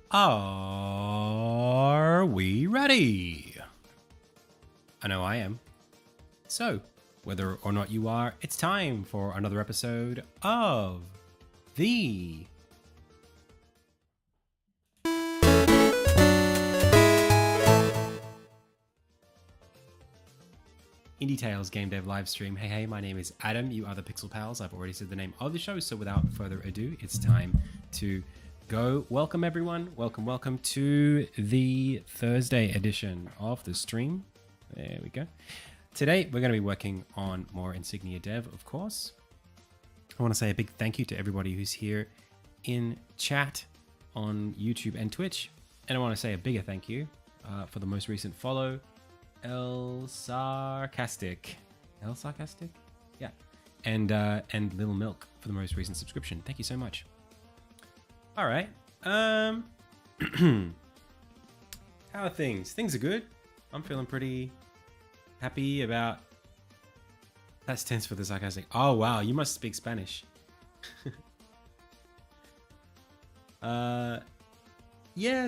Are we ready? I know I am. So, whether or not you are, it's time for another episode of the Indie Tales Game Dev Livestream. Hey, my name is Adam. You are the Pixel Pals. I've already said the name of the show, so without further ado, it's time to go. Welcome, everyone. Welcome to the Thursday edition of the stream. There we go. Today, we're going to be working on more Insignia dev, of course. I want to say a big thank you to everybody who's here in chat on YouTube and Twitch. And I want to say a bigger thank you for the most recent follow, El Sarcastic? Yeah. And Little Milk for the most recent subscription. Thank you so much. All right. How are things? Things are good. I'm feeling pretty happy about... That's tense for the sarcastic. Oh, wow. You must speak Spanish. Yeah,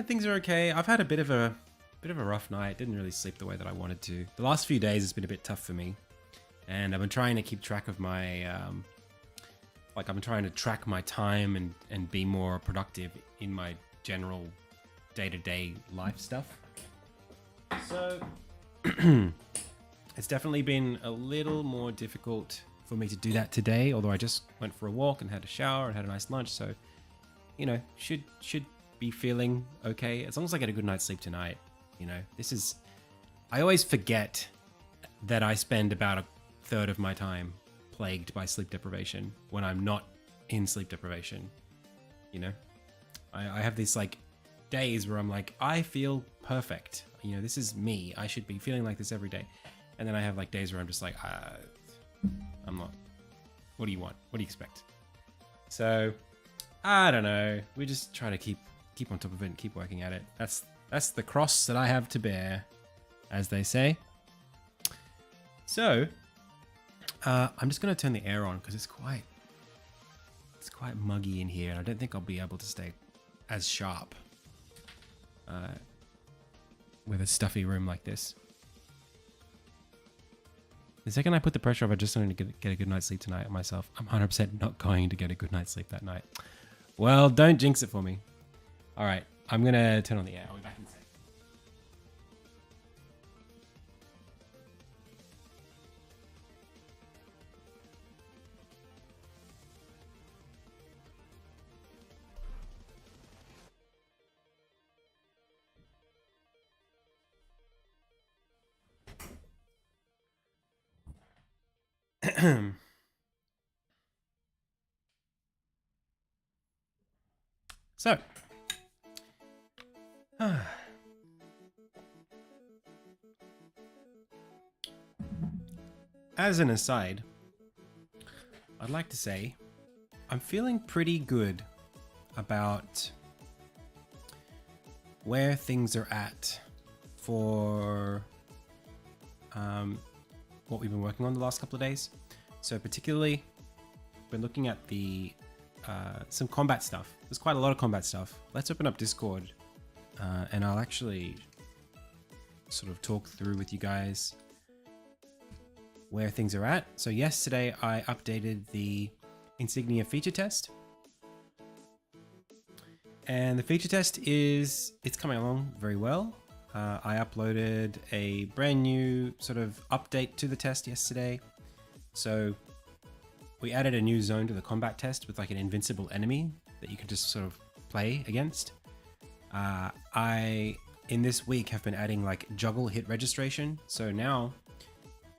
things are okay. I've had a bit of a rough night. Didn't really sleep the way that I wanted to. The last few days has been a bit tough for me, and I've been trying to keep track of my I've been trying to track my time and be more productive in my general day-to-day life stuff. So it's definitely been a little more difficult for me to do that today, although I just went for a walk and had a shower and had a nice lunch, so you know, should be feeling okay as long as I get a good night's sleep tonight. You know, I always forget that I spend about a third of my time plagued by sleep deprivation when I'm not in sleep deprivation. You know, I have these like days where I'm like, I feel perfect. You know, this is me. I should be feeling like this every day. And then I have like days where I'm just like, I'm not. What do you want? What do you expect? So, I don't know. We just try to keep on top of it and keep working at it. That's the cross that I have to bear, as they say. So, I'm just going to turn the air on because it's quite muggy in here, and I don't think I'll be able to stay as sharp with a stuffy room like this. The second I put the pressure off, I just wanted to get a good night's sleep tonight myself. I'm 100% not going to get a good night's sleep that night. Well, don't jinx it for me. All right, I'm going to turn on the air. I'll be back in a sec. So, as an aside, I'd like to say I'm feeling pretty good about where things are at for what we've been working on the last couple of days. So particularly, we're looking at the some combat stuff. There's quite a lot of combat stuff. Let's open up Discord and I'll actually sort of talk through with you guys where things are at. So yesterday I updated the Insignia feature test. And the feature test it's coming along very well. I uploaded a brand new sort of update to the test yesterday. So we added a new zone to the combat test with like an invincible enemy that you can just sort of play against. I, in this week, have been adding like juggle hit registration. So now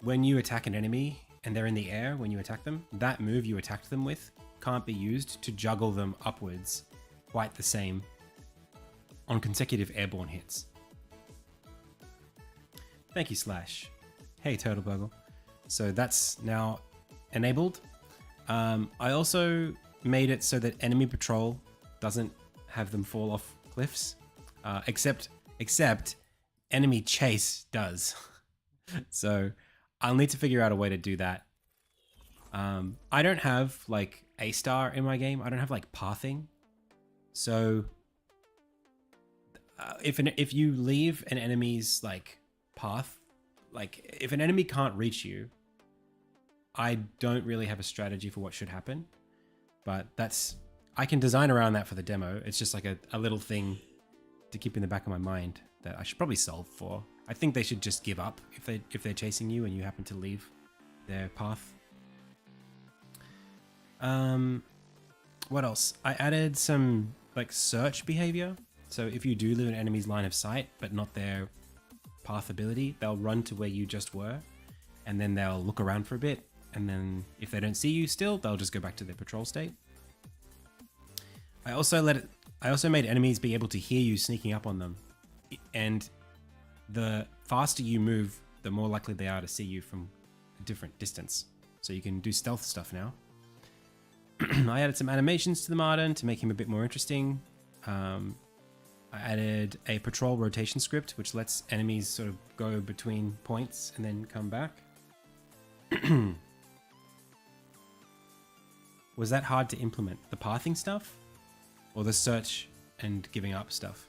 when you attack an enemy and they're in the air, when you attack them, that move you attacked them with can't be used to juggle them upwards quite the same on consecutive airborne hits. Thank you, Slash. Hey, Turtleburgle. So that's now enabled. I also made it so that enemy patrol doesn't have them fall off cliffs, except enemy chase does. So I'll need to figure out a way to do that. I don't have like A-star in my game. I don't have like pathing. So if you leave an enemy's like path, like if an enemy can't reach you, I don't really have a strategy for what should happen, but I can design around that for the demo. It's just like a little thing to keep in the back of my mind that I should probably solve for. I think they should just give up if they're chasing you and you happen to leave their path. What else? I added some like search behavior. So if you do leave an enemy's line of sight, but not their path ability, they'll run to where you just were, and then they'll look around for a bit. And then if they don't see you still, they'll just go back to their patrol state. I also made enemies be able to hear you sneaking up on them. And the faster you move, the more likely they are to see you from a different distance. So you can do stealth stuff now. I added some animations to the Martin to make him a bit more interesting. I added a patrol rotation script, which lets enemies sort of go between points and then come back. Was that hard to implement? The pathing stuff? Or the search and giving up stuff?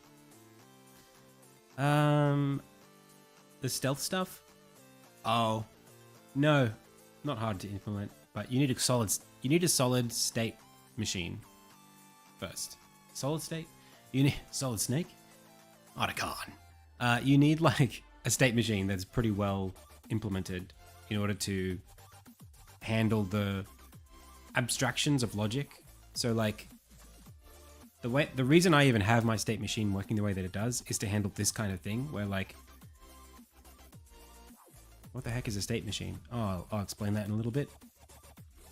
The stealth stuff? Oh, no, not hard to implement, but you need a solid state machine first. Solid state? You need solid snake? Otacon. You need like a state machine that's pretty well implemented in order to handle the abstractions of logic. So like the reason I even have my state machine working the way that it does is to handle this kind of thing where like, what the heck is a state machine? Oh, I'll explain that in a little bit.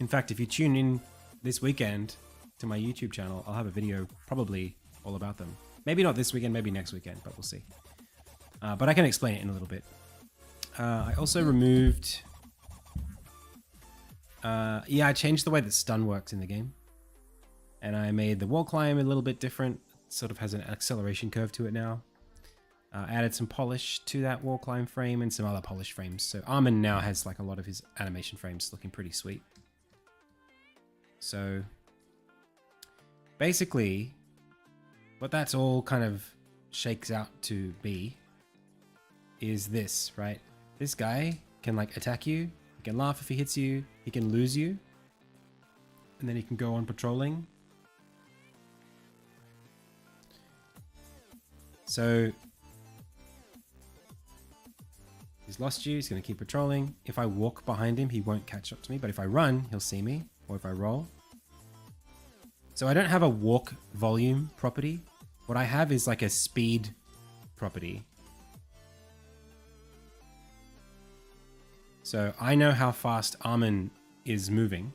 In fact, if you tune in this weekend to my YouTube channel, I'll have a video probably all about them. Maybe not this weekend, maybe next weekend, but we'll see. But I can explain it in a little bit. I also removed... yeah, I changed the way that stun works in the game. And I made the wall climb a little bit different. It sort of has an acceleration curve to it now. Added some polish to that wall climb frame and some other polish frames. So Armin now has like a lot of his animation frames looking pretty sweet. So basically, what that's all kind of shakes out to be is this, right? This guy can like attack you, he can laugh if he hits you, he can lose you, and then he can go on patrolling. So he's lost you, he's going to keep patrolling. If I walk behind him, he won't catch up to me, but if I run, he'll see me, or if I roll. So I don't have a walk volume property. What I have is like a speed property. So I know how fast Armin is moving.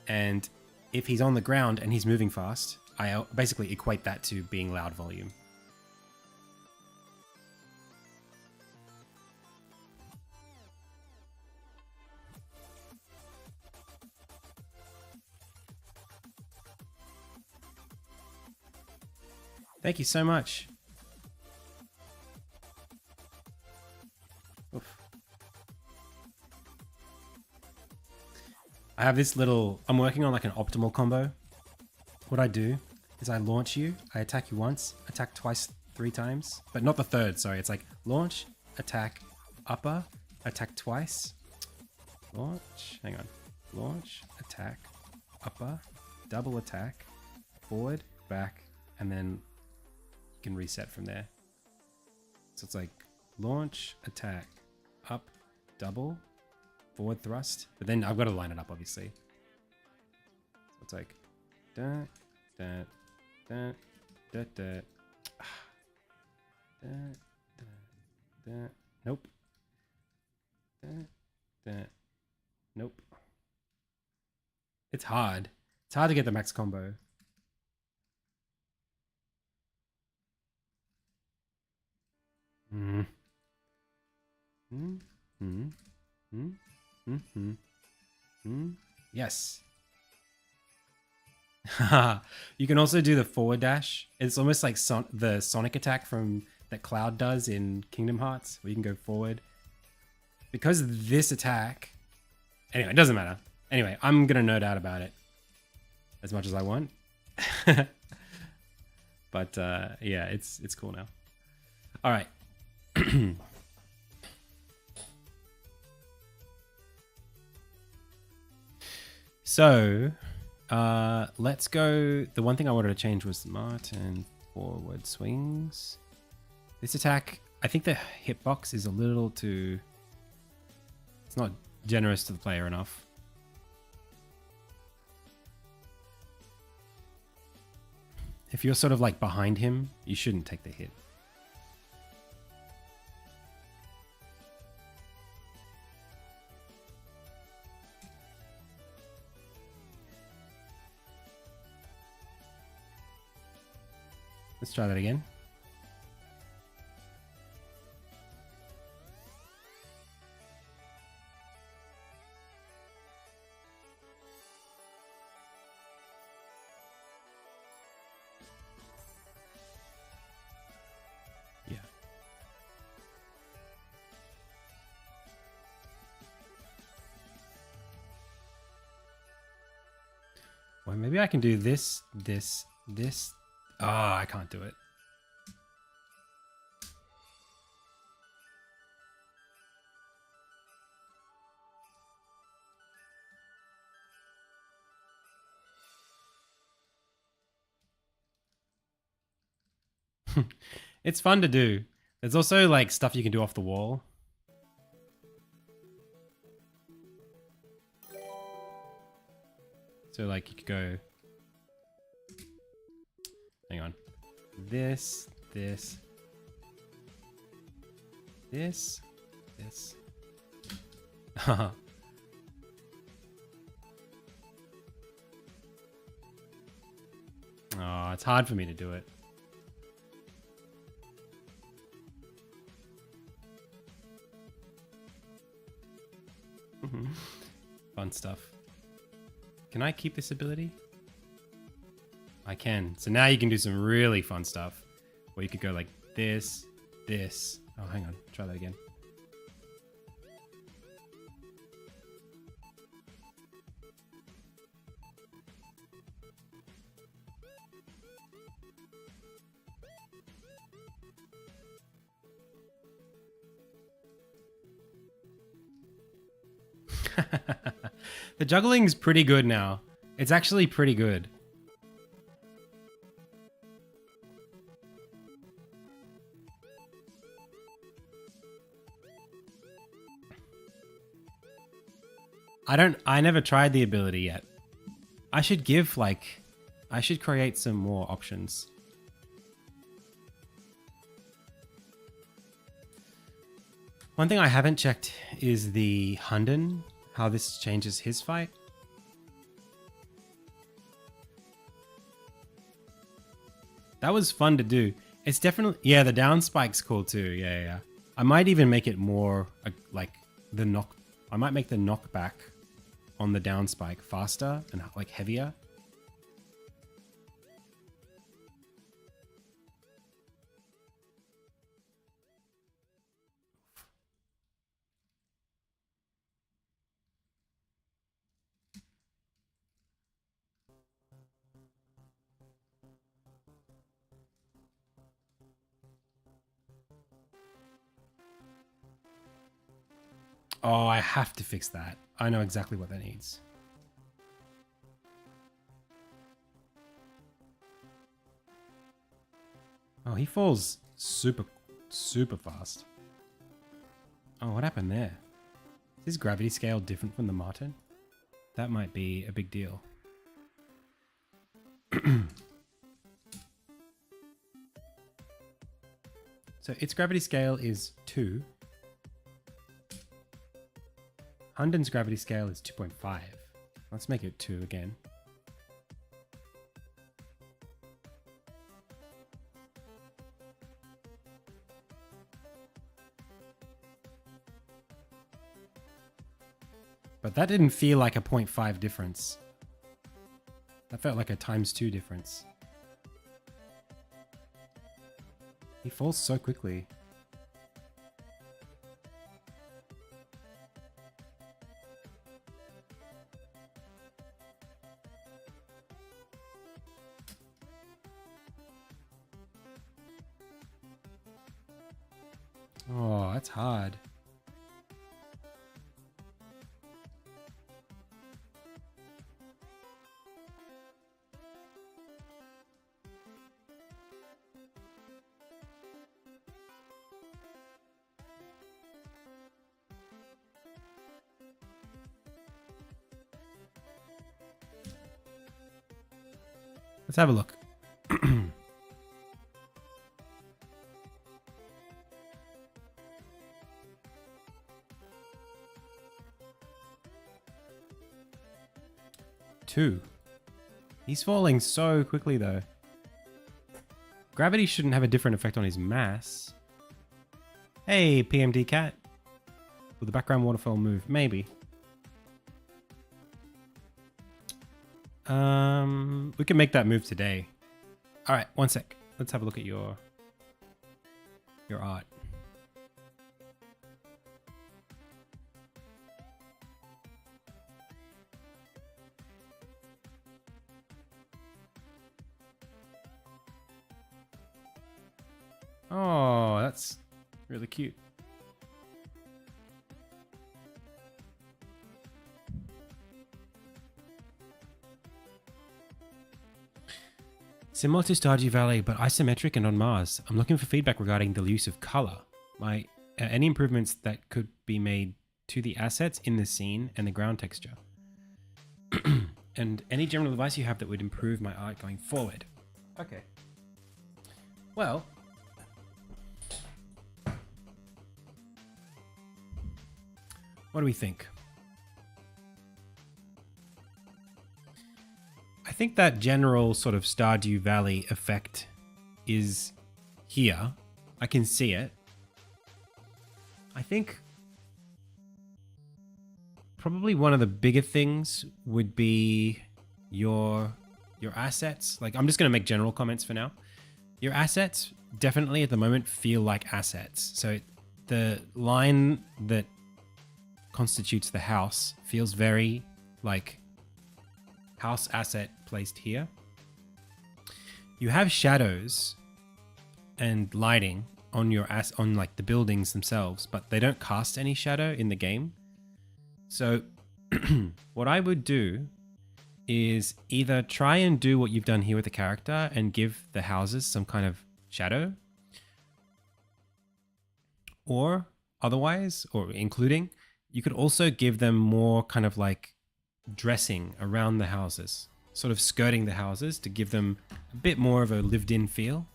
And if he's on the ground and he's moving fast, I basically equate that to being loud volume. Thank you so much. Oof. I have this I'm working on like an optimal combo. What I do is I launch you, I attack you once, attack twice, 3 times, but not the third, sorry. It's like launch, attack, upper, attack twice, launch, hang on, launch, attack, upper, double attack, forward, back, and then can reset from there. So it's like launch, attack, up, double, forward thrust, but then I've got to line it up obviously. So it's like da da da da da da da da nope da da nope. It's hard to get the max combo. Mm. Mm. Mm. Mm. Mm. Mm. Yes. You can also do the forward dash. It's almost like the Sonic attack from that Cloud does in Kingdom Hearts, where you can go forward. Because this attack... Anyway, it doesn't matter. Anyway, I'm going to nerd out about it as much as I want. But yeah, it's cool now. All right. So let's go. The one thing I wanted to change was Martin forward swings. This attack, I think the hitbox is a little too... It's not generous to the player enough. If you're sort of like behind him, you shouldn't take the hit. Let's try that again. Yeah. Well, maybe I can do this, this, this. Oh, I can't do it. It's fun to do. There's also like stuff you can do off the wall. So like you could go... Hang on. This, this, this, this. Oh, it's hard for me to do it. Fun stuff. Can I keep this ability? I can. So now you can do some really fun stuff. Where you could go like this, this. Oh, hang on. Try that again. The juggling's pretty good now. It's actually pretty good. I never tried the ability yet. I should create some more options. One thing I haven't checked is the Hunden, how this changes his fight. That was fun to do. It's definitely... Yeah, the down spike's cool too. Yeah. I might even make it more like the knock... I might make the knockback on the down spike faster and like heavier. Oh, I have to fix that. I know exactly what that needs. Oh, he falls super fast. Oh, what happened there? Is his gravity scale different from the Martin? That might be a big deal. So its gravity scale is 2. Hunden's gravity scale is 2.5. Let's make it 2 again. But that didn't feel like a 0.5 difference. That felt like a ×2 difference. He falls so quickly. Oh, that's hard. Let's have a look. 2. He's falling so quickly though. Gravity shouldn't have a different effect on his mass. Hey, PMD cat. Will the background waterfall move? Maybe. We can make that move today. All right, one sec. Let's have a look at your art. Oh, that's really cute. Similar to Stardew Valley, but isometric and on Mars. I'm looking for feedback regarding the use of color. Any improvements that could be made to the assets in the scene and the ground texture. And any general advice you have that would improve my art going forward. Okay. Well, what do we think? I think that general sort of Stardew Valley effect is here. I can see it. I think probably one of the bigger things would be your assets. Like, I'm just going to make general comments for now. Your assets definitely at the moment feel like assets. So the line that constitutes the house feels very like house asset placed here. You have shadows and lighting on your on like the buildings themselves, but they don't cast any shadow in the game. So what I would do is either try and do what you've done here with the character and give the houses some kind of shadow, or otherwise, or including, you could also give them more kind of like dressing around the houses, sort of skirting the houses to give them a bit more of a lived-in feel.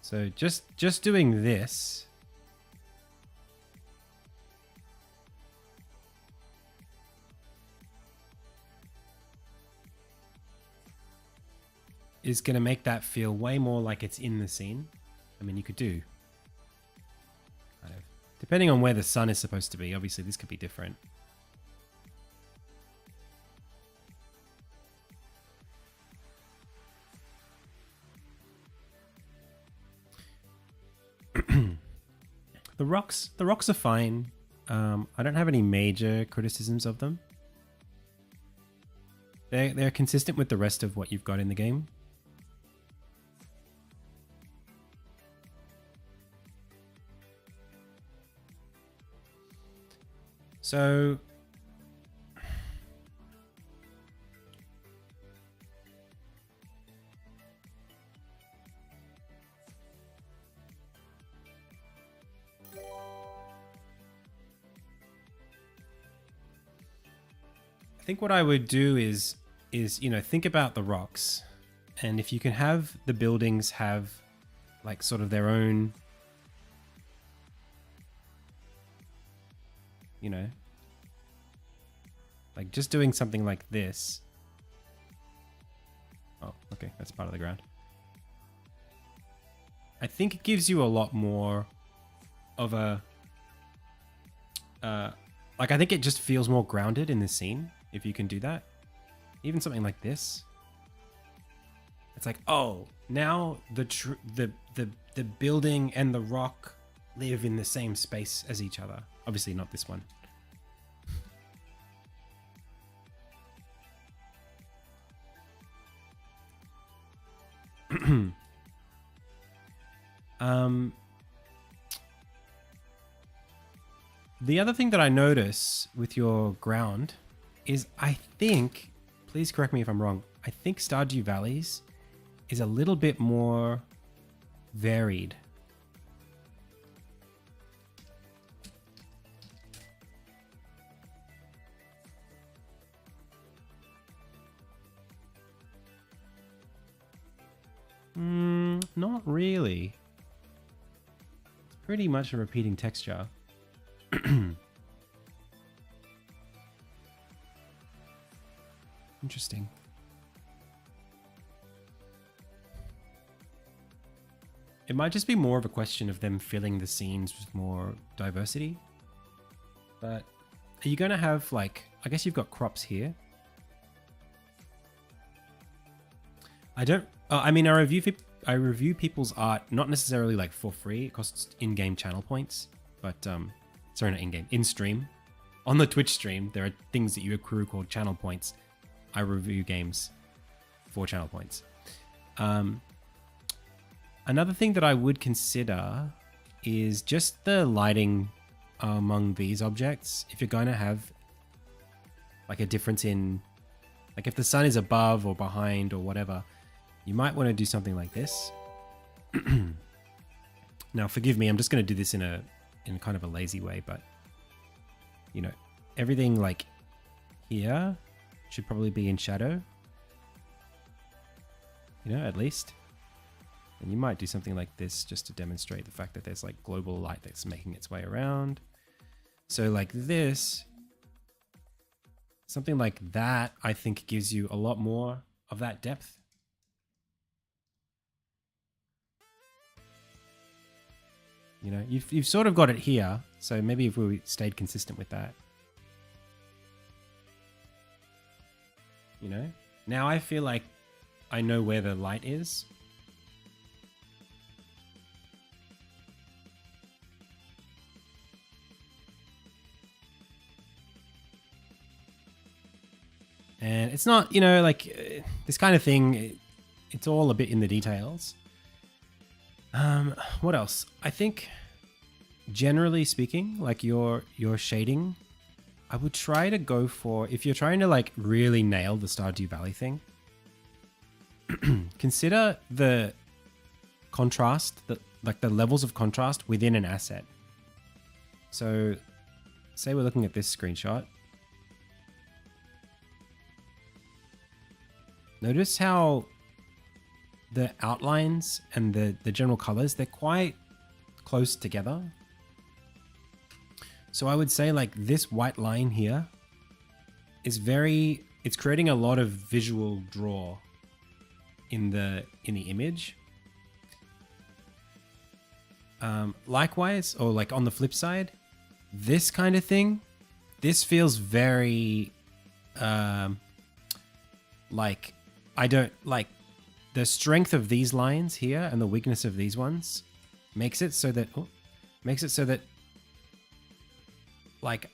So just doing this is going to make that feel way more like it's in the scene. I mean, you could do kind of, depending on where the sun is supposed to be, obviously this could be different. The rocks are fine. I don't have any major criticisms of them. They're consistent with the rest of what you've got in the game. So I think what I would do is think about the rocks, and if you can have the buildings have like sort of their own, like just doing something like this. Oh, okay, that's part of the ground. I think it gives you a lot more of a like, I think it just feels more grounded in the scene if you can do that. Even something like this. It's like, oh, now the building and the rock live in the same space as each other. Obviously not this one. The other thing that I notice with your ground is I think, please correct me if I'm wrong, I think Stardew Valleys is a little bit more varied. Not really. It's pretty much a repeating texture. Interesting. It might just be more of a question of them filling the scenes with more diversity. But are you going to have, like, I guess you've got crops here. I mean, I review people's art, not necessarily like for free. It costs in-game channel points, but sorry, not in-game, in-stream. On the Twitch stream, there are things that you accrue called channel points. I review games for channel points. Another thing that I would consider is just the lighting among these objects. If you're going to have like a difference in, like if the sun is above or behind or whatever, you might want to do something like this. Now, forgive me, I'm just going to do this in kind of a lazy way, but you know, everything like here should probably be in shadow, you know, at least. And you might do something like this just to demonstrate the fact that there's like global light that's making its way around. So like this, something like that, I think gives you a lot more of that depth. You know, you've sort of got it here, so maybe if we stayed consistent with that. You know, now I feel like I know where the light is. And it's not, you know, like this kind of thing, it's all a bit in the details. What else? I think generally speaking, like your shading, I would try to go for, if you're trying to like really nail the Stardew Valley thing, consider the contrast, like the levels of contrast within an asset. So say we're looking at this screenshot. Notice how the outlines and the general colors, they're quite close together. So I would say like this white line here is it's creating a lot of visual draw in the image. Likewise, or like on the flip side, this kind of thing, this feels very like, I don't like the strength of these lines here and the weakness of these ones makes it so that like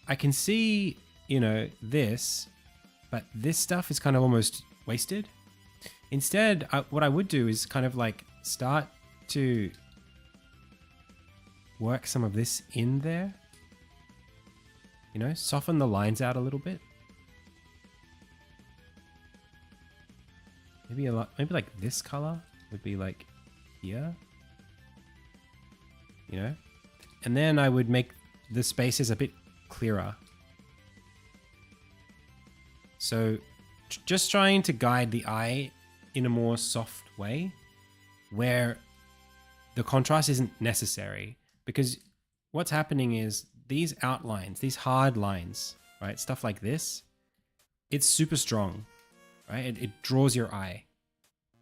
I can see, you know, this, but this stuff is kind of almost wasted. Instead, what I would do is kind of like start to work some of this in there, you know, soften the lines out a little bit. Maybe like this color would be like here, you know, and then I would make the spaces a bit clearer. So just trying to guide the eye in a more soft way where the contrast isn't necessary, because what's happening is these outlines, these hard lines, right? Stuff like this, it's super strong. Right? It draws your eye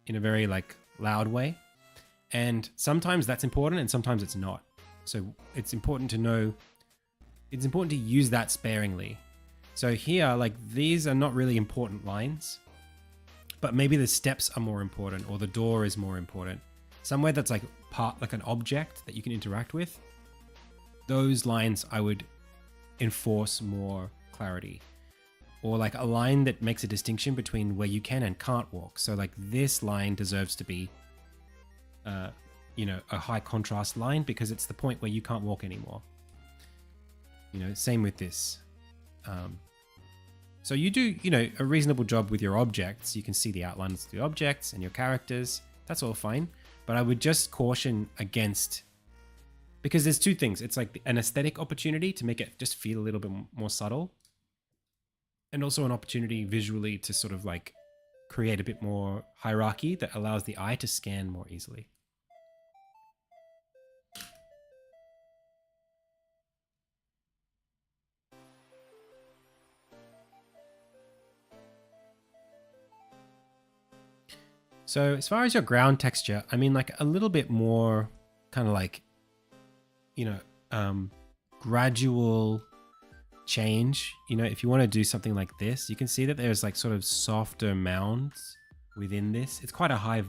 in a very like loud way. And sometimes that's important and sometimes it's not. So it's important to know, it's important to use that sparingly. So here, like these are not really important lines, but maybe the steps are more important or the door is more important. somewhere that's like like an object that you can interact with, those lines I would enforce more clarity. Or like a line that makes a distinction between where you can and can't walk. So like this line deserves to be, you know, a high contrast line because it's the point where you can't walk anymore. You know, same with this. So you do, you know, a reasonable job with your objects. You can see the outlines of the objects and your characters. That's all fine. But I would just caution against, because there's two things. It's like an aesthetic opportunity to make it just feel a little bit more subtle. And also an opportunity visually to sort of like create a bit more hierarchy that allows the eye to scan more easily. So as far as your ground texture, I mean like a little bit more kind of like, you know, gradual change. You know, if you want to do something like this, you can see that there's like sort of softer mounds within this. It's quite a high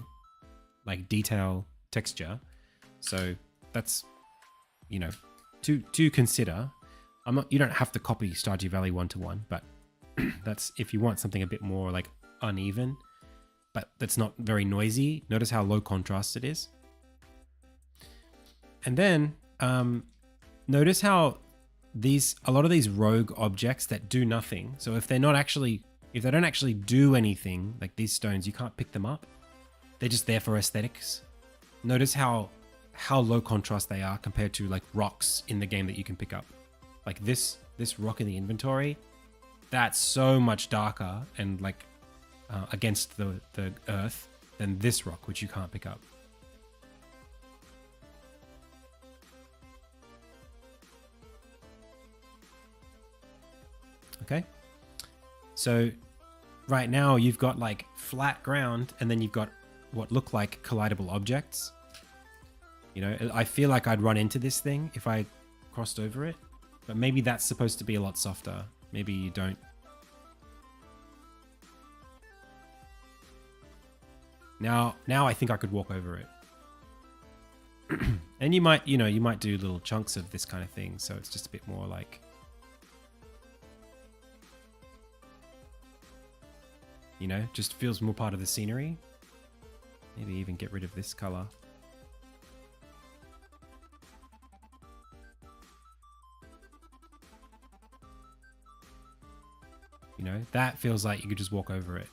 like detail texture. So that's, you know, to consider. You don't have to copy Stardew Valley 1-to-1, but that's if you want something a bit more like uneven, but that's not very noisy. Notice how low contrast it is. And then notice how a lot of these rogue objects that do nothing. So if they don't actually do anything, like these stones, you can't pick them up. They're just there for aesthetics. Notice how low contrast they are compared to like rocks in the game that you can pick up. Like this rock in the inventory, that's so much darker and like against the earth than this rock, which you can't pick up. Okay, so right now you've got like flat ground and then you've got what look like collidable objects. You know, I feel like I'd run into this thing if I crossed over it, but maybe that's supposed to be a lot softer. Maybe you don't. Now I think I could walk over it. And you might do little chunks of this kind of thing, so it's just a bit more like, you know, just feels more part of the scenery. Maybe even get rid of this color. You know, that feels like you could just walk over it.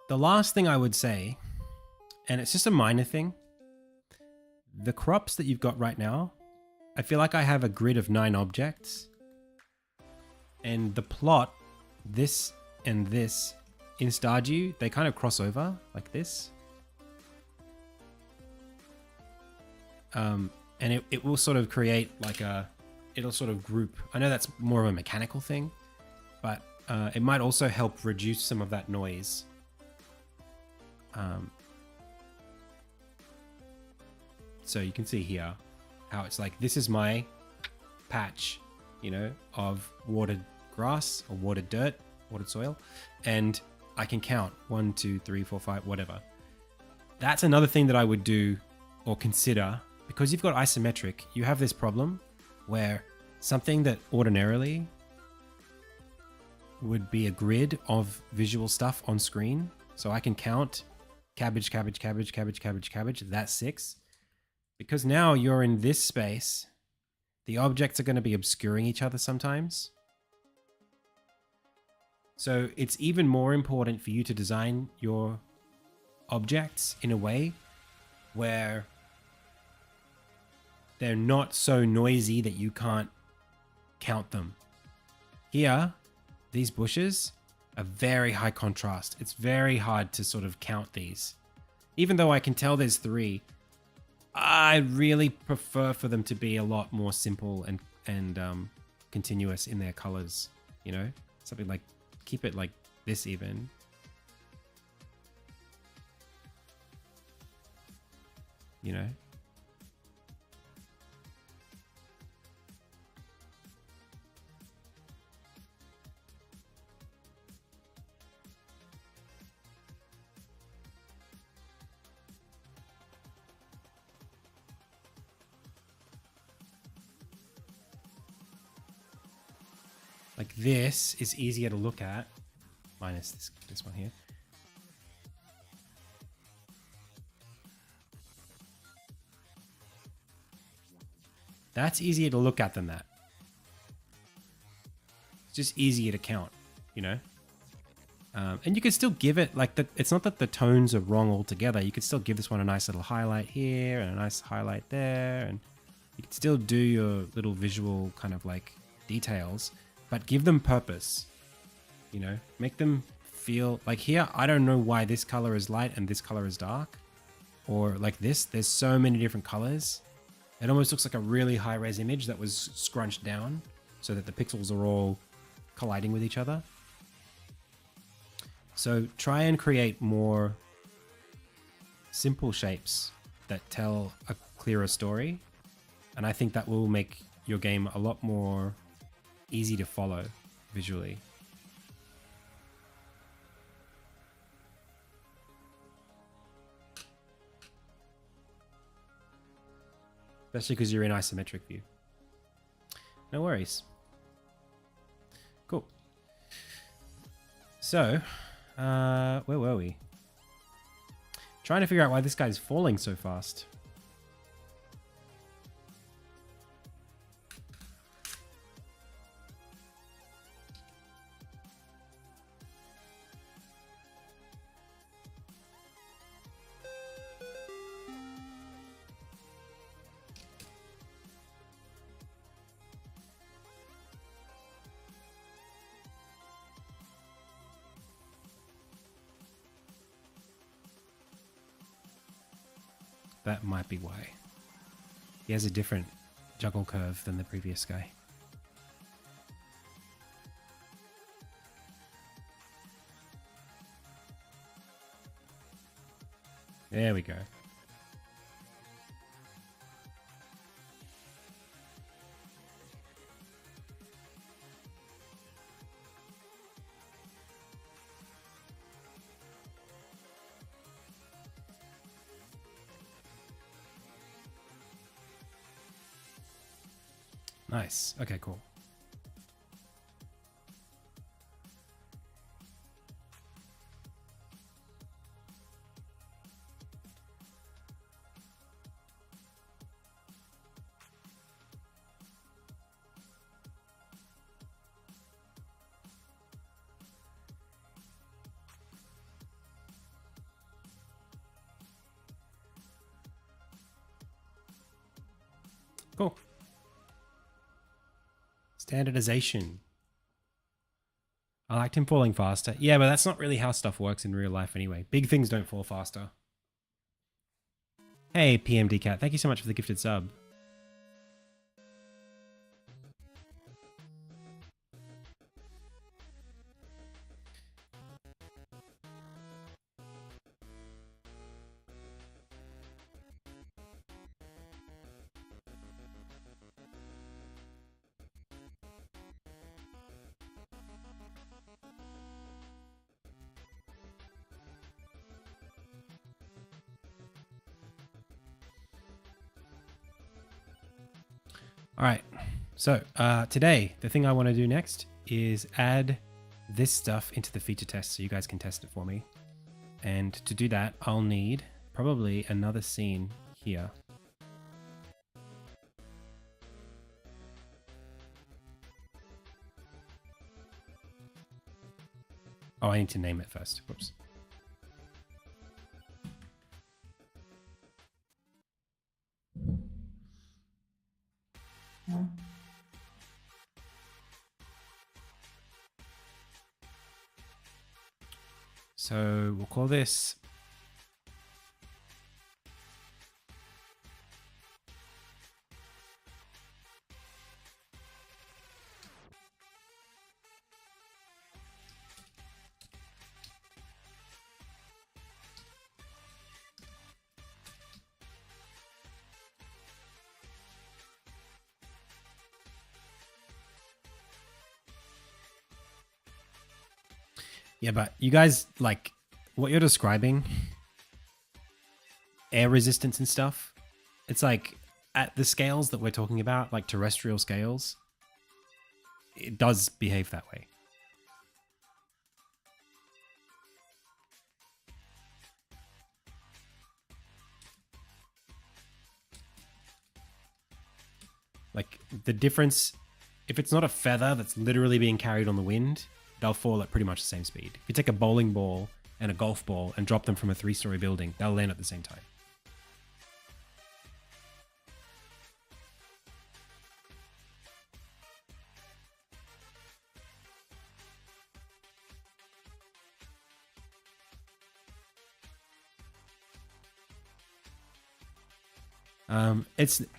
The last thing I would say, and it's just a minor thing, the crops that you've got right now, I feel like I have a grid of 9 objects, and the plot, this and this, in Stardew, they kind of cross over like this. And it will sort of create like it'll sort of group. I know that's more of a mechanical thing, but it might also help reduce some of that noise. So you can see here how it's like, this is my patch, you know, of watered grass or watered dirt, watered soil, and I can count 1, 2, 3, 4, 5, whatever. That's another thing that I would do or consider, because you've got isometric, you have this problem where something that ordinarily would be a grid of visual stuff on screen. So I can count cabbage, cabbage, cabbage, cabbage, cabbage, cabbage, that's 6. Because now you're in this space, the objects are going to be obscuring each other sometimes. So it's even more important for you to design your objects in a way where they're not so noisy that you can't count them. Here, these bushes are very high contrast. It's very hard to sort of count these. Even though I can tell there's 3, I really prefer for them to be a lot more simple and continuous in their colors. You know, something like, keep it like this even. You know. Like this is easier to look at, minus this one here. That's easier to look at than that. It's just easier to count, you know? And you could still give it, like, it's not that the tones are wrong altogether. You could still give this one a nice little highlight here and a nice highlight there. And you could still do your little visual kind of like details, but give them purpose, you know? Make them feel like here, I don't know why this color is light and this color is dark. Or like this, there's so many different colors. It almost looks like a really high res image that was scrunched down so that the pixels are all colliding with each other. So try and create more simple shapes that tell a clearer story. And I think that will make your game a lot more easy to follow visually. Especially because you're in isometric view. No worries. Cool. So, where were we? Trying to figure out why this guy's falling so fast. That might be why. He has a different juggle curve than the previous guy. There we go. Nice. Okay, cool. Cool. Standardization. I liked him falling faster. Yeah, but that's not really how stuff works in real life anyway. Big things don't fall faster. Hey, PMD Cat. Thank you so much for the gifted sub. All right, so today, the thing I want to do next is add this stuff into the feature test so you guys can test it for me. And to do that, I'll need probably another scene here. Oh, I need to name it first. Whoops. So we'll call this yeah, but you guys, like, what you're describing, air resistance and stuff, it's like, at the scales that we're talking about, like terrestrial scales, it does behave that way. Like the difference, if it's not a feather that's literally being carried on the wind, they'll fall at pretty much the same speed. If you take a bowling ball and a golf ball and drop them from a 3-story building, they'll land at the same time.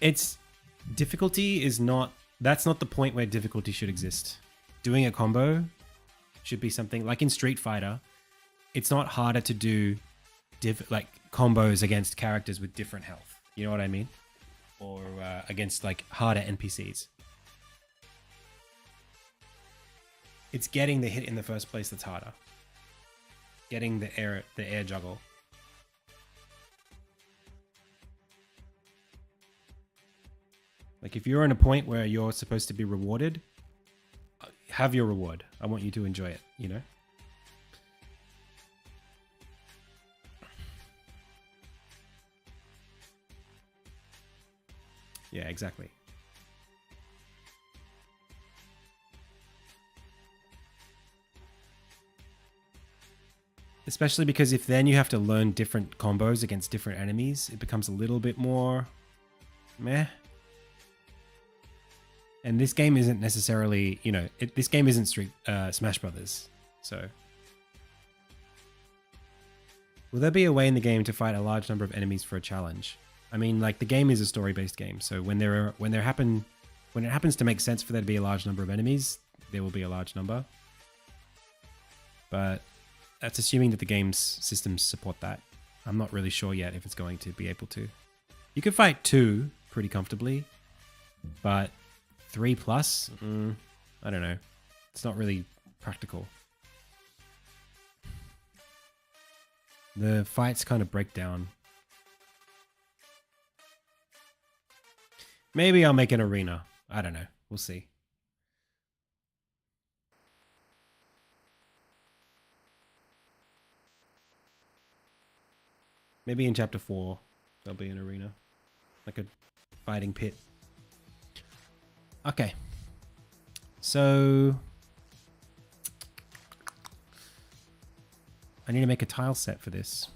It's difficulty is not, that's not the point where difficulty should exist. Doing a combo should be something like in Street Fighter. It's not harder to do like combos against characters with different health. You know what I mean? Or against like harder NPCs. It's getting the hit in the first place that's harder. Getting the air juggle. Like if you're in a point where you're supposed to be rewarded, have your reward. I want you to enjoy it, you know? Yeah, exactly. Especially because if then you have to learn different combos against different enemies, it becomes a little bit more meh. And this game isn't necessarily, you know, this game isn't Smash Brothers. So, will there be a way in the game to fight a large number of enemies for a challenge? I mean, like the game is a story-based game, so when it happens to make sense for there to be a large number of enemies, there will be a large number. But that's assuming that the game's systems support that. I'm not really sure yet if it's going to be able to. You could fight 2 pretty comfortably, but 3+? I don't know. It's not really practical. The fights kind of break down. Maybe I'll make an arena. I don't know. We'll see. Maybe in chapter 4 there'll be an arena. Like a fighting pit. Okay. So I need to make a tile set for this.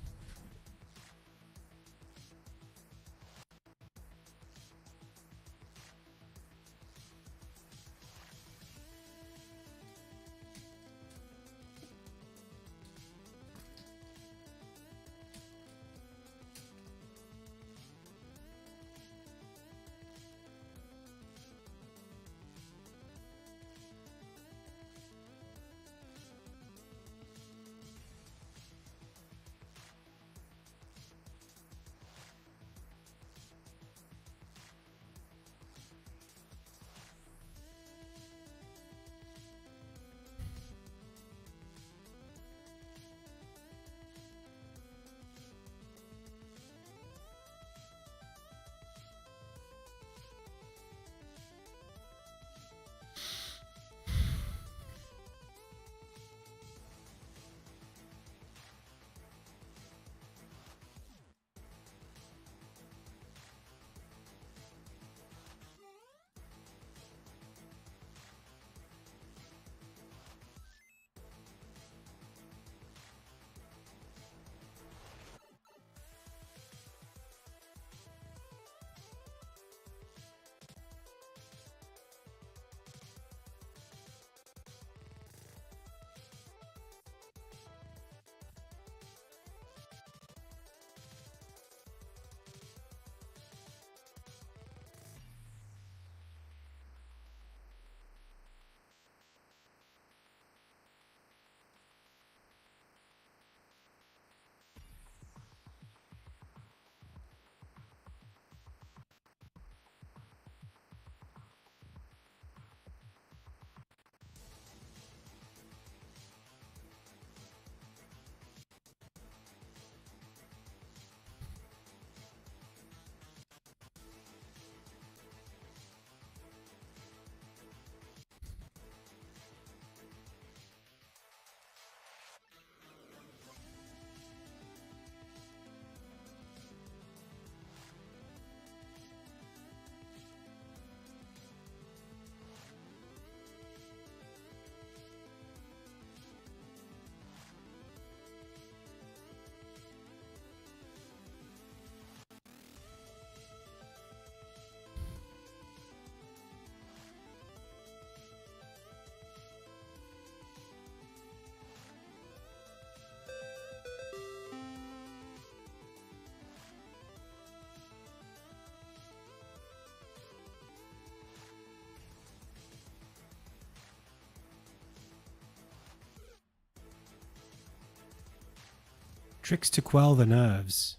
Tricks to quell the nerves.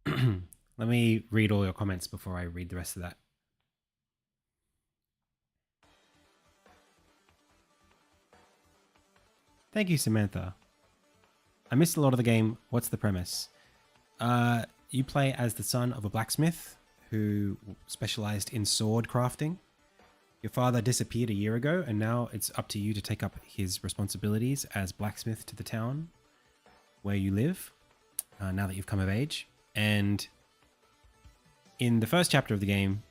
Let me read all your comments before I read the rest of that. Thank you, Samantha. I missed a lot of the game. What's the premise? You play as the son of a blacksmith who specialized in sword crafting. Your father disappeared a year ago, and now it's up to you to take up his responsibilities as blacksmith to the town where you live, now that you've come of age. And in the first chapter of the game,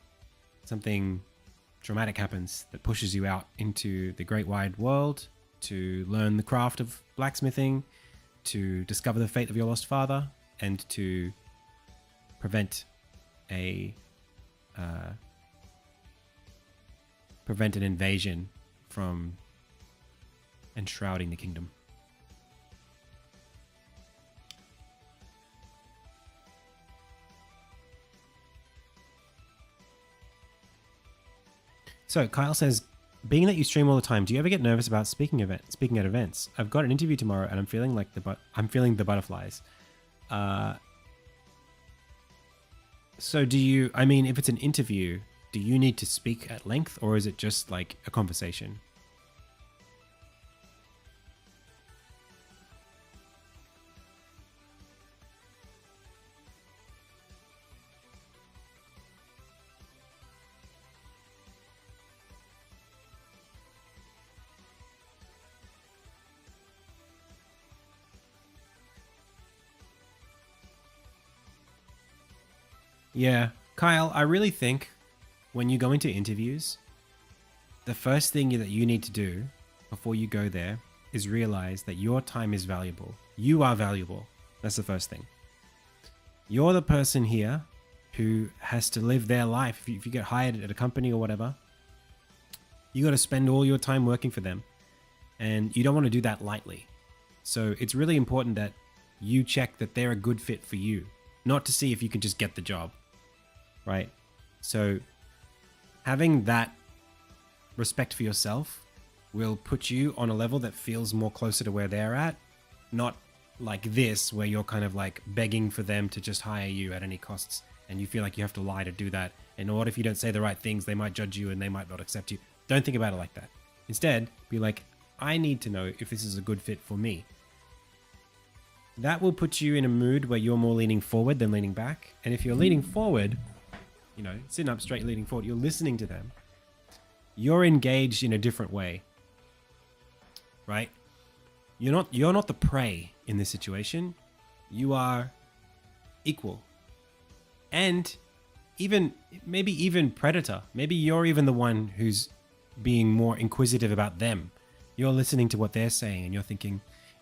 something dramatic happens that pushes you out into the great wide world to learn the craft of blacksmithing, to discover the fate of your lost father, and to prevent an invasion from enshrouding the kingdom. So Kyle says, being that you stream all the time, do you ever get nervous about speaking at events? I've got an interview tomorrow, and I'm feeling the butterflies. So do you? I mean, if it's an interview, do you need to speak at length, or is it just like a conversation? Yeah, Kyle, I really think when you go into interviews, the first thing that you need to do before you go there is realize that your time is valuable. You are valuable. That's the first thing. You're the person here who has to live their life. If you get hired at a company or whatever, you got to spend all your time working for them. And you don't want to do that lightly. So it's really important that you check that they're a good fit for you, not to see if you can just get the job. Right? So having that respect for yourself will put you on a level that feels more closer to where they're at, not like this, where you're kind of like begging for them to just hire you at any costs, and you feel like you have to lie to do that. And what if you don't say the right things? They might judge you and they might not accept you. Don't think about it like that. Instead, be like, I need to know if this is a good fit for me. That will put you in a mood where you're more leaning forward than leaning back. And if you're leaning forward, you know, sitting up straight, leaning forward, you're listening to them. You're engaged in a different way, right? You're not the prey in this situation. You are equal, and maybe even predator. Maybe you're even the one who's being more inquisitive about them. You're listening to what they're saying, and you're thinking,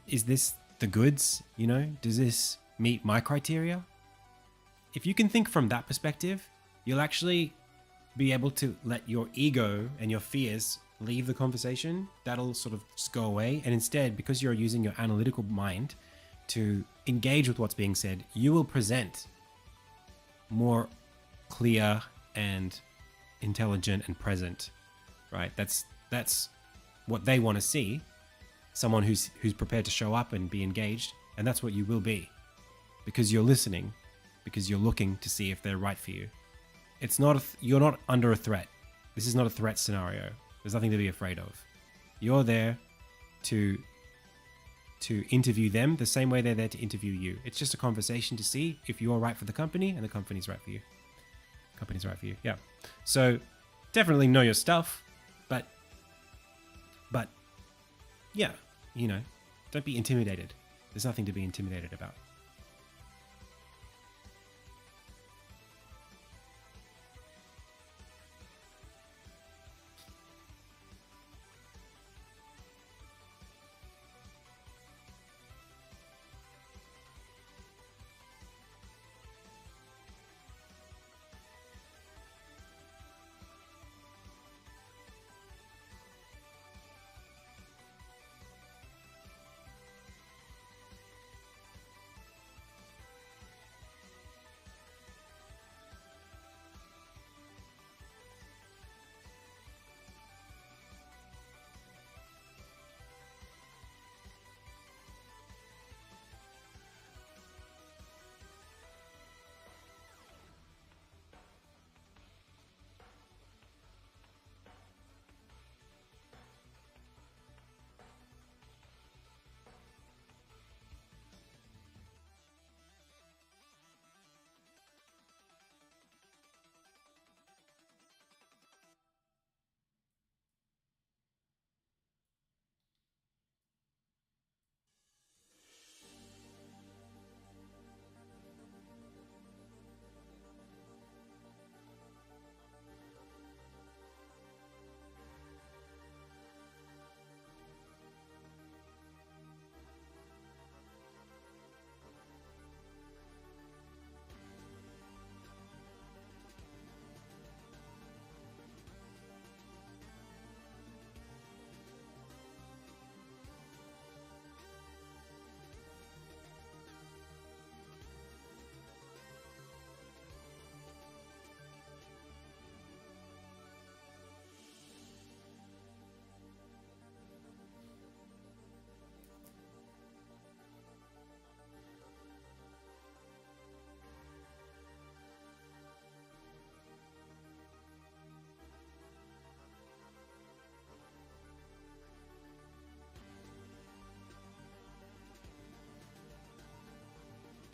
"Is this the goods? You know, does this meet my criteria?" If you can think from that perspective, you'll actually be able to let your ego and your fears leave the conversation. That'll sort of just go away. And instead, because you're using your analytical mind to engage with what's being said, you will present more clear and intelligent and present, right? That's what they want to see. Someone who's prepared to show up and be engaged. And that's what you will be, because you're listening, because you're looking to see if they're right for you. It's not you're not under a threat. This is not a threat scenario. There's nothing to be afraid of. You're there to interview them the same way they're there to interview you. It's just a conversation to see if you're right for the company and the company's right for you. Company's right for you. Yeah. So definitely know your stuff, but yeah, you know, don't be intimidated. There's nothing to be intimidated about.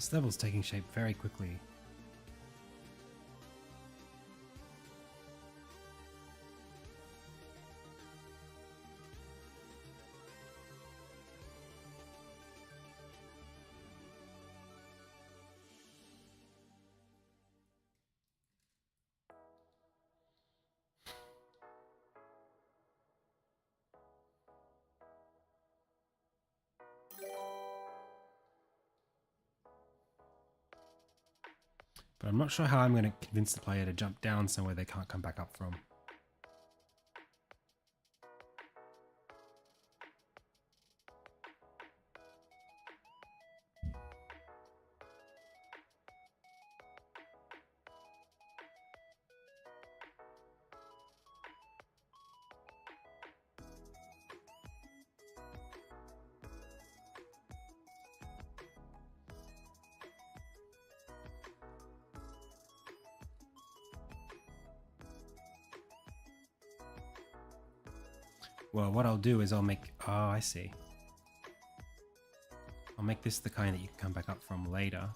This level's taking shape very quickly. But I'm not sure how I'm going to convince the player to jump down somewhere they can't come back up from. Well, what I'll do is I'll make... Oh, I see. I'll make this the kind that you can come back up from later.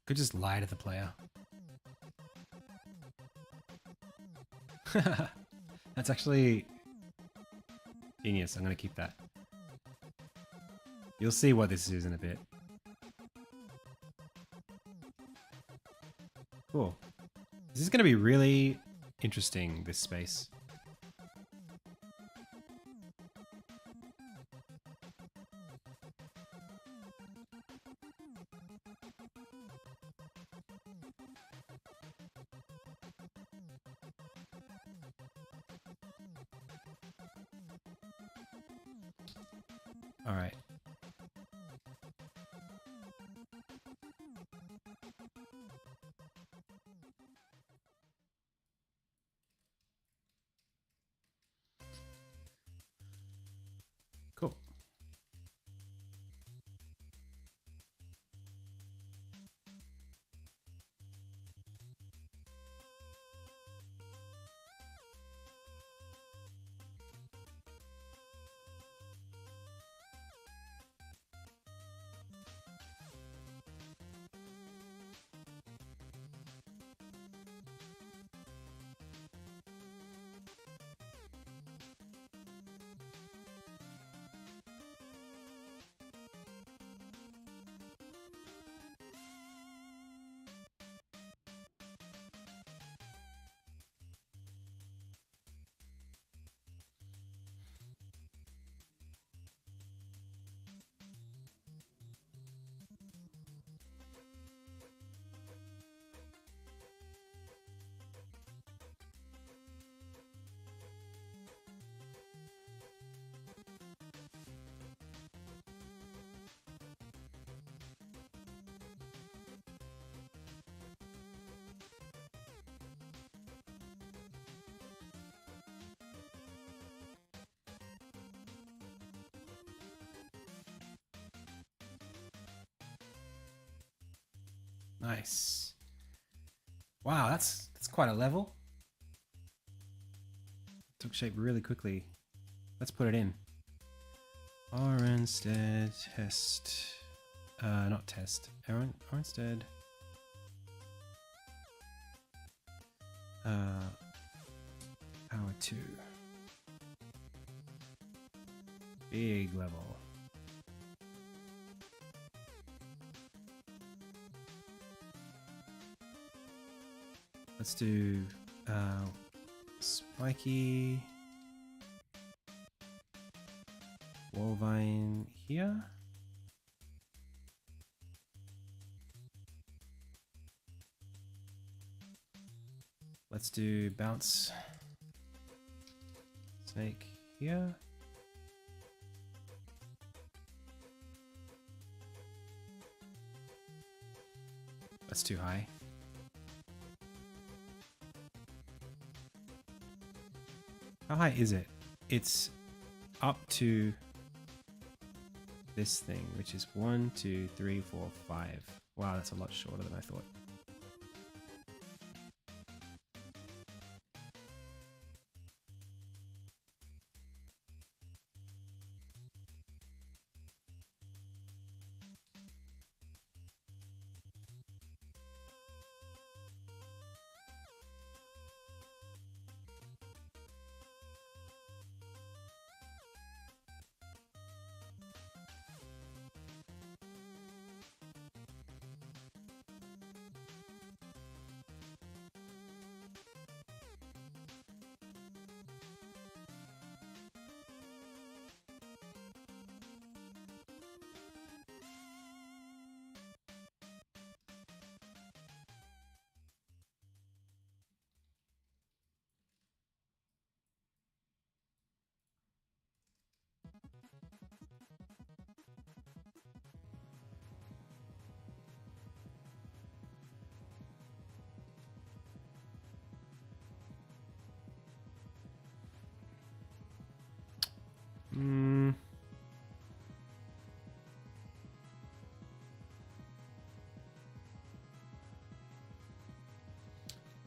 Could just lie to the player. That's actually genius. I'm going to keep that. You'll see what this is in a bit. Cool. This is going to be really interesting, this space. All right. Cool. Nice. Wow, that's quite a level. Took shape really quickly. Let's put it in. Orenstead test. Not test. Orenstead. Power 2. Big level. Let's do spiky wallvine here. Let's do bounce snake here. That's too high. How high is it? It's up to this thing, which is 1, 2, 3, 4, 5. Wow, that's a lot shorter than I thought.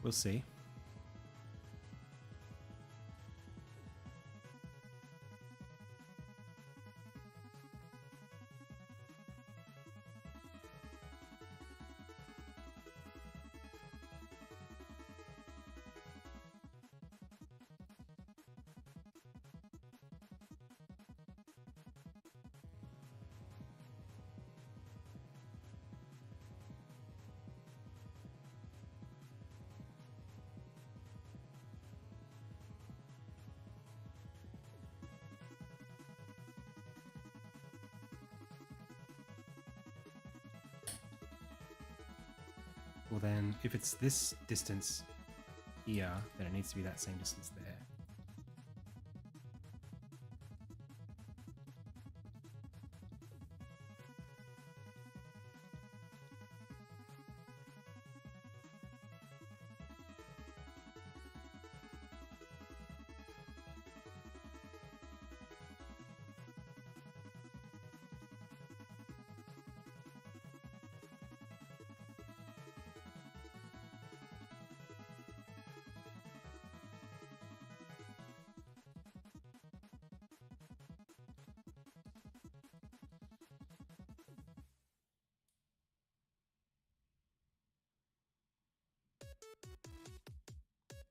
We'll see. Well then, if it's this distance here, then it needs to be that same distance there.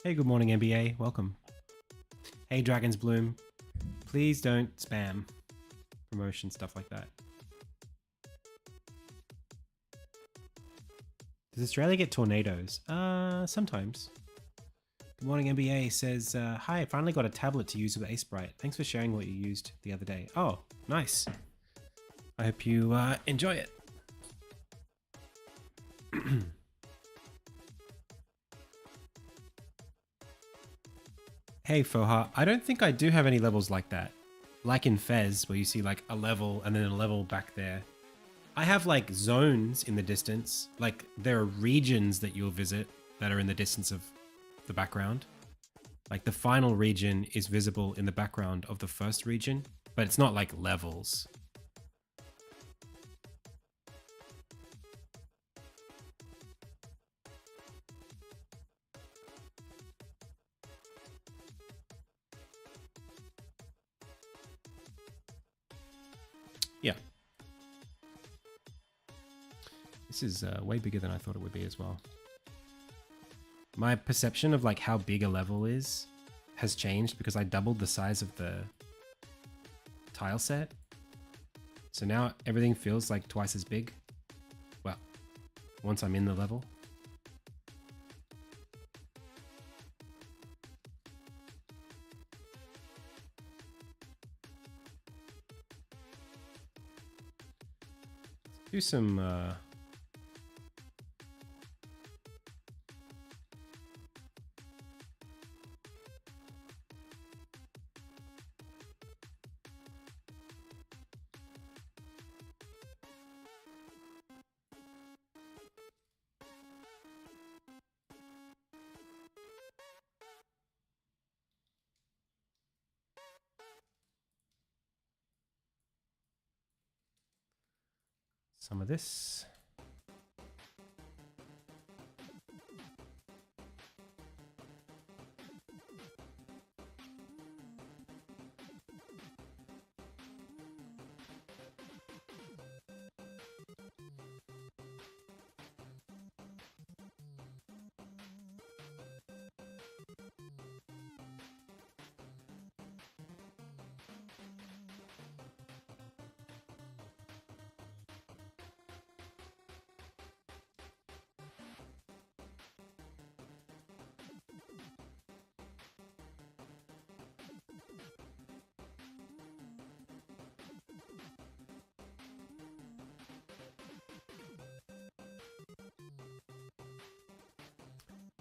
Hey, good morning, NBA. Welcome. Hey, Dragon's Bloom. Please don't spam promotion, stuff like that. Does Australia get tornadoes? Sometimes. Good morning, NBA says, hi, I finally got a tablet to use with Asebright. Thanks for sharing what you used the other day. Oh, nice. I hope you enjoy it. Hey Foha, I don't think I do have any levels like that. Like in Fez, where you see like a level and then a level back there. I have like zones in the distance. Like there are regions that you'll visit that are in the distance of the background. Like the final region is visible in the background of the first region, but it's not like levels. Yeah. This is way bigger than I thought it would be as well. My perception of like how big a level is has changed because I doubled the size of the tile set. So now everything feels like twice as big. Well, once I'm in the level. Do some some of this.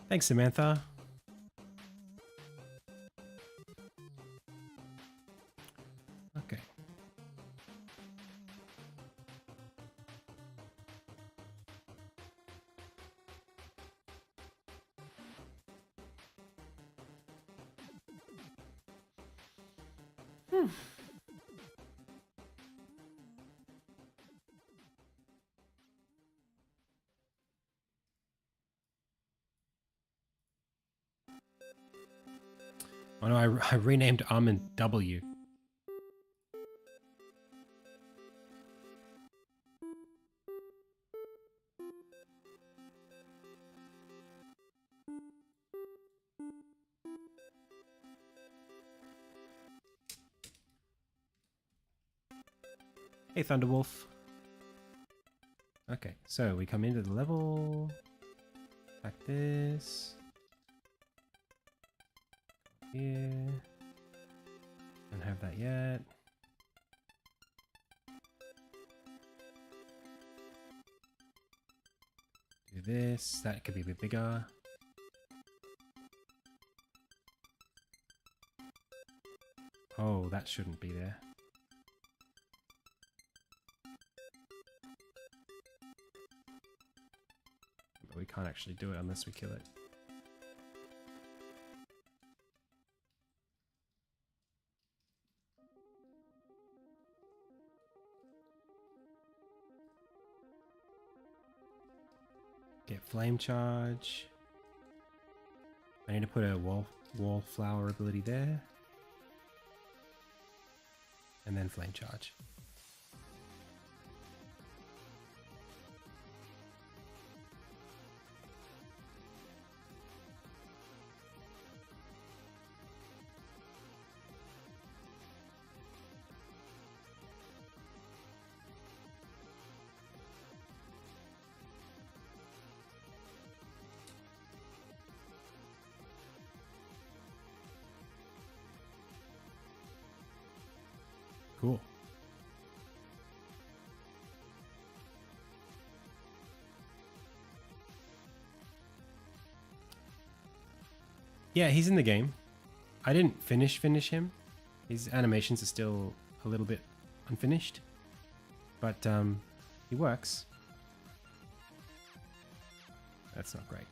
Thanks, Samantha. Okay. Oh no, I renamed Almond W. Hey, Thunderwolf. Okay, so we come into the level like this. Here. Don't have that yet. Do this. That could be a bit bigger. Oh, that shouldn't be there. But we can't actually do it unless we kill it. Get flame charge. I need to put a wallflower ability there. And then flame charge. Cool. Yeah, he's in the game. I didn't finish him. His animations are still a little bit unfinished, but he works. That's not great.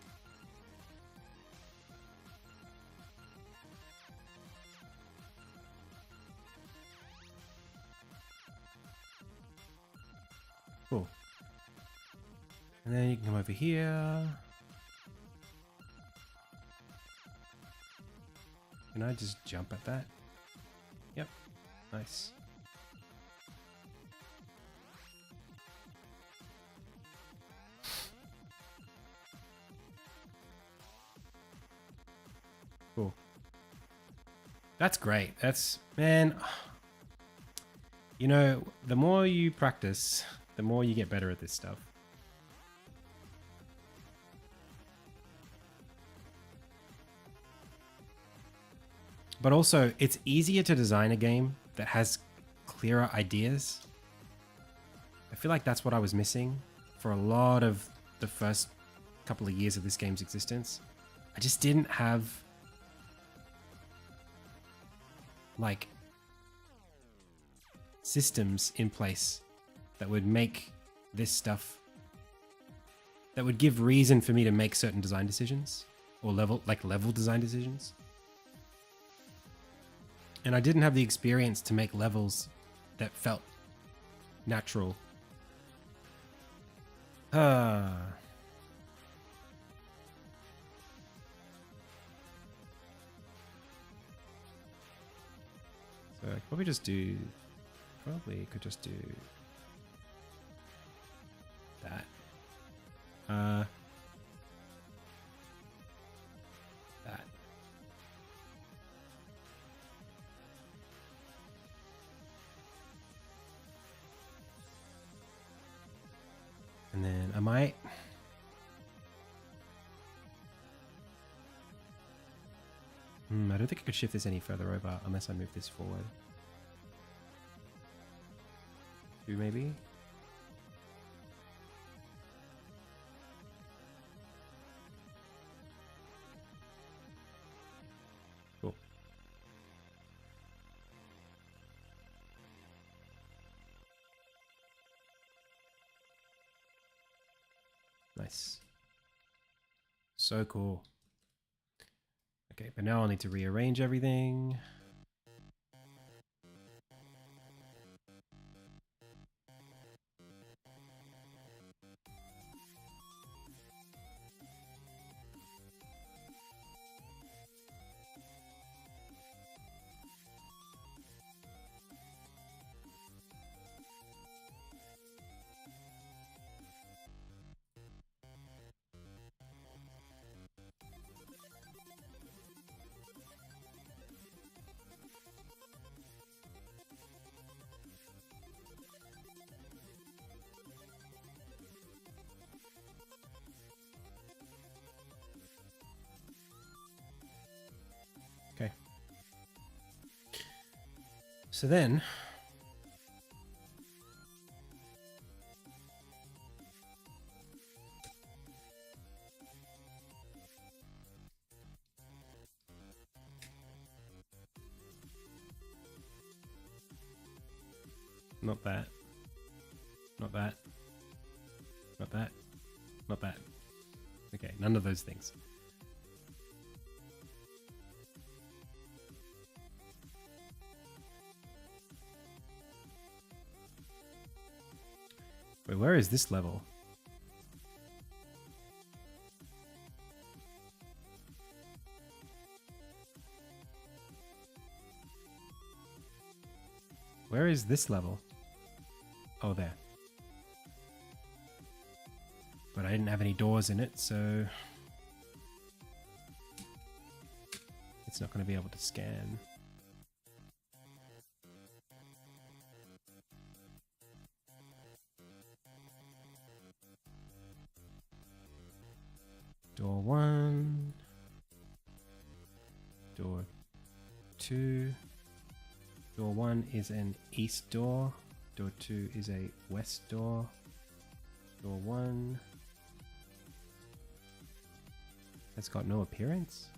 Cool. And then you can come over here. Can I just jump at that? Yep. Nice. That's great. That's, man, you know, the more you practice, the more you get better at this stuff. But also, it's easier to design a game that has clearer ideas. I feel like that's what I was missing for a lot of the first couple of years of this game's existence. I just didn't have like systems in place that would make this stuff, that would give reason for me to make certain design decisions or level design decisions. And I didn't have the experience to make levels that felt natural. So I could probably just do, could just do that. That. And then I might, I don't think I could shift this any further over unless I move this forward. 2 maybe? Cool. Nice. So cool. Okay, but now I'll need to rearrange everything. Okay. So then, not that, not that, not that, not that. Okay, none of those things. Wait, where is this level? Where is this level? Oh, there. But I didn't have any doors in it, so it's not going to be able to scan. Door 1. Door 2. Door 1 is an east door. Door 2 is a west door. Door 1 has got no appearance.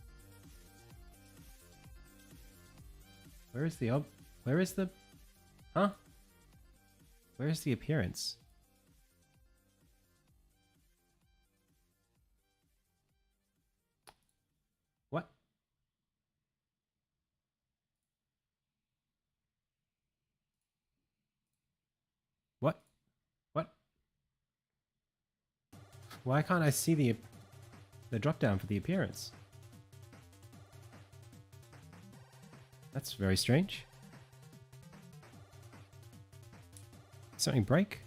Where is the where is the huh? Where is the appearance? What? What? What? Why can't I see the drop down for the appearance? That's very strange. Something break?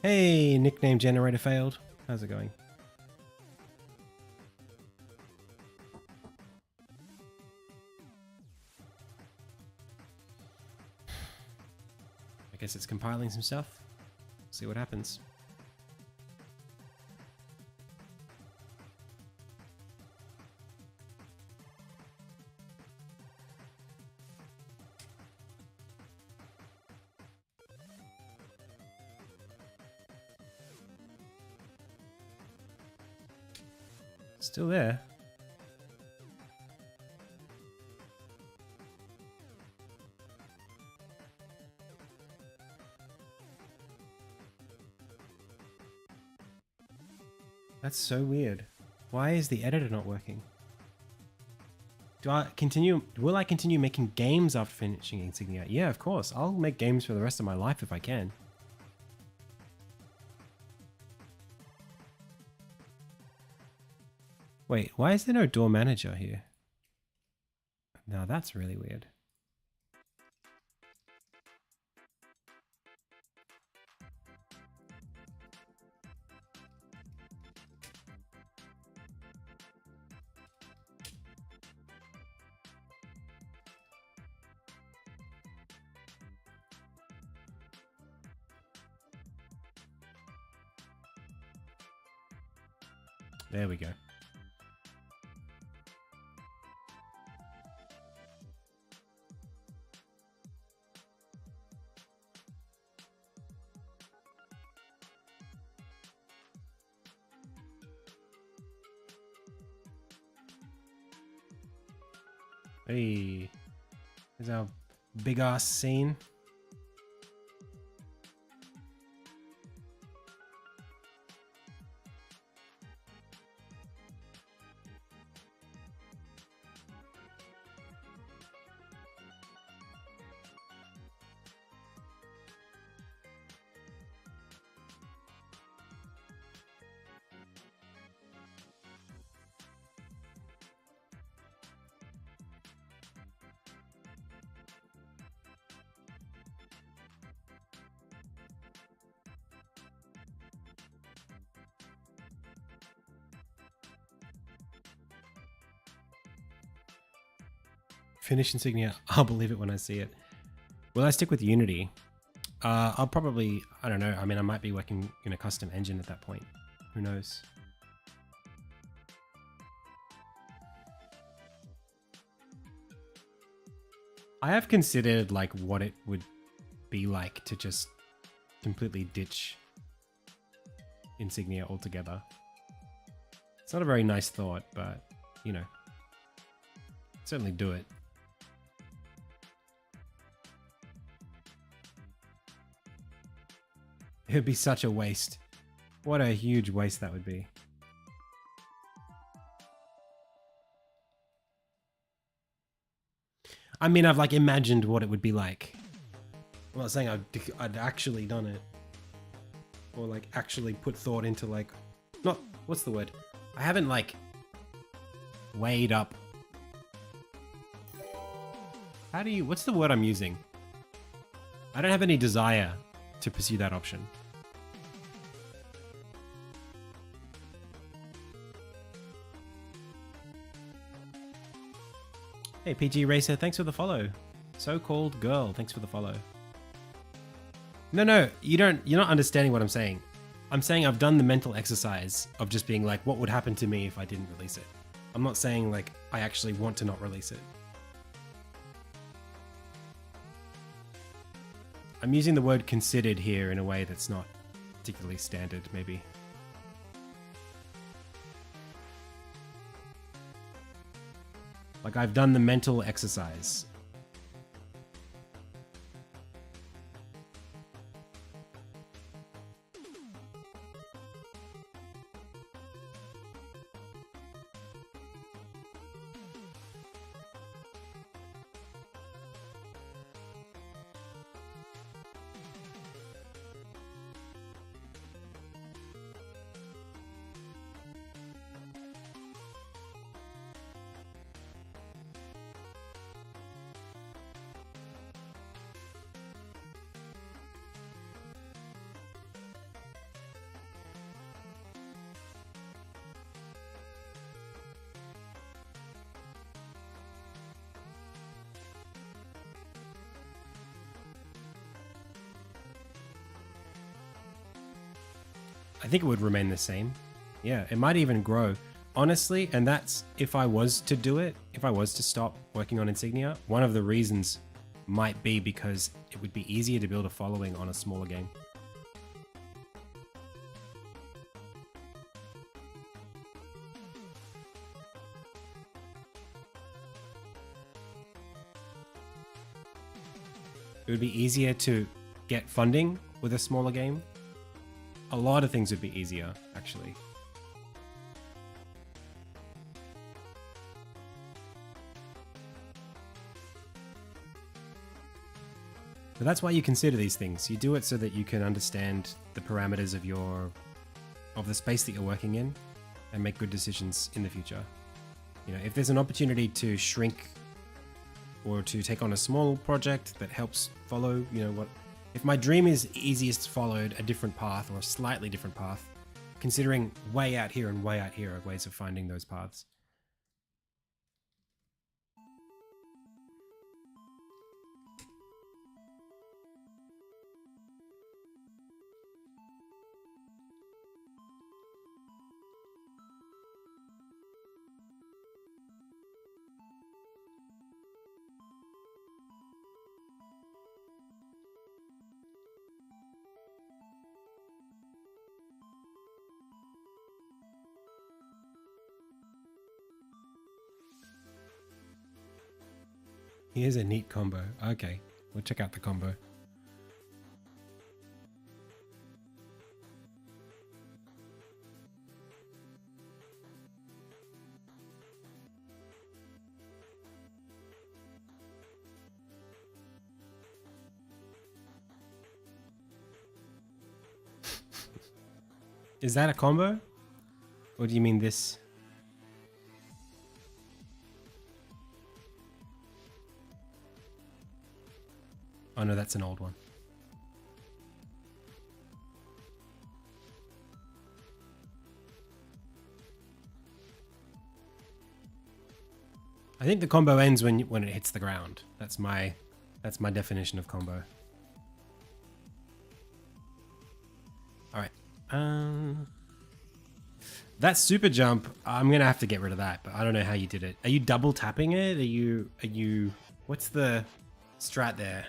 Hey, nickname generator failed. How's it going? I guess it's compiling some stuff. See what happens. Still there. That's so weird. Why is the editor not working? Will I continue making games after finishing Insignia? Yeah, of course. I'll make games for the rest of my life if I can. Wait, why is there no door manager here? Now that's really weird. There we go. Hey, here's our big ass scene. Finish Insignia. I'll believe it when I see it. Will I stick with Unity? I'll probably, I don't know. I mean, I might be working in a custom engine at that point. Who knows? I have considered like what it would be like to just completely ditch Insignia altogether. It's not a very nice thought, but you know, certainly do it. It would be such a waste. What a huge waste that would be. I mean, I've like imagined what it would be like. I'm not saying I'd actually done it. Or like actually put thought into like, not, what's the word? I haven't like weighed up. What's the word I'm using? I don't have any desire to pursue that option. Hey, PG Racer, thanks for the follow. So-called girl, thanks for the follow. No, you're not understanding what I'm saying. I'm saying I've done the mental exercise of just being like, what would happen to me if I didn't release it? I'm not saying like, I actually want to not release it. I'm using the word considered here in a way that's not particularly standard, maybe. Like I've done the mental exercise. I think it would remain the same. Yeah, it might even grow. Honestly, and that's if I was to do it, if I was to stop working on Insignia, one of the reasons might be because it would be easier to build a following on a smaller game. It would be easier to get funding with a smaller game. A lot of things would be easier, actually. So that's why you consider these things. You do it so that you can understand the parameters of the space that you're working in and make good decisions in the future. You know, if there's an opportunity to shrink or to take on a small project that helps follow, you know, if my dream is easiest followed a different path or a slightly different path, considering way out here and way out here are ways of finding those paths. Here's a neat combo. Okay, we'll check out the combo. Is that a combo? Or do you mean this? Oh no, that's an old one. I think the combo ends when it hits the ground. That's my definition of combo. All right. That super jump, I'm gonna have to get rid of that, but I don't know how you did it. Are you double tapping it? Are you? What's the strat there?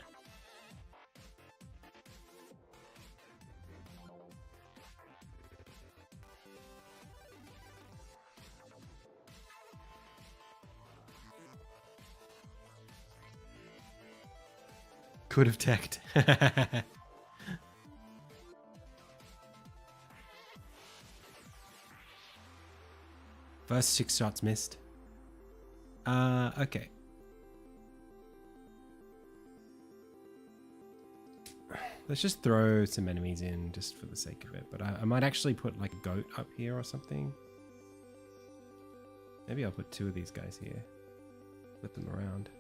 Could have teched. First 6 shots missed. Okay. Let's just throw some enemies in just for the sake of it. But I might actually put like a goat up here or something. Maybe I'll put 2 of these guys here. Flip them around.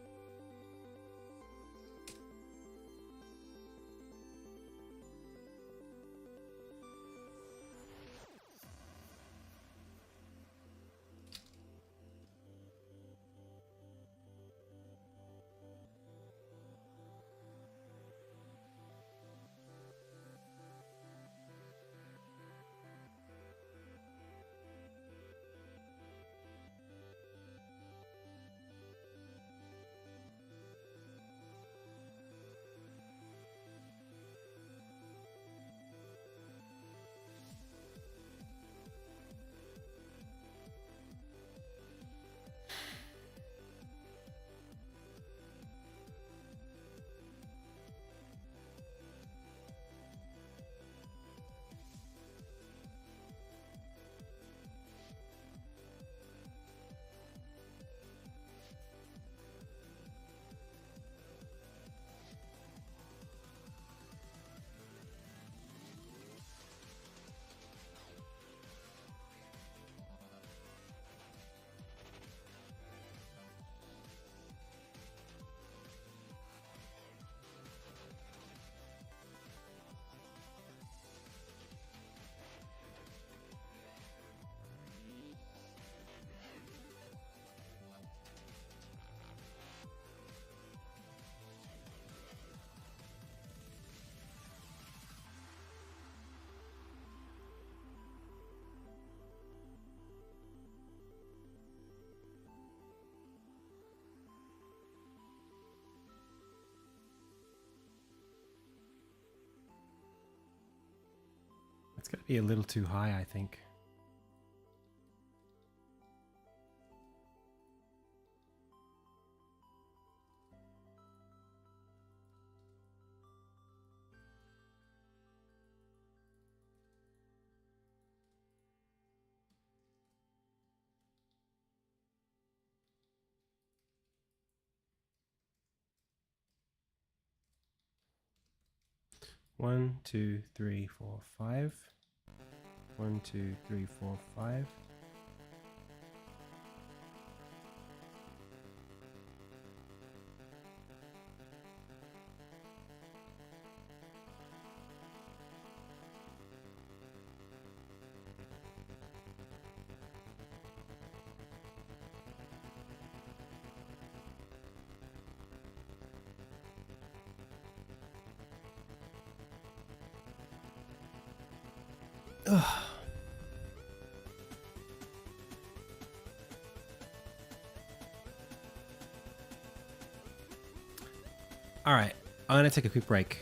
It's going to be a little too high, I think. One, two, three, four, five. 1, 2, 3, 4, 5. Ugh. All right, I'm gonna take a quick break.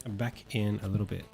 I'm back in a little bit.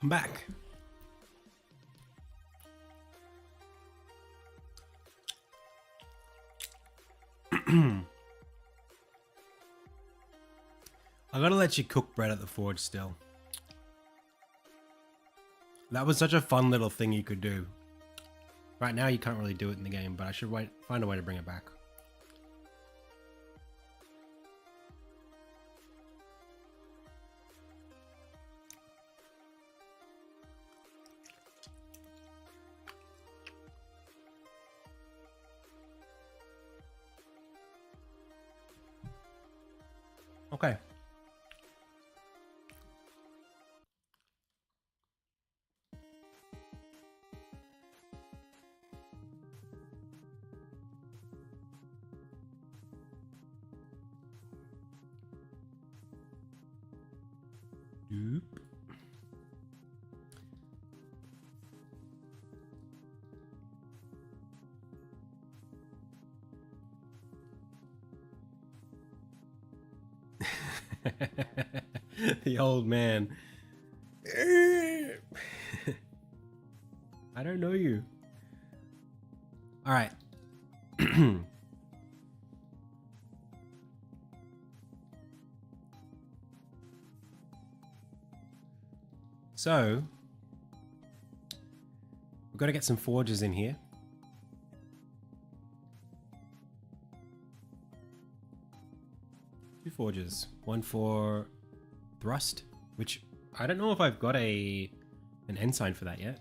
I'm back. I gotta let you cook bread at the forge still. That was such a fun little thing you could do. Right now you can't really do it in the game, but I should find a way to bring it back. Okay. Doop. The old man. I don't know you. All right. So, we've got to get some forges in here. Two forges. One for thrust, which I don't know if I've got an ensign for that yet.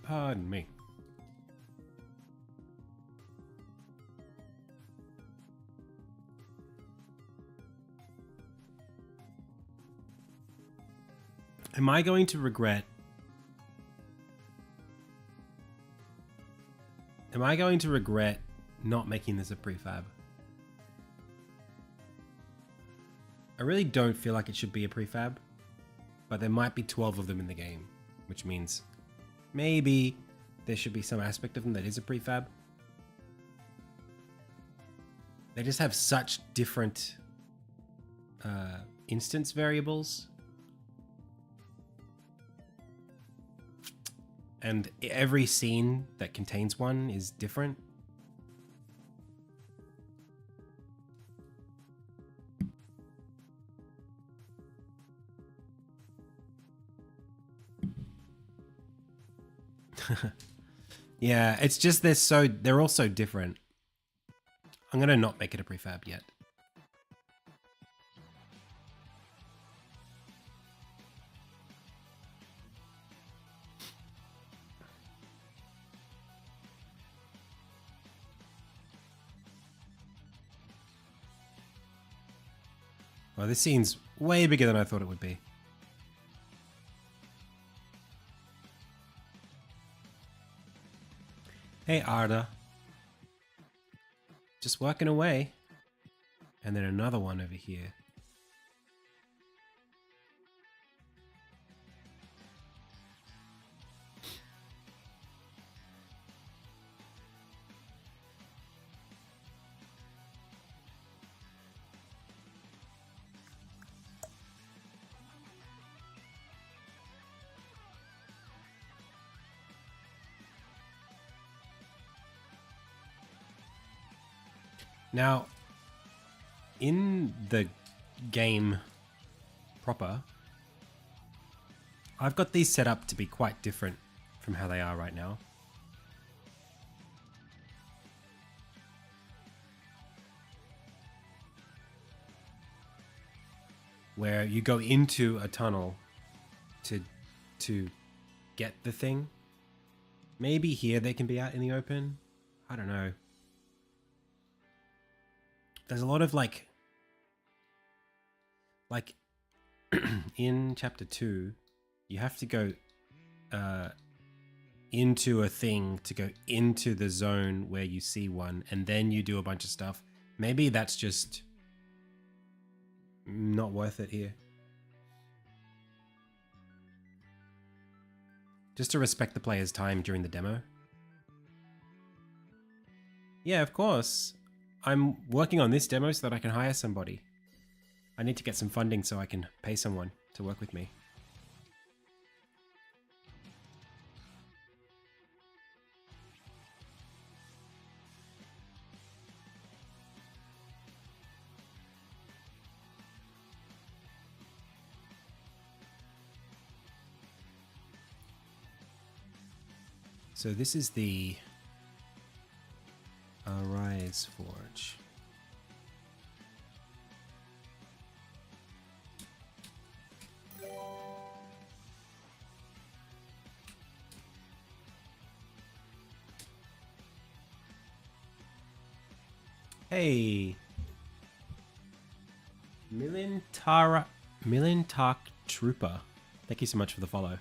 Pardon me. Am I going to regret? Am I going to regret not making this a prefab? I really don't feel like it should be a prefab, but there might be 12 of them in the game, which means maybe there should be some aspect of them that is a prefab. They just have such different instance variables. And every scene that contains one is different. Yeah, it's just they're all so different. I'm gonna not make it a prefab yet. Well, this scene's way bigger than I thought it would be. Hey, Arda. Just working away. And then another one over here. Now, in the game proper, I've got these set up to be quite different from how they are right now. Where you go into a tunnel to get the thing. Maybe here they can be out in the open. I don't know. There's a lot of like in chapter 2, you have to go into a thing to go into the zone where you see one, and then you do a bunch of stuff. Maybe that's just not worth it here. Just to respect the player's time during the demo. Yeah, of course. I'm working on this demo so that I can hire somebody. I need to get some funding so I can pay someone to work with me. So this is the Arise Forge. Hey, Milintark Trooper. Thank you so much for the follow.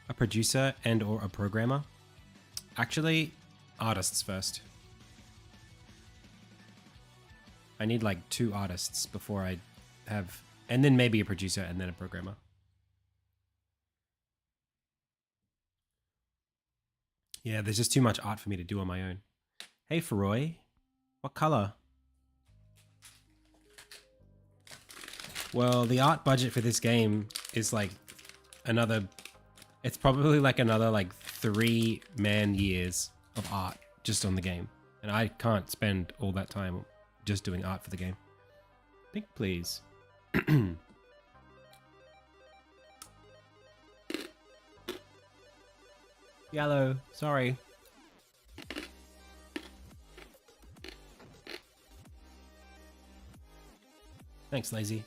A producer and or a programmer? Actually, artists first. I need like 2 artists before I have, and then maybe a producer and then a programmer. Yeah, there's just too much art for me to do on my own. Hey, Feroy. What color? Well, the art budget for this game is like another... It's probably like another like 3 man-years of art just on the game. And I can't spend all that time just doing art for the game. Think, please. Yellow, sorry. Thanks, Lazy.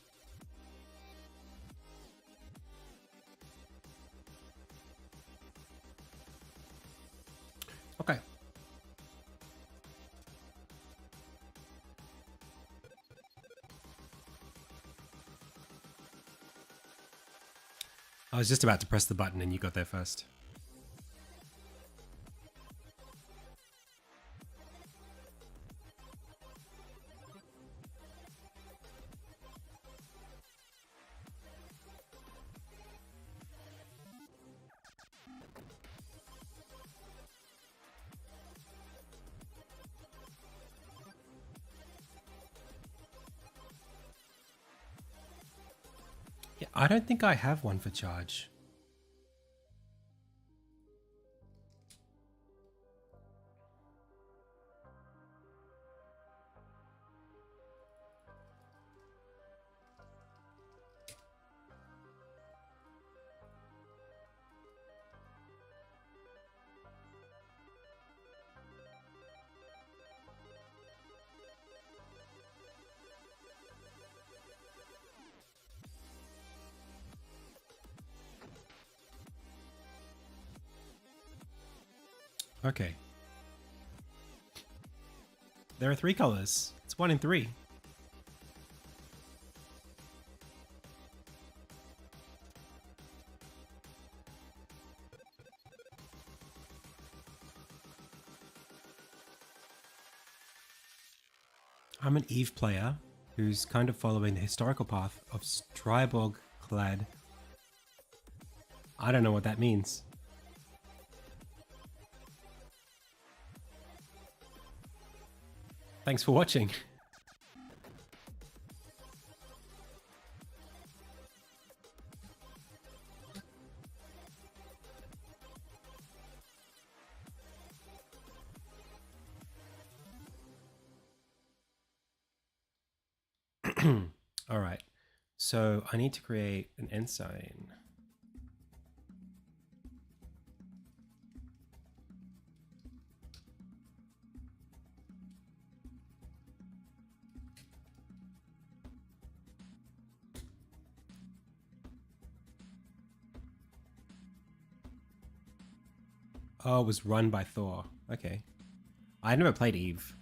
Okay. I was just about to press the button and you got there first. Yeah, I don't think I have one for charge. Okay. There are 3 colors. It's 1 in 3. I'm an Eve player who's kind of following the historical path of Striborg clad. I don't know what that means. Thanks for watching. All right, so I need to create an ensign. Oh, it was run by Thor. Okay. I never played Eve.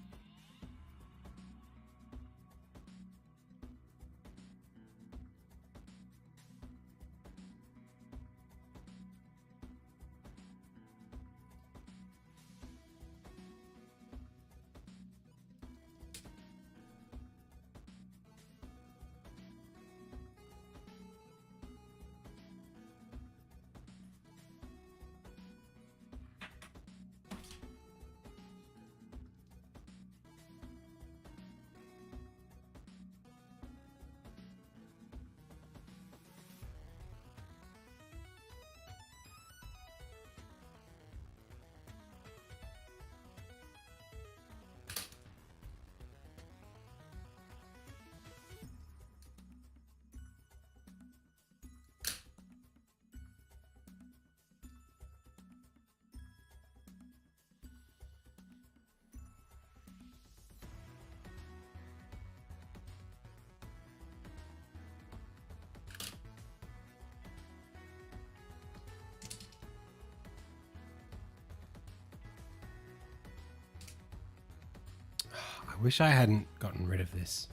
I wish I hadn't gotten rid of this.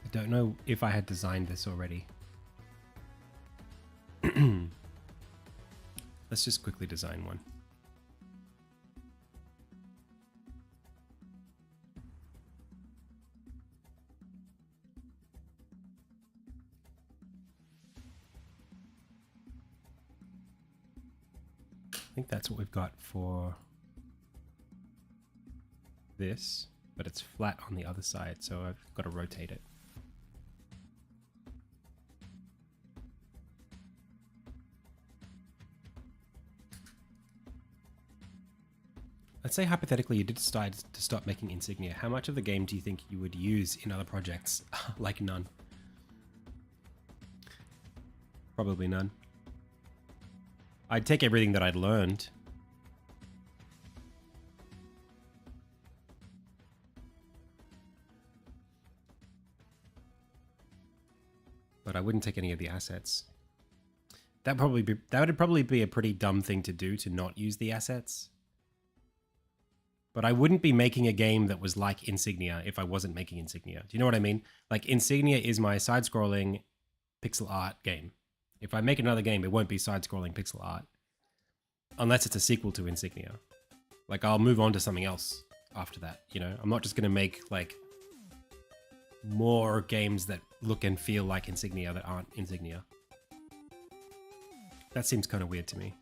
I don't know if I had designed this already. Let's just quickly design one. I think that's what we've got for this, but it's flat on the other side, so I've got to rotate it. Let's say hypothetically you did decide to stop making Insignia. How much of the game do you think you would use in other projects? Like none. Probably none. I'd take everything that I'd learned. But I wouldn't take any of the assets. That would probably be a pretty dumb thing to do, to not use the assets. But I wouldn't be making a game that was like Insignia if I wasn't making Insignia. Do you know what I mean? Like, Insignia is my side-scrolling pixel art game. If I make another game, it won't be side-scrolling pixel art. Unless it's a sequel to Insignia. Like, I'll move on to something else after that, you know? I'm not just going to make, like, more games that look and feel like Insignia that aren't Insignia. That seems kind of weird to me.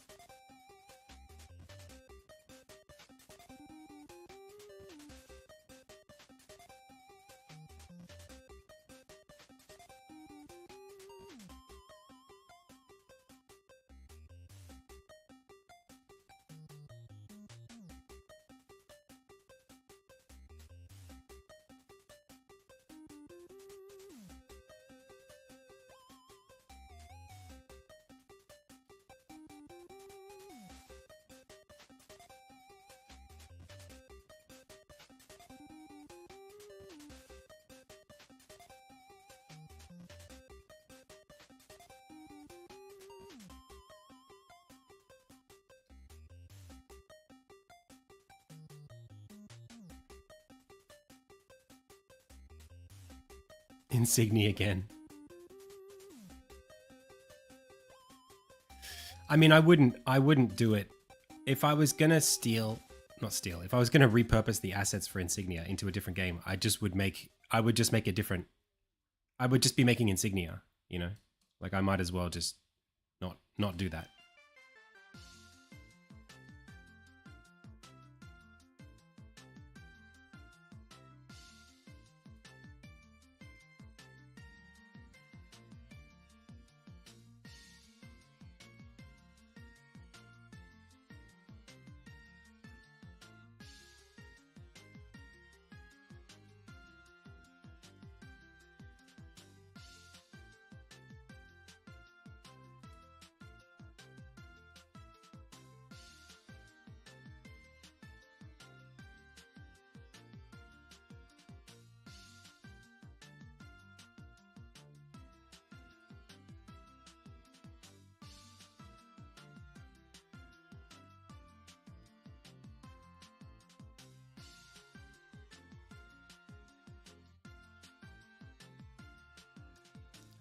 Insignia again. I mean, I wouldn't do it. If I was gonna if I was gonna repurpose the assets for Insignia into a different game, I would just be making Insignia, you know? Like, I might as well just not do that.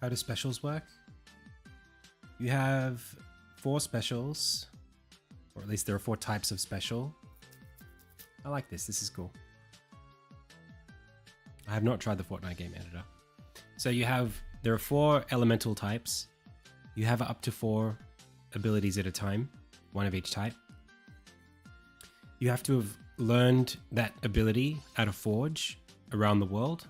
How do specials work? You have 4 specials, or at least there are 4 types of special. I like this. This is cool. I have not tried the Fortnite game editor. So there are 4 elemental types. You have up to 4 abilities at a time, 1 of each type. You have to have learned that ability at a forge around the world.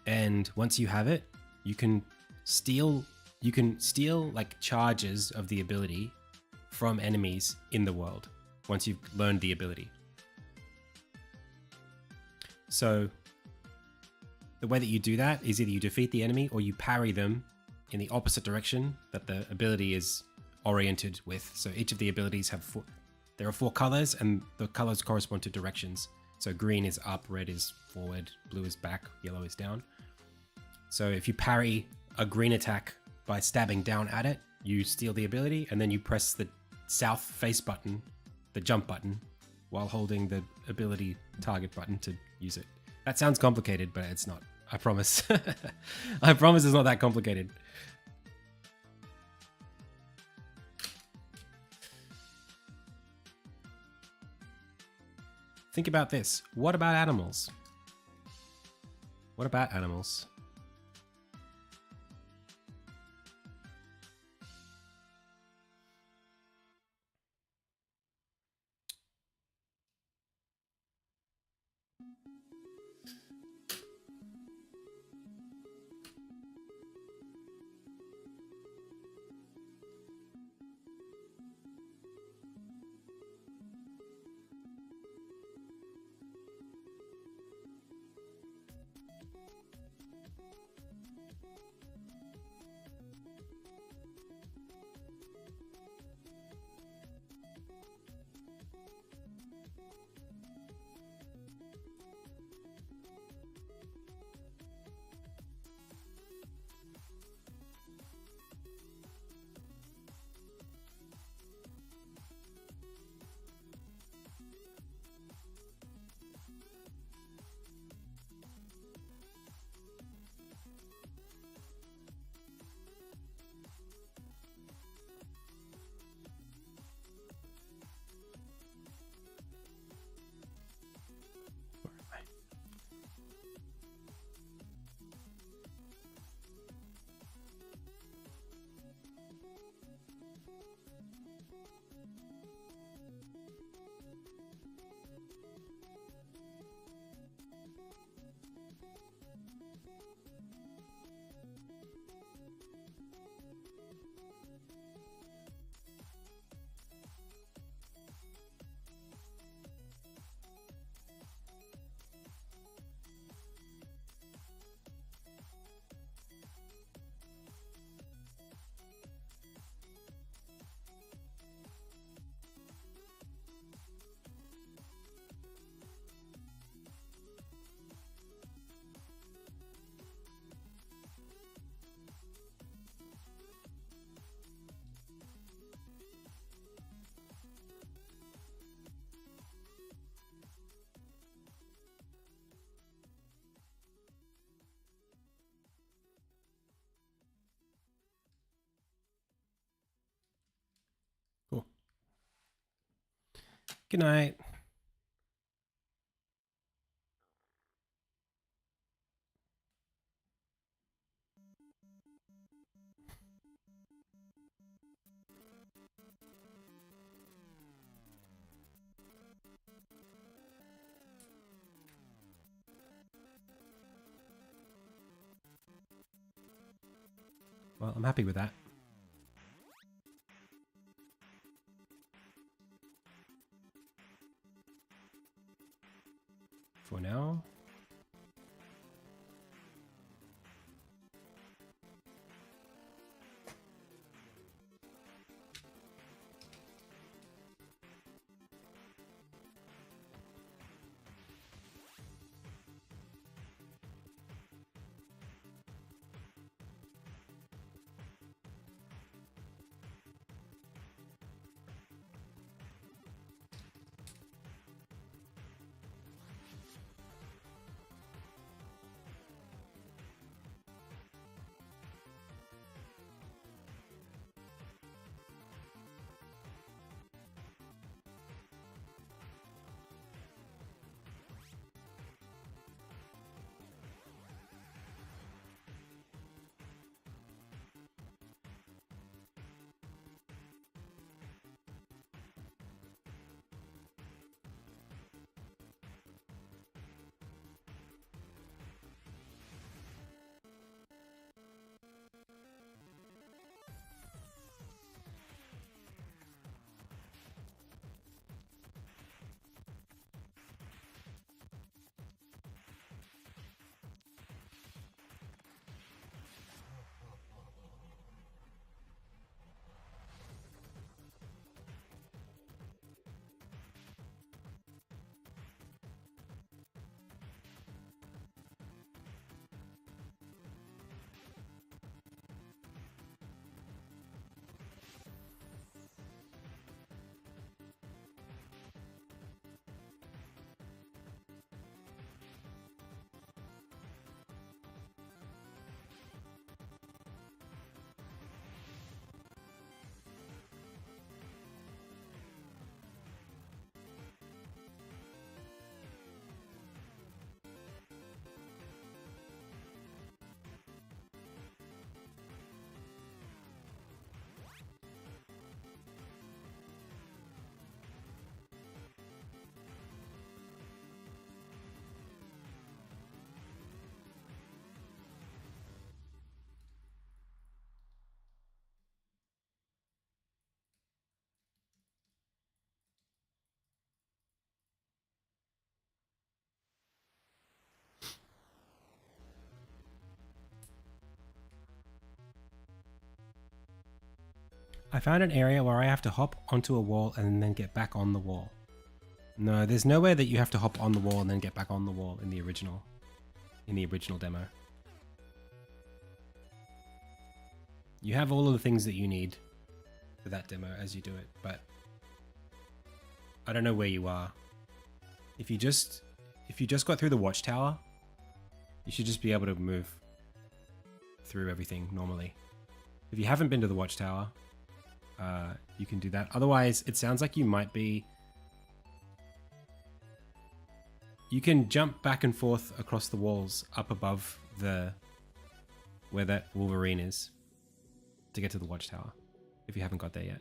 And once you have it, you can steal like charges of the ability from enemies in the world once you've learned the ability. So the way that you do that is either you defeat the enemy or you parry them in the opposite direction that the ability is oriented with. So each of the abilities there are 4 colors, and the colors correspond to directions. So green is up, red is forward, blue is back, yellow is down. So if you parry a green attack by stabbing down at it, you steal the ability, and then you press the south face button, the jump button, while holding the ability target button to use it. That sounds complicated, but it's not. I promise. I promise it's not that complicated. Think about this. What about animals? What about animals? Cool. Good night. Well, I'm happy with that. For now. I found an area where I have to hop onto a wall and then get back on the wall. No, there's nowhere that you have to hop on the wall and then get back on the wall in the original demo. You have all of the things that you need for that demo as you do it, but I don't know where you are. If you just got through the watchtower, you should just be able to move through everything normally. If you haven't been to the watchtower, you can do that. Otherwise, it sounds like you might be... You can jump back and forth across the walls up above where that Wolverine is to get to the watchtower, if you haven't got there yet.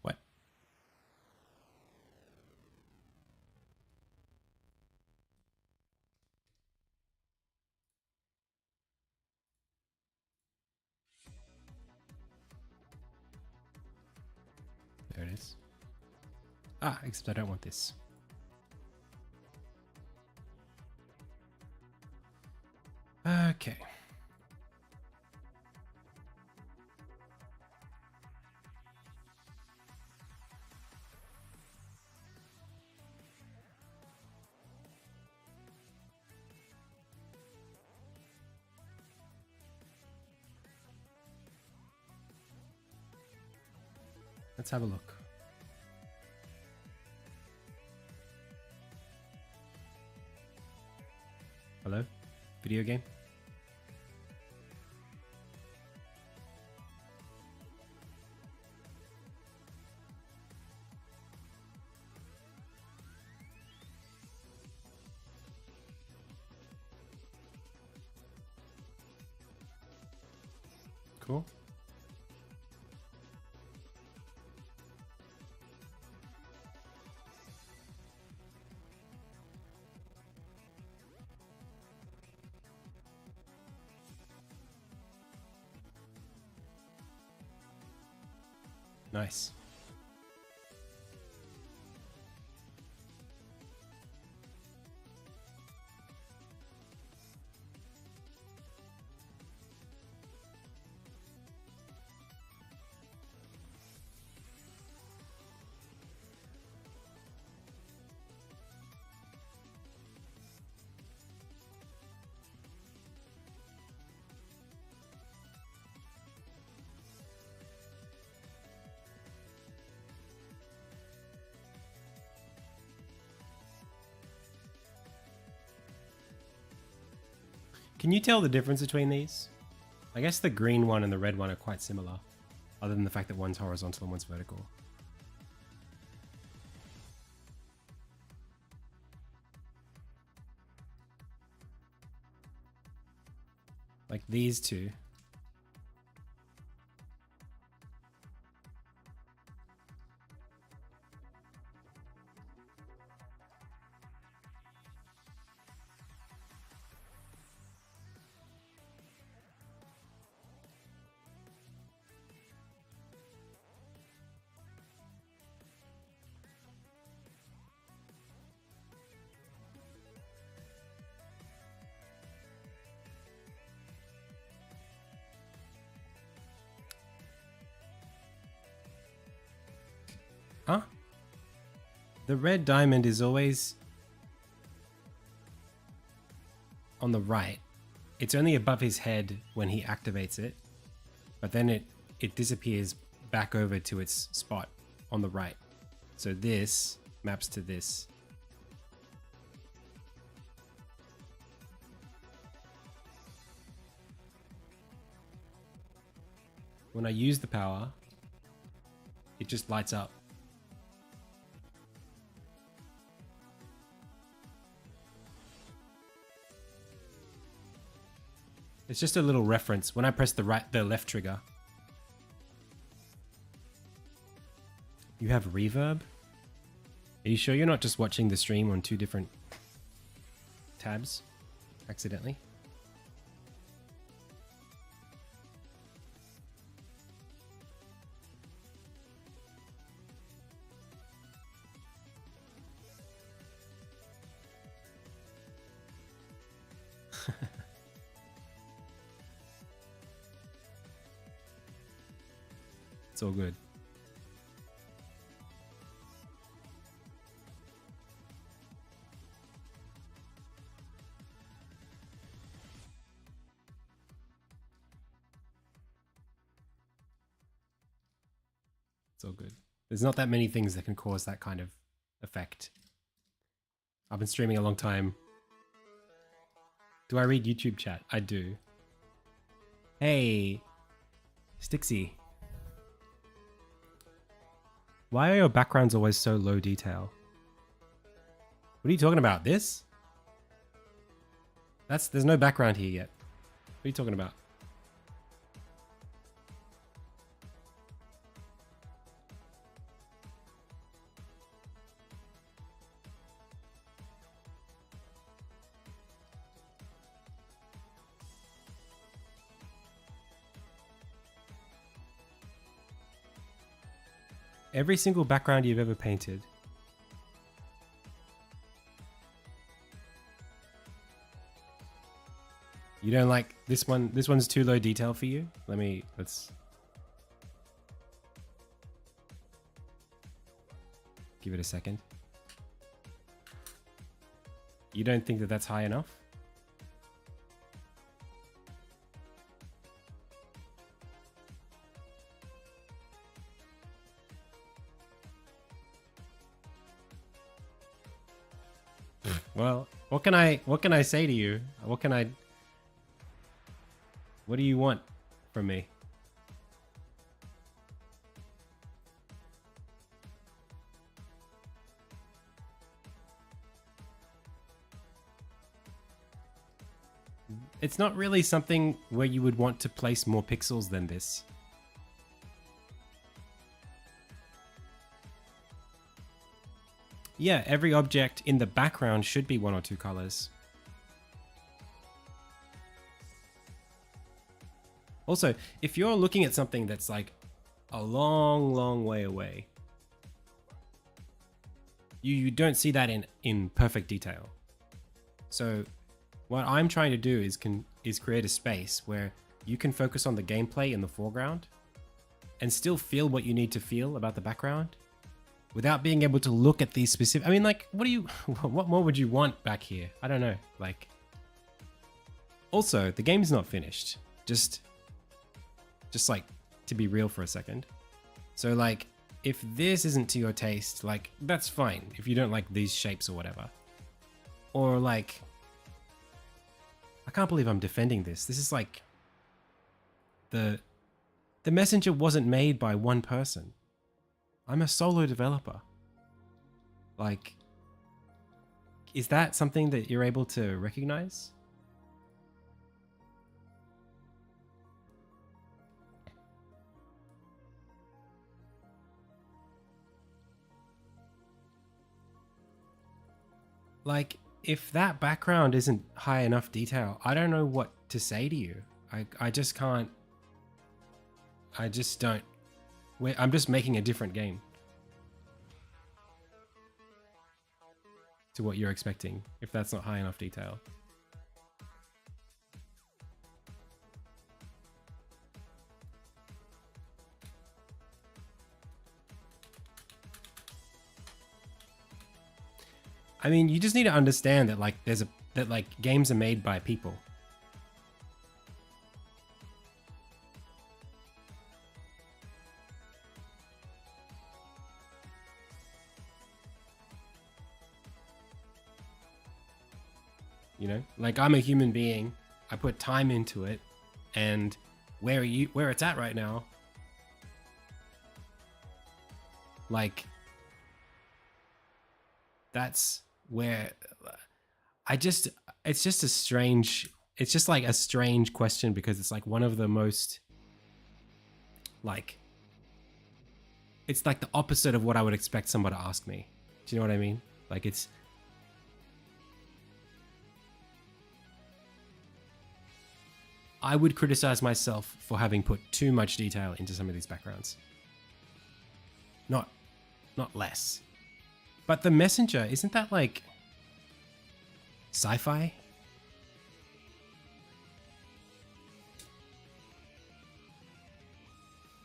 What? There it is. Ah, except I don't want this. Okay. Let's have a look. Hello? Video game? Cool. Nice. Can you tell the difference between these? I guess the green one and the red one are quite similar, other than the fact that one's horizontal and one's vertical. Like these two. The red diamond is always on the right. It's only above his head when he activates it, but then it disappears back over to its spot on the right. So this maps to this. When I use the power, it just lights up. It's just a little reference. When I press the left trigger, you have reverb. Are you sure you're not just watching the stream on 2 different tabs accidentally? It's all good. It's all good. There's not that many things that can cause that kind of effect. I've been streaming a long time. Do I read YouTube chat? I do. Hey, Stixie. Why are your backgrounds always so low detail? What are you talking about? This? There's no background here yet. What are you talking about? Every single background you've ever painted. You don't like this one? This one's too low detail for you? Let's give it a second. You don't think that that's high enough? Well, what can I say to you? What do you want from me? It's not really something where you would want to place more pixels than this. Yeah, every object in the background should be 1 or 2 colors. Also, if you're looking at something that's like a long, long way away, you don't see that in perfect detail. So what I'm trying to do is create a space where you can focus on the gameplay in the foreground and still feel what you need to feel about the background without being able to look at these specific... I mean, like, what more would you want back here? I don't know. Like, also, the game's not finished. Just like, to be real for a second. So, like, if this isn't to your taste, like, that's fine. If you don't like these shapes or whatever. Or, like... I can't believe I'm defending this. This is like... The messenger wasn't made by one person. I'm a solo developer. Like, is that something that you're able to recognize? Like, if that background isn't high enough detail, I don't know what to say to you. I just can't. I just don't. I'm just making a different game to what you're expecting, if that's not high enough detail. I mean, you just need to understand that like that like games are made by people. You know, like I'm a human being. I put time into it, and where it's at right now, like that's where it's just a strange, it's just like a strange question, because it's like one of the most like, it's like the opposite of what I would expect someone to ask me. Do you know what I mean? Like it's, I would criticize myself for having put too much detail into some of these backgrounds. Not less. But the messenger, isn't that like sci-fi?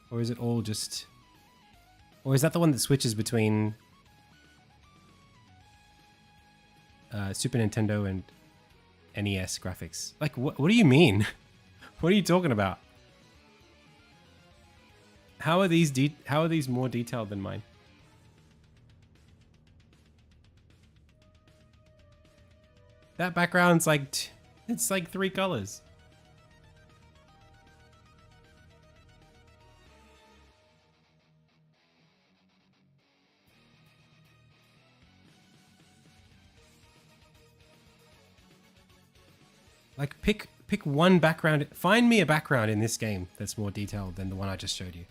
Or is it all just, or is that the one that switches between Super Nintendo and NES graphics? Like, what do you mean? What are you talking about? How are these more detailed than mine? That background's like, it's like 3 colors. Like pick one background. Find me a background in this game that's more detailed than the one I just showed you.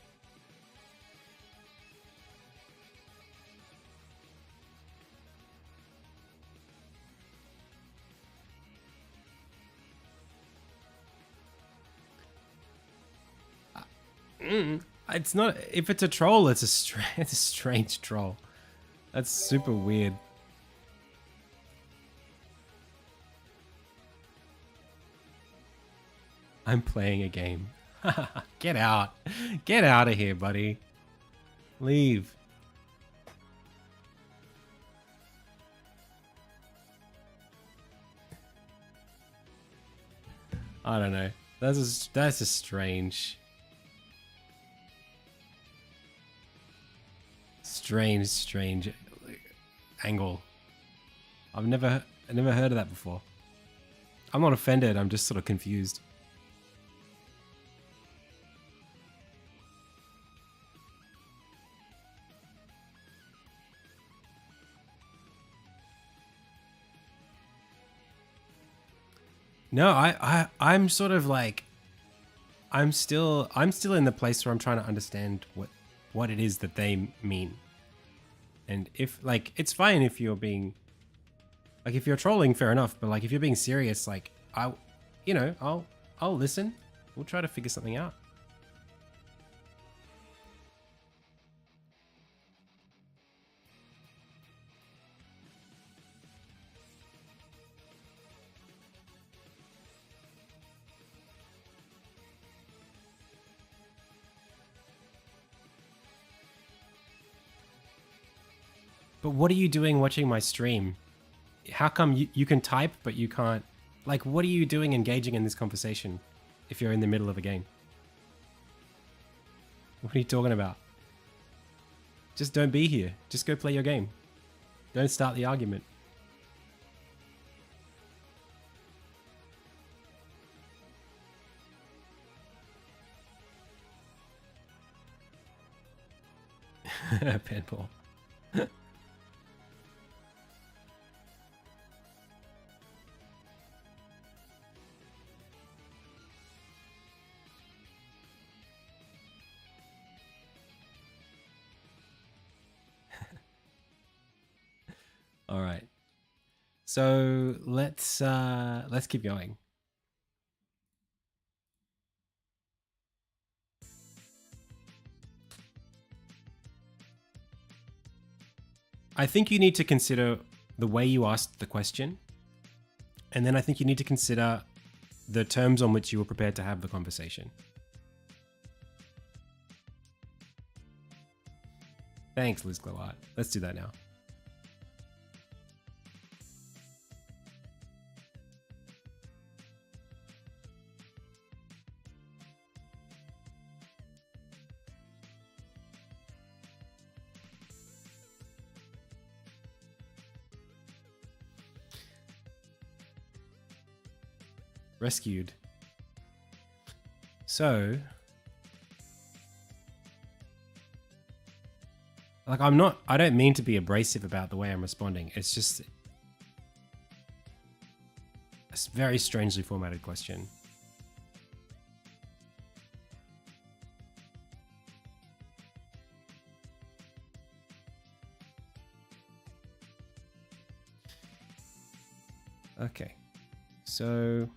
It's not. If it's a troll, it's a strange troll. That's super weird. I'm playing a game. Get out. Get out of here, buddy. Leave. I don't know. That's a strange angle. I've never heard of that before. I'm not offended, I'm just sort of confused. No, I'm sort of like, I'm still in the place where I'm trying to understand what it is that they mean. And if like, it's fine if you're being like, if you're trolling, fair enough, but like if you're being serious, like I'll listen. We'll try to figure something out. But what are you doing watching my stream? How come you can type, but you can't? Like, what are you doing engaging in this conversation if you're in the middle of a game? What are you talking about? Just don't be here. Just go play your game. Don't start the argument. Penball. All right. So let's keep going. I think you need to consider the way you asked the question. And then I think you need to consider the terms on which you were prepared to have the conversation. Thanks, Liz Glowart. Let's do that now. rescued. So, like, I don't mean to be abrasive about the way I'm responding. It's just a very strangely formatted question. Okay, so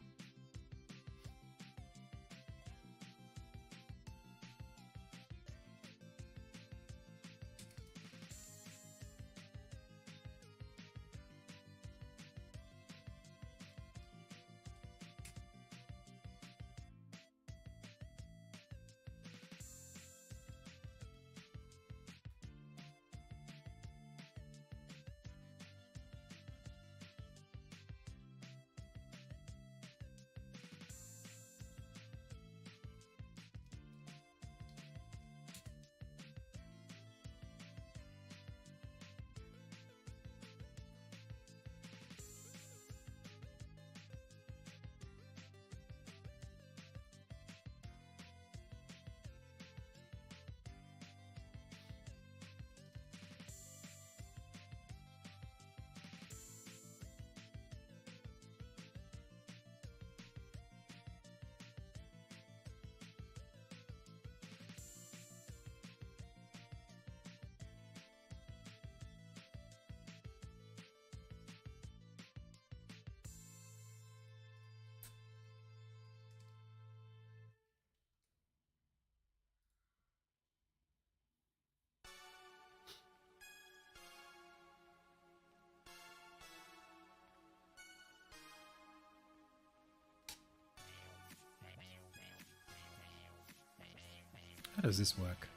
how does this work?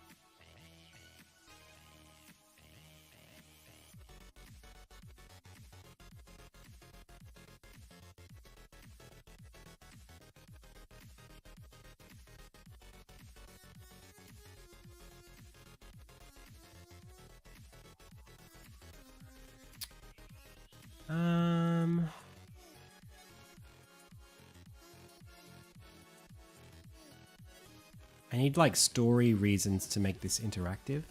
I need like story reasons to make this interactive.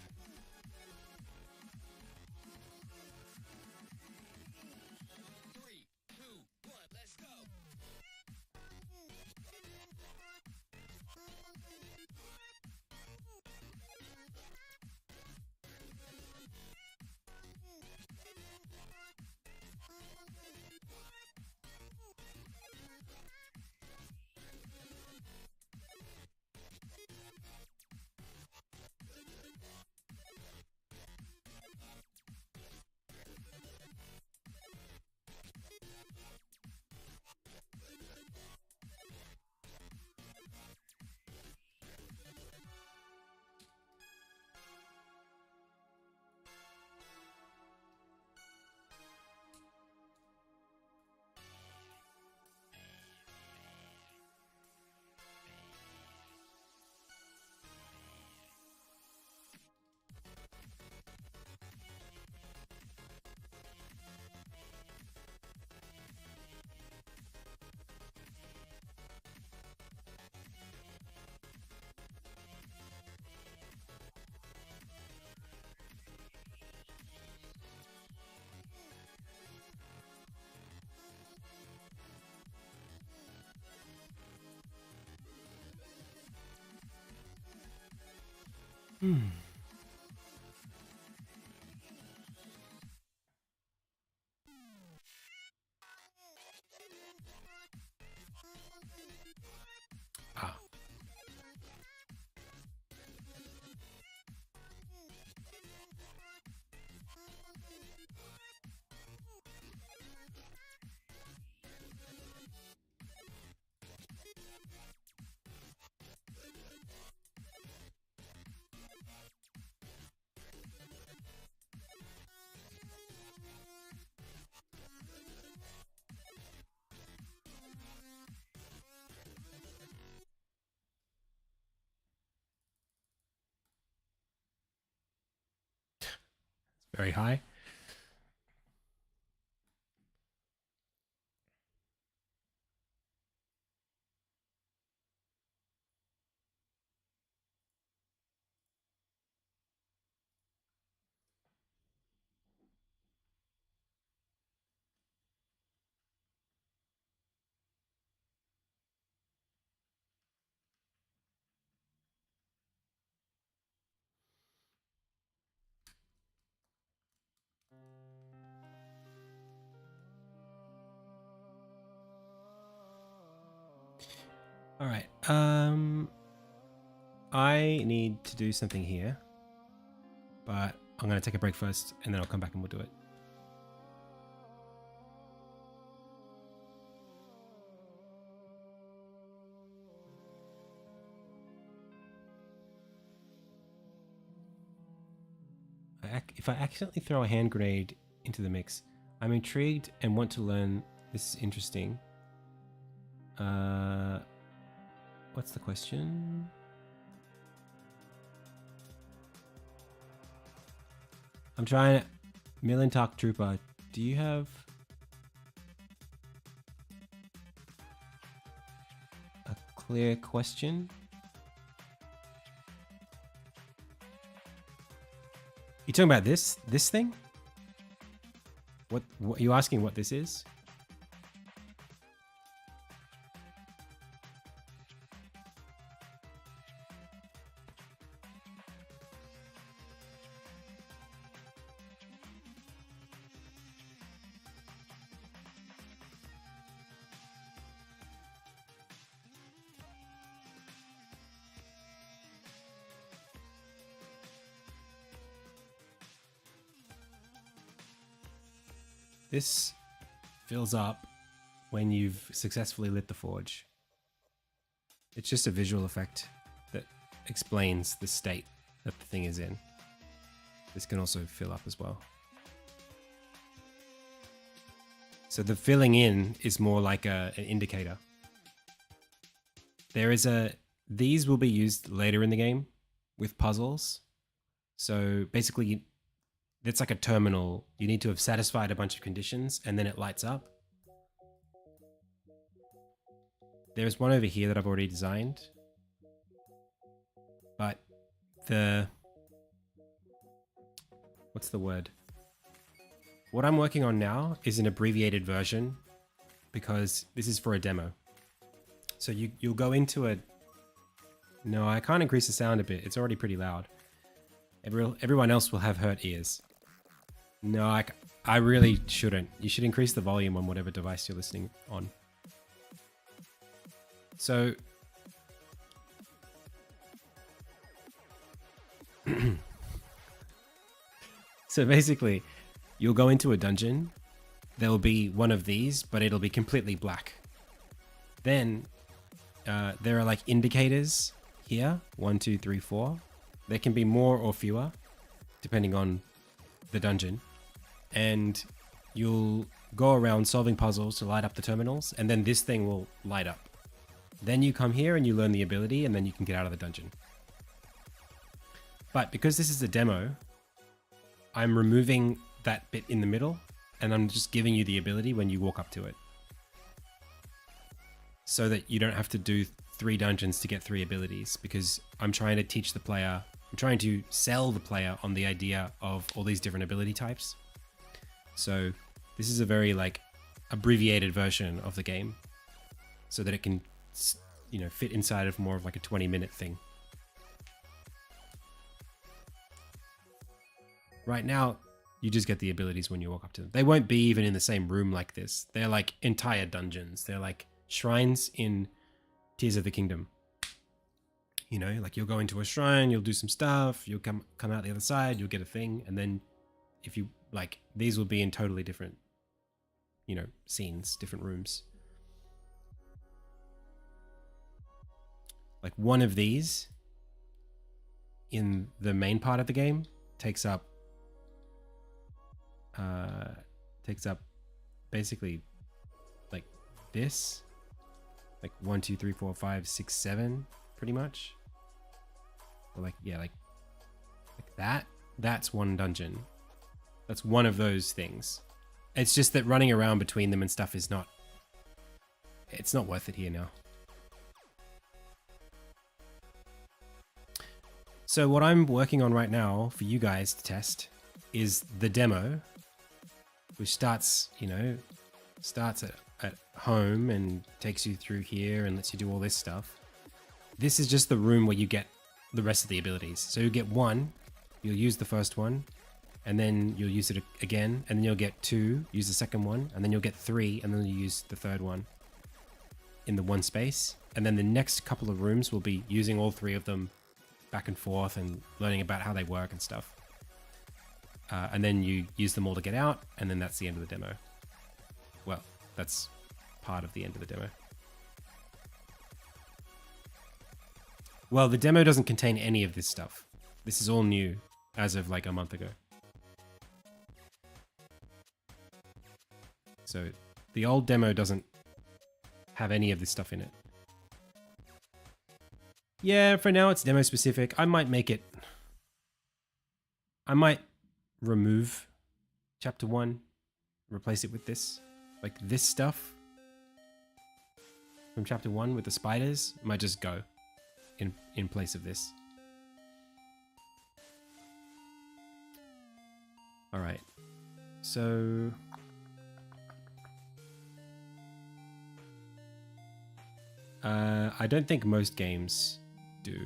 Ah. Very high. All right. I need to do something here, but I'm going to take a break first and then I'll come back and we'll do it. If I accidentally throw a hand grenade into the mix, I'm intrigued and want to learn. This is interesting. What's the question? I'm trying to... Milintok Trooper, do you have... a clear question? You talking about this thing? What are you asking what this is? This fills up when you've successfully lit the forge. It's just a visual effect that explains the state that the thing is in. This can also fill up as well. So the filling in is more like an indicator. These will be used later in the game with puzzles. So basically, it's like a terminal. You need to have satisfied a bunch of conditions and then it lights up. There's one over here that I've already designed. But what's the word? What I'm working on now is an abbreviated version because this is for a demo. So you'll go into a... No, I can't increase the sound a bit. It's already pretty loud. Everyone else will have hurt ears. No, I really shouldn't. You should increase the volume on whatever device you're listening on. So... So basically, you'll go into a dungeon. There will be one of these, but it'll be completely black. Then, there are like indicators here. 1, 2, 3, 4. There can be more or fewer, depending on the dungeon. And you'll go around solving puzzles to light up the terminals, and then this thing will light up. Then you come here and you learn the ability, and then you can get out of the dungeon. But because this is a demo, I'm removing that bit in the middle, and I'm just giving you the ability when you walk up to it. So that you don't have to do 3 dungeons to get 3 abilities, because I'm trying to teach the player, I'm trying to sell the player on the idea of all these different ability types. So this is a very like abbreviated version of the game so that it can, you know, fit inside of more of like a 20-minute thing. Right now, you just get the abilities when you walk up to them. They won't be even in the same room like this. They're like entire dungeons. They're like shrines in Tears of the Kingdom. You know, like you'll go into a shrine, you'll do some stuff, you'll come out the other side, you'll get a thing, and then if you like, these will be in totally different, you know, scenes, different rooms. Like one of these in the main part of the game takes up basically like this, like 1, 2, 3, 4, 5, 6, 7, pretty much. Or like, yeah, like that. That's one dungeon. That's one of those things. It's just that running around between them and stuff is not, it's not worth it here now. So what I'm working on right now for you guys to test is the demo, which starts, you know, starts at home and takes you through here and lets you do all this stuff. This is just the room where you get the rest of the abilities. So you get 1, you'll use the first one, and then you'll use it again, and then you'll get 2, use the second one, and then you'll get 3, and then you use the third one. in the one space. And then the next couple of rooms will be using all 3 of them back and forth and learning about how they work and stuff. And then you use them all to get out, and then that's the end of the demo. Well, that's part of the end of the demo. Well, the demo doesn't contain any of this stuff. This is all new as of like a month ago. So the old demo doesn't have any of this stuff in it. Yeah, for now it's demo specific. I might remove chapter 1, replace it with this. Like this stuff from chapter 1 with the spiders might just go in place of this. All right. So I don't think most games do.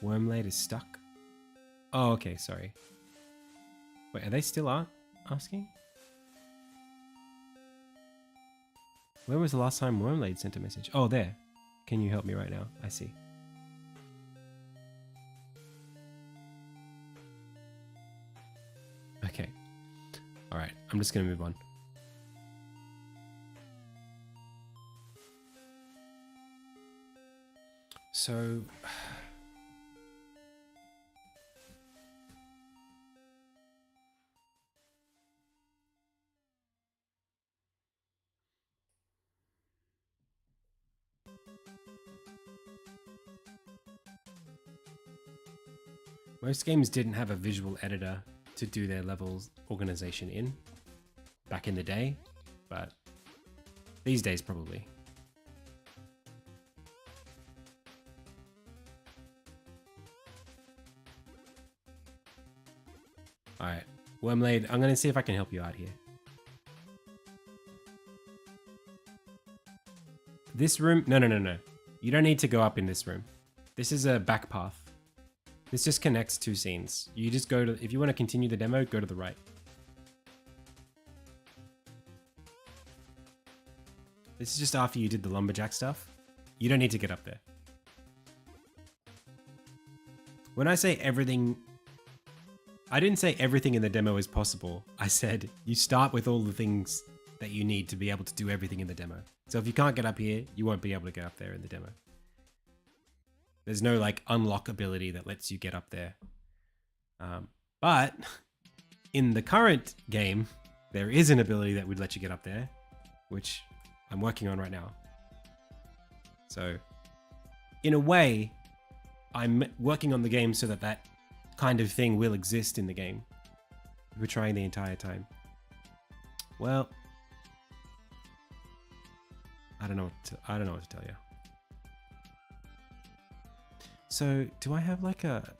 Wormlaid is stuck. Oh, okay, sorry. Wait, are they still asking? When was the last time Wormlaid sent a message? Oh, there. Can you help me right now? I see. Okay. All right, I'm just gonna move on. So most games didn't have a visual editor to do their levels organization in back in the day, but these days probably. Alright, Wormlaid, I'm going to see if I can help you out here. This room... No. You don't need to go up in this room. This is a back path. This just connects 2 scenes. You just go to... If you want to continue the demo, go to the right. This is just after you did the lumberjack stuff. You don't need to get up there. When I say everything... I didn't say everything in the demo is possible. I said you start with all the things that you need to be able to do everything in the demo. So if you can't get up here, you won't be able to get up there in the demo. There's no like unlock ability that lets you get up there. But in the current game, there is an ability that would let you get up there, which I'm working on right now. So in a way, I'm working on the game so that that kind of thing will exist in the game. We're trying the entire time. Well, I don't know what to tell you. So, do I have like a...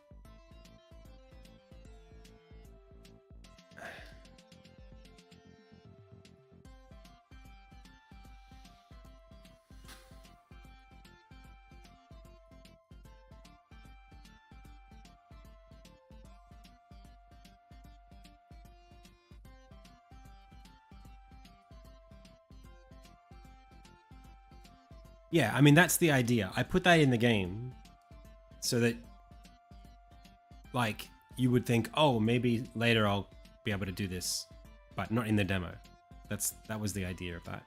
Yeah, I mean, that's the idea. I put that in the game so that, like, you would think, oh, maybe later I'll be able to do this, but not in the demo. That was the idea of that.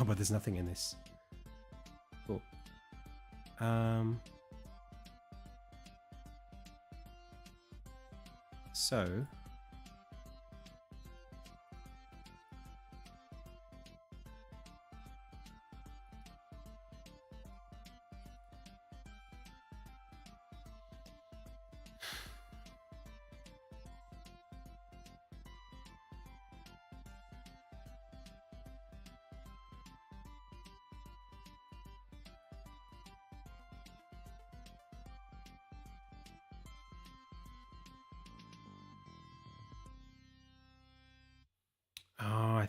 Oh, but there's nothing in this. Cool. So...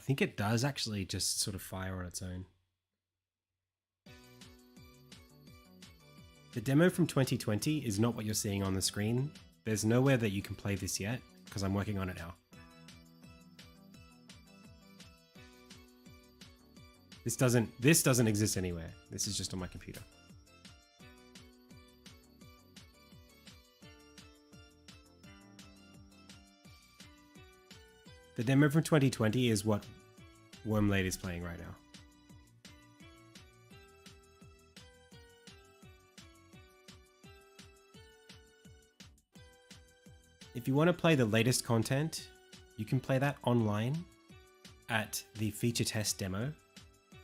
think it does actually just sort of fire on its own. The demo from 2020 is not what you're seeing on the screen. There's nowhere that you can play this yet, because I'm working on it now. This doesn't exist anywhere. This is just on my computer. The demo from 2020 is what Wormlade is playing right now. If you want to play the latest content, you can play that online at the feature test demo,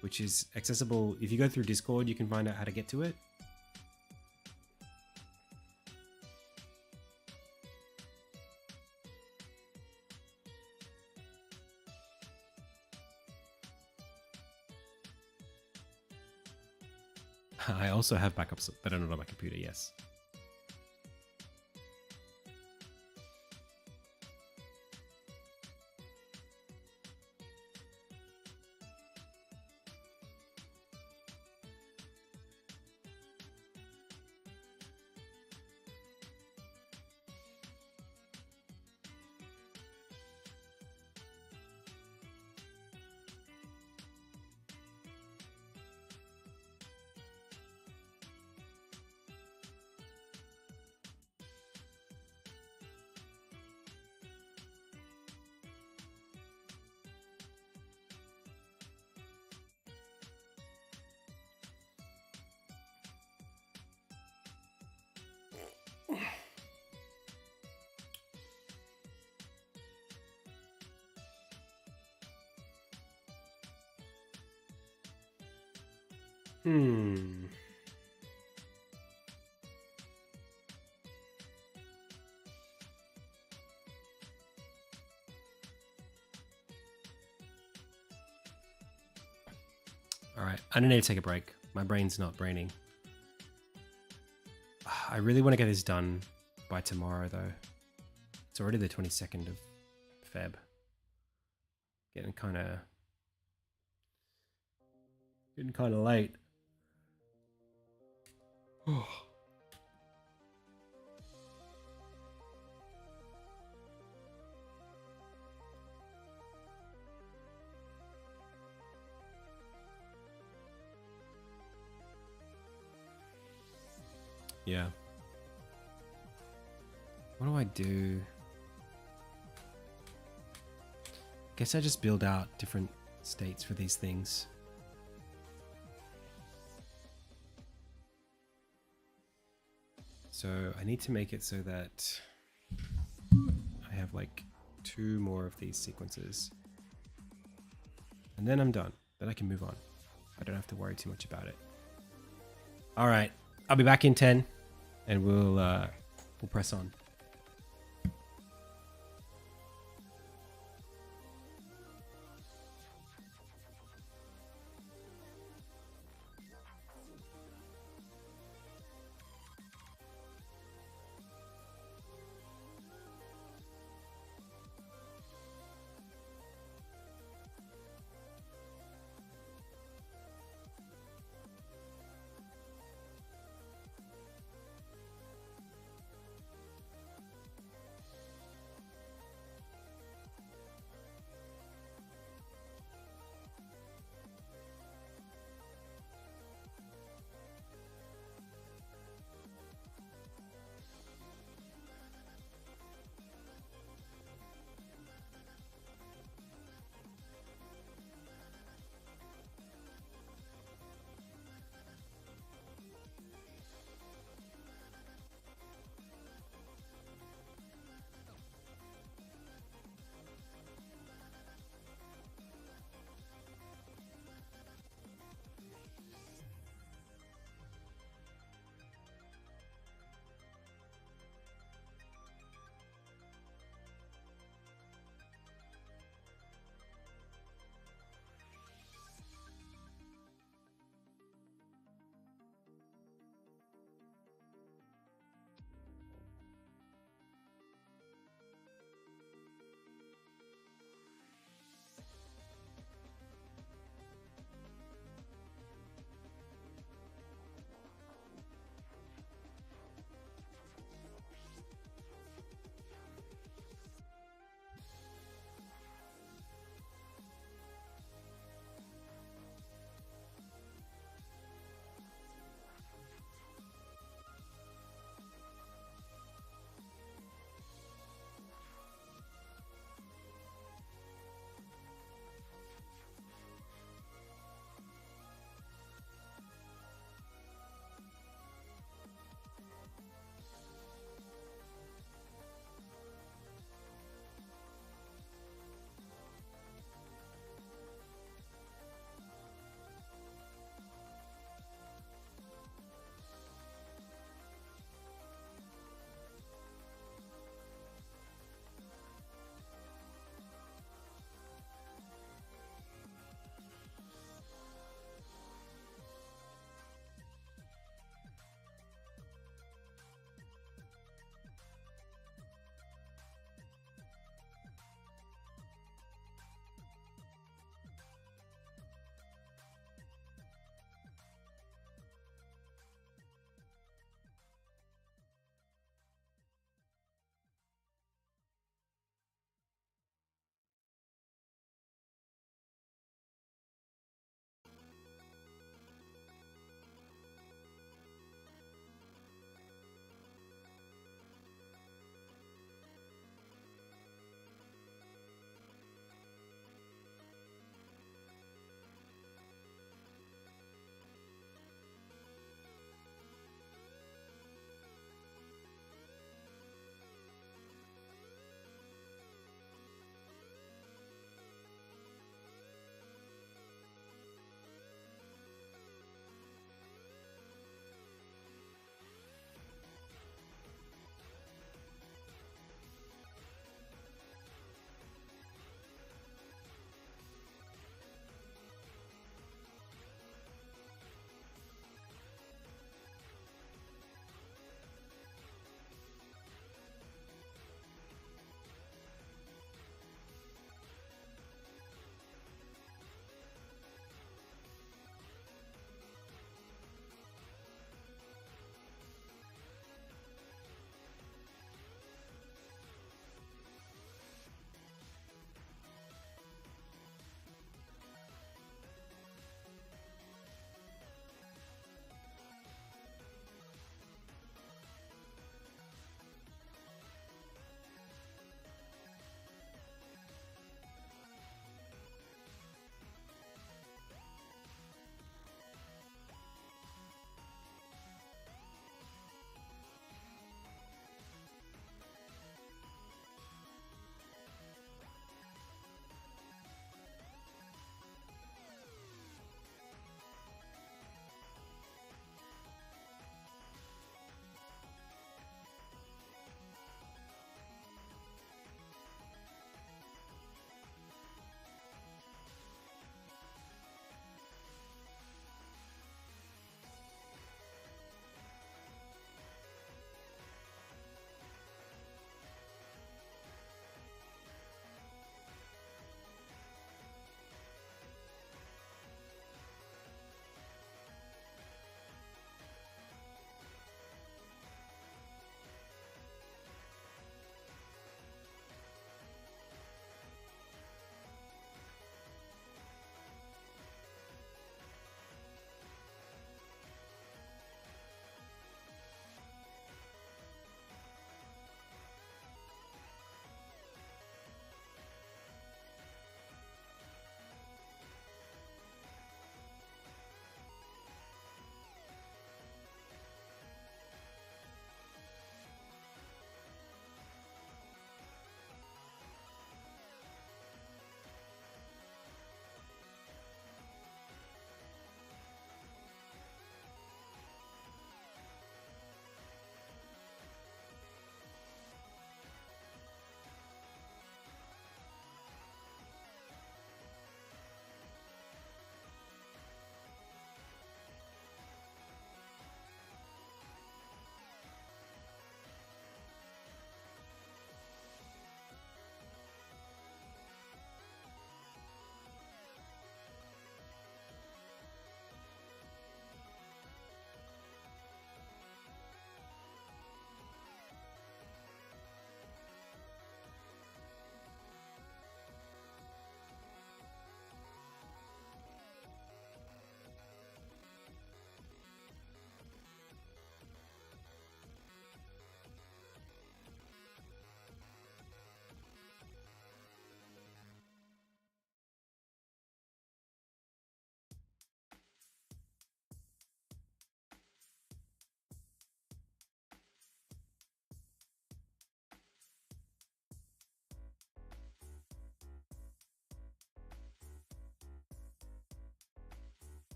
which is accessible. If you go through Discord, you can find out how to get to it. I also have backups, but not on my computer, yes. All right, I need to take a break. My brain's not braining. I really want to get this done by tomorrow, though. It's already the 22nd of Feb. Getting kind of late. Yeah. What do I do? Guess I just build out different states for these things. So I need to make it so that I have like 2 more of these sequences. And then I'm done. Then I can move on. I don't have to worry too much about it. All right. I'll be back in 10 and we'll press on.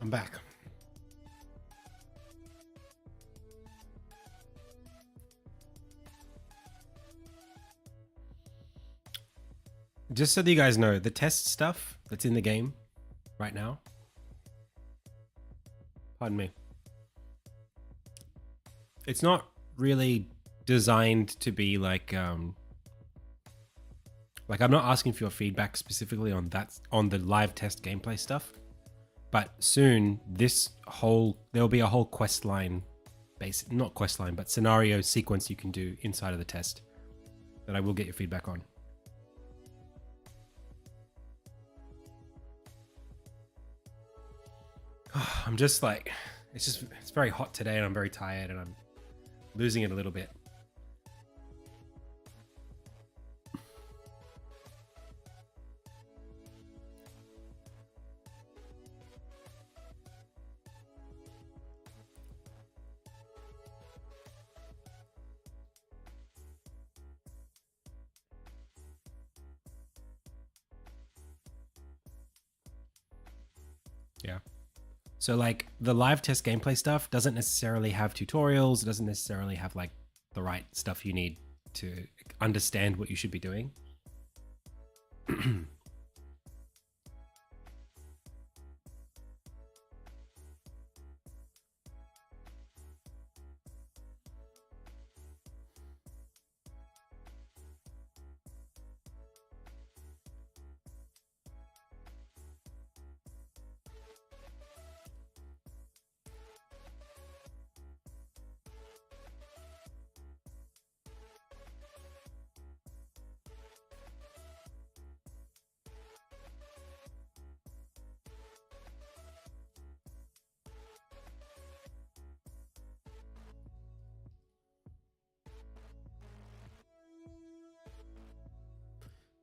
I'm back. Just so that you guys know, the test stuff that's in the game right now, pardon me, it's not really designed to be like I'm not asking for your feedback specifically on the live test gameplay stuff, but soon there'll be a whole quest line, not quest line, but scenario sequence you can do inside of the test that I will get your feedback on. I'm just like, it's very hot today and I'm very tired and I'm losing it a little bit. Yeah. So like the live test gameplay stuff doesn't necessarily have tutorials. It doesn't necessarily have like the right stuff you need to understand what you should be doing.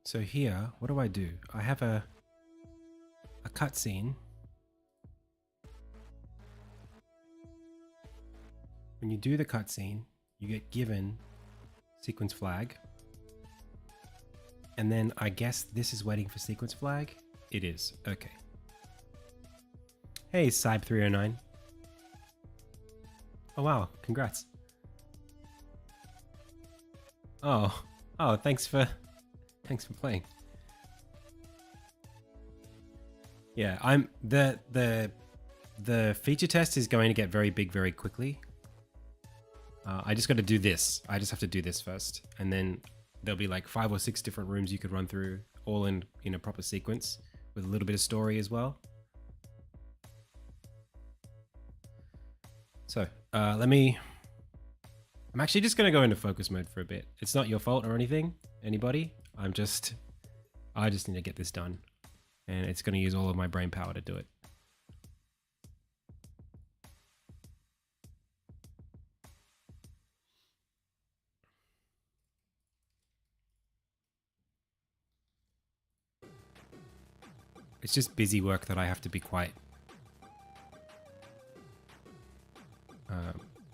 So here, what do? I have a cutscene. When you do the cutscene, you get given sequence flag. And then I guess this is waiting for sequence flag. It is. Okay. Hey, Cybe309. Oh, wow. Congrats. Oh, thanks for playing. Yeah, the feature test is going to get very big very quickly. I just got to do this. I just have to do this first, and then there'll be like 5 or 6 different rooms you could run through, all in a proper sequence with a little bit of story as well. So I'm actually just going to go into focus mode for a bit. It's not your fault or anything, anybody. I just need to get this done, and it's going to use all of my brain power to do it. It's just busy work that I have to be quite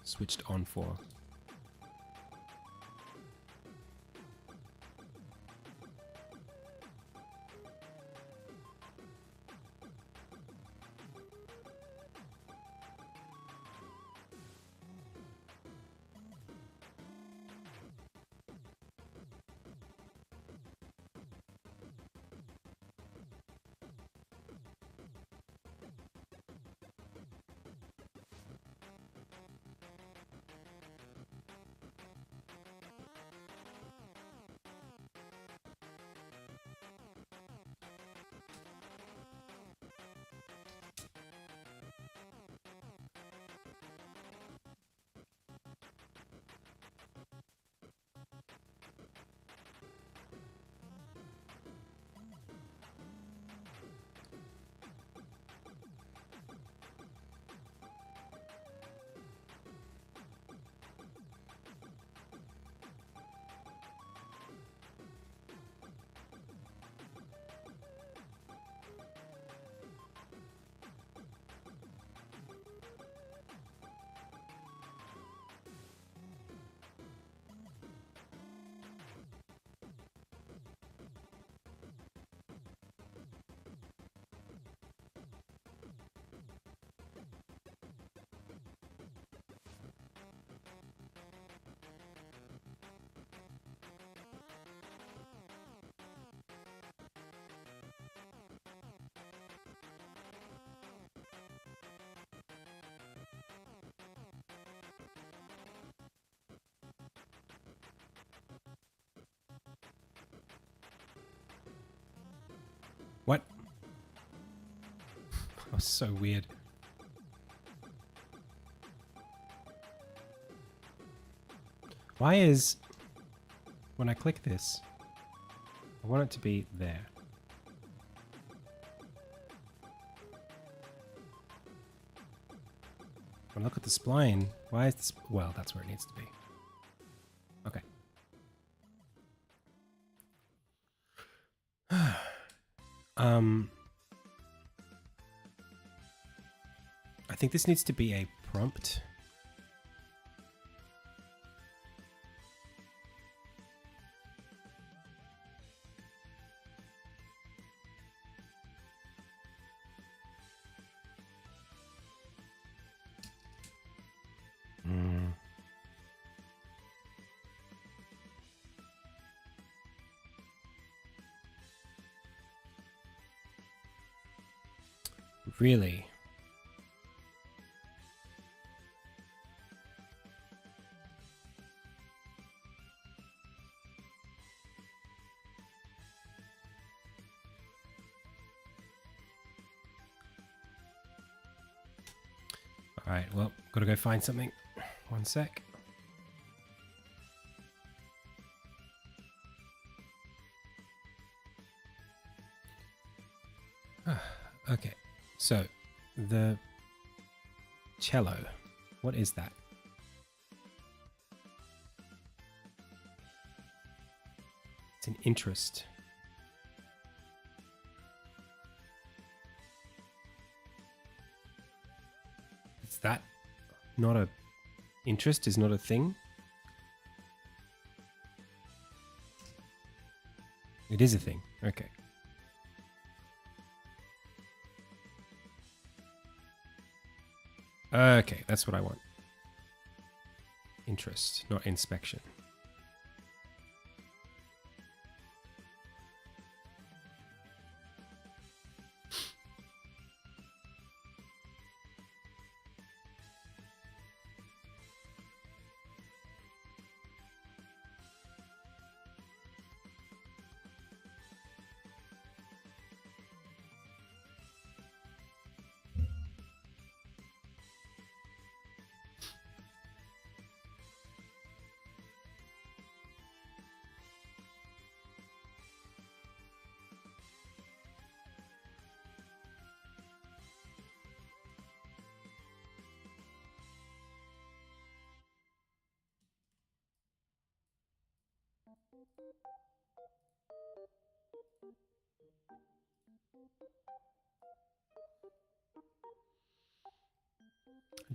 switched on for. What? That was so weird. Why is... When I click this, I want it to be there. When I look at the spline, why is this... Well, that's where it needs to be. Okay. I think this needs to be a prompt. Really? Alright, well, gotta go find something. One sec. Okay, so the cello, what is that? It's an interest. Is that not a interest? Is not a thing? It is a thing. Okay. Okay, that's what I want. Interest, not inspection.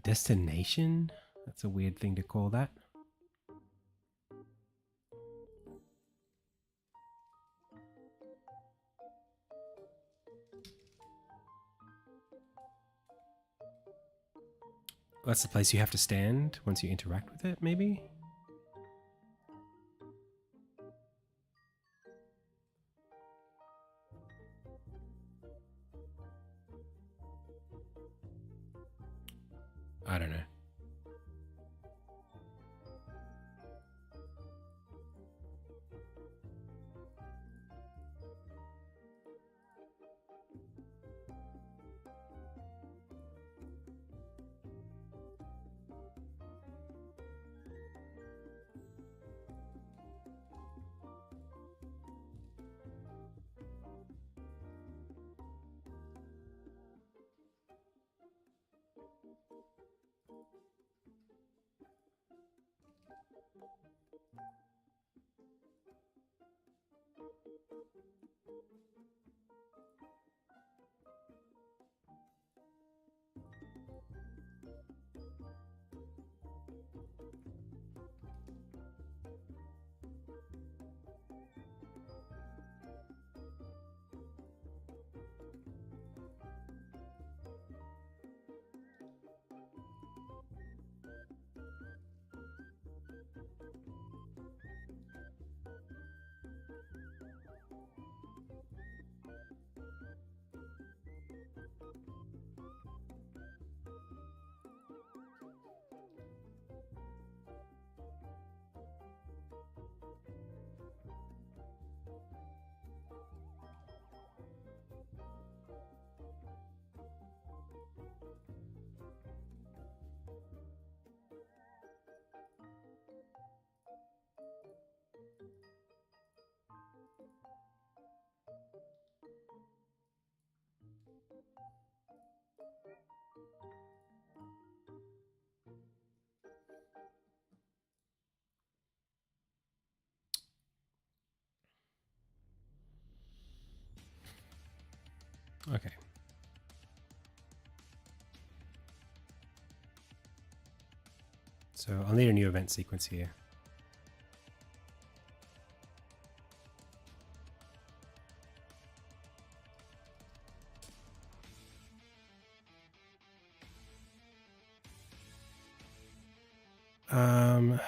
Destination? That's a weird thing to call that. That's the place you have to stand once you interact with it, maybe? I don't know. Okay. So I'll need a new event sequence here. Um,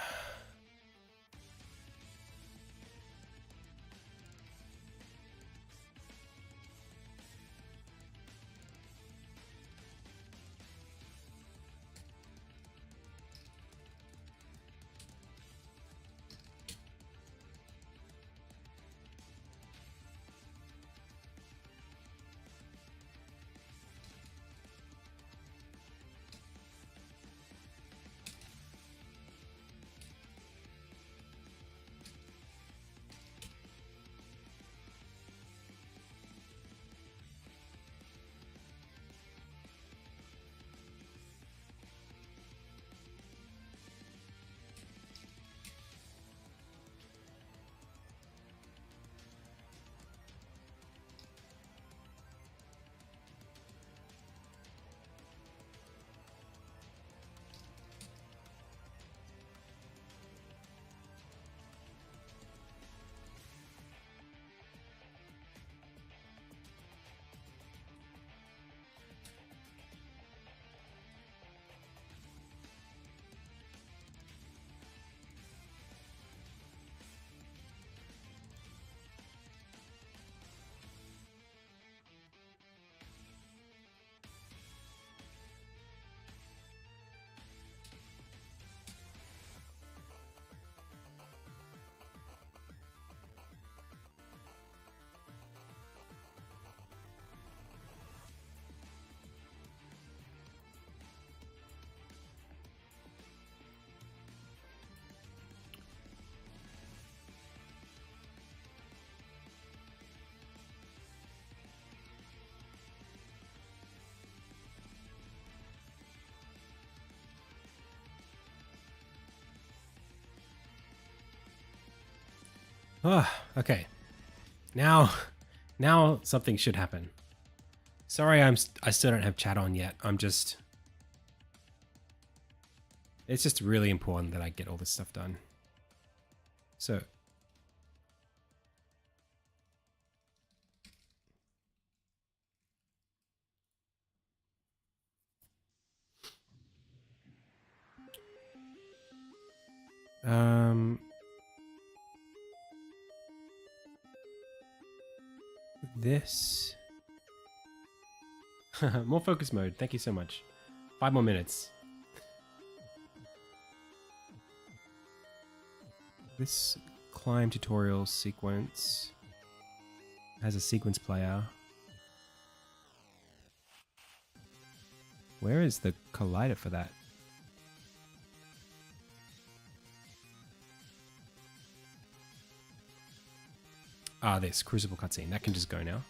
okay. Now something should happen. Sorry, I still don't have chat on yet. It's just really important that I get all this stuff done. So. This. More focus mode. Thank you so much. 5 more minutes. This climb tutorial sequence has a sequence player. Where is the collider for that? Ah, this Crucible cutscene. That can just go now.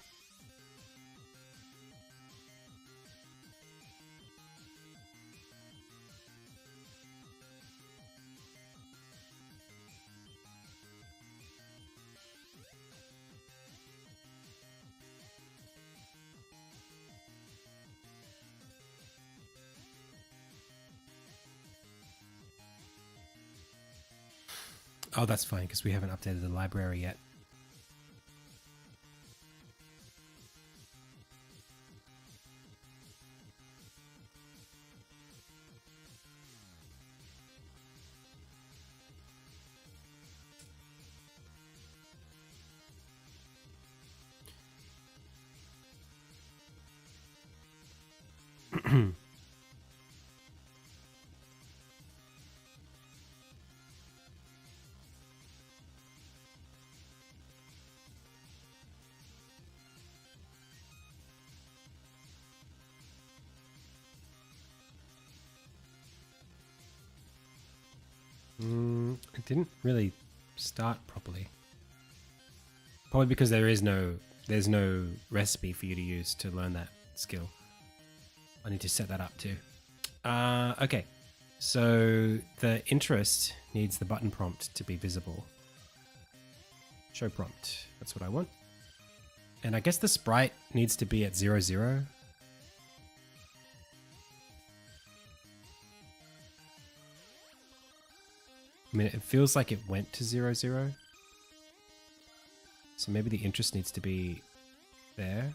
Oh, that's fine, because we haven't updated the library yet. It didn't really start properly. Probably because there's no recipe for you to use to learn that skill. I need to set that up too. Okay, so the interest needs the button prompt to be visible. Show prompt, that's what I want. And I guess the sprite needs to be at 0, 0. I mean, it feels like it went to 0, 0. So maybe the interest needs to be there.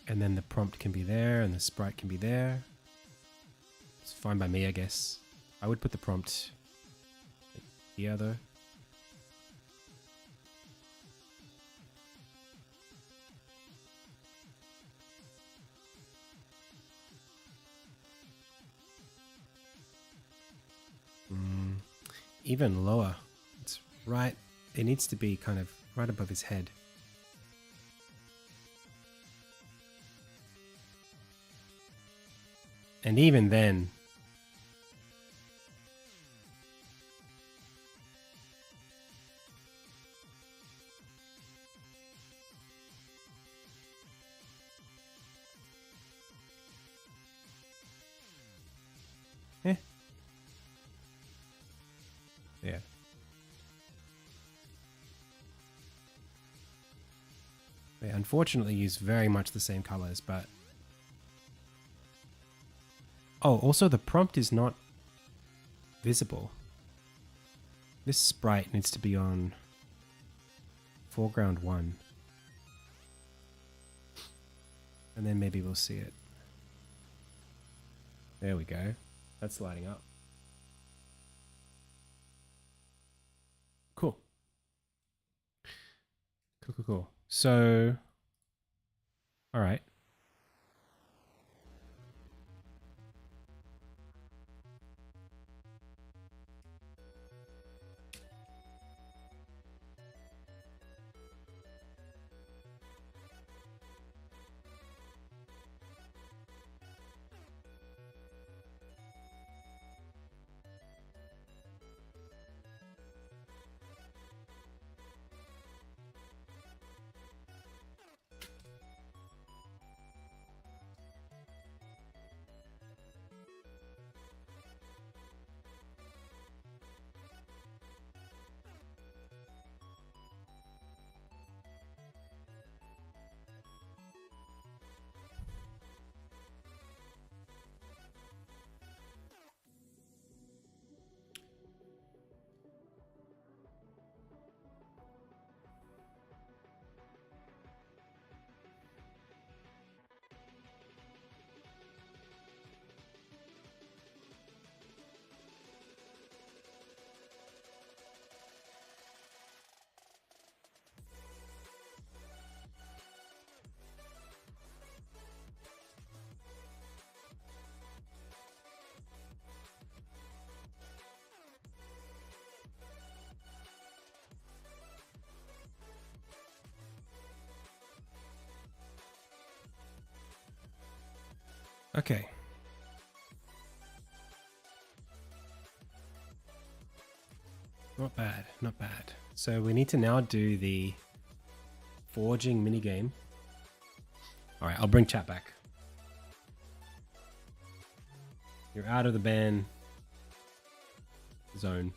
And then the prompt can be there and the sprite can be there. It's fine by me, I guess. I would put the prompt here though. Even lower. It's right. It needs to be kind of right above his head. And even then, yeah. They unfortunately use very much the same colors, but... Oh, also the prompt is not visible. This sprite needs to be on foreground 1. And then maybe we'll see it. There we go. That's lighting up. Cool. Cool. So, all right. Okay. Not bad, not bad. So we need to now do the forging minigame. All right, I'll bring chat back. You're out of the ban zone.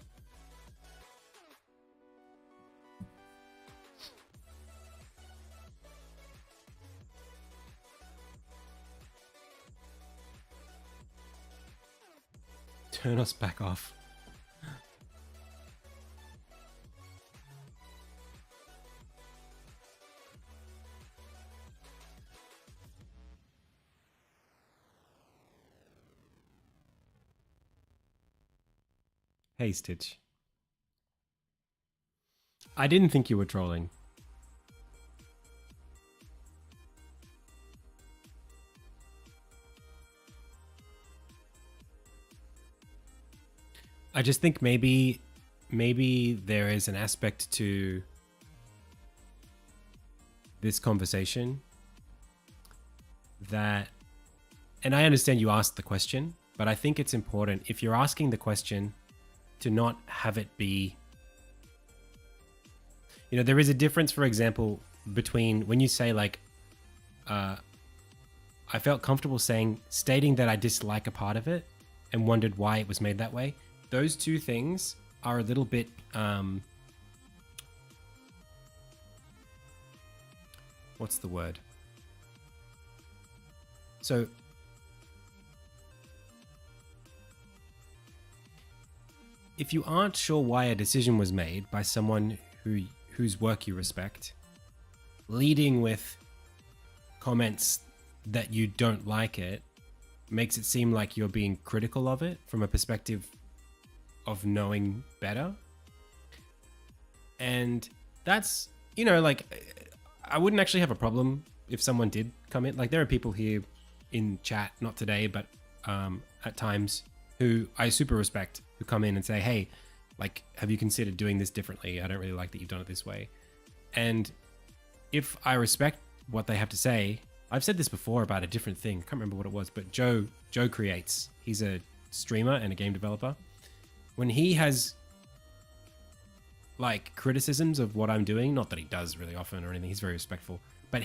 Turn us back off. Hey, Stitch. I didn't think you were trolling. I just think maybe there is an aspect to this conversation that, and I understand you asked the question, but I think it's important if you're asking the question to not have it be, you know, there is a difference, for example, between when you say like, I felt comfortable stating that I dislike a part of it and wondered why it was made that way. Those two things are a little bit, what's the word? So if you aren't sure why a decision was made by someone whose work you respect, leading with comments that you don't like it makes it seem like you're being critical of it from a perspective of knowing better. And that's, you know, like, I wouldn't actually have a problem if someone did come in. Like, there are people here in chat, not today, but at times, who I super respect, who come in and say, hey, like, have you considered doing this differently? I don't really like that you've done it this way. And if I respect what they have to say, I've said this before about a different thing. I can't remember what it was, but Joe Creates. He's a streamer and a game developer. When he has like criticisms of what I'm doing, not that he does really often or anything, he's very respectful, but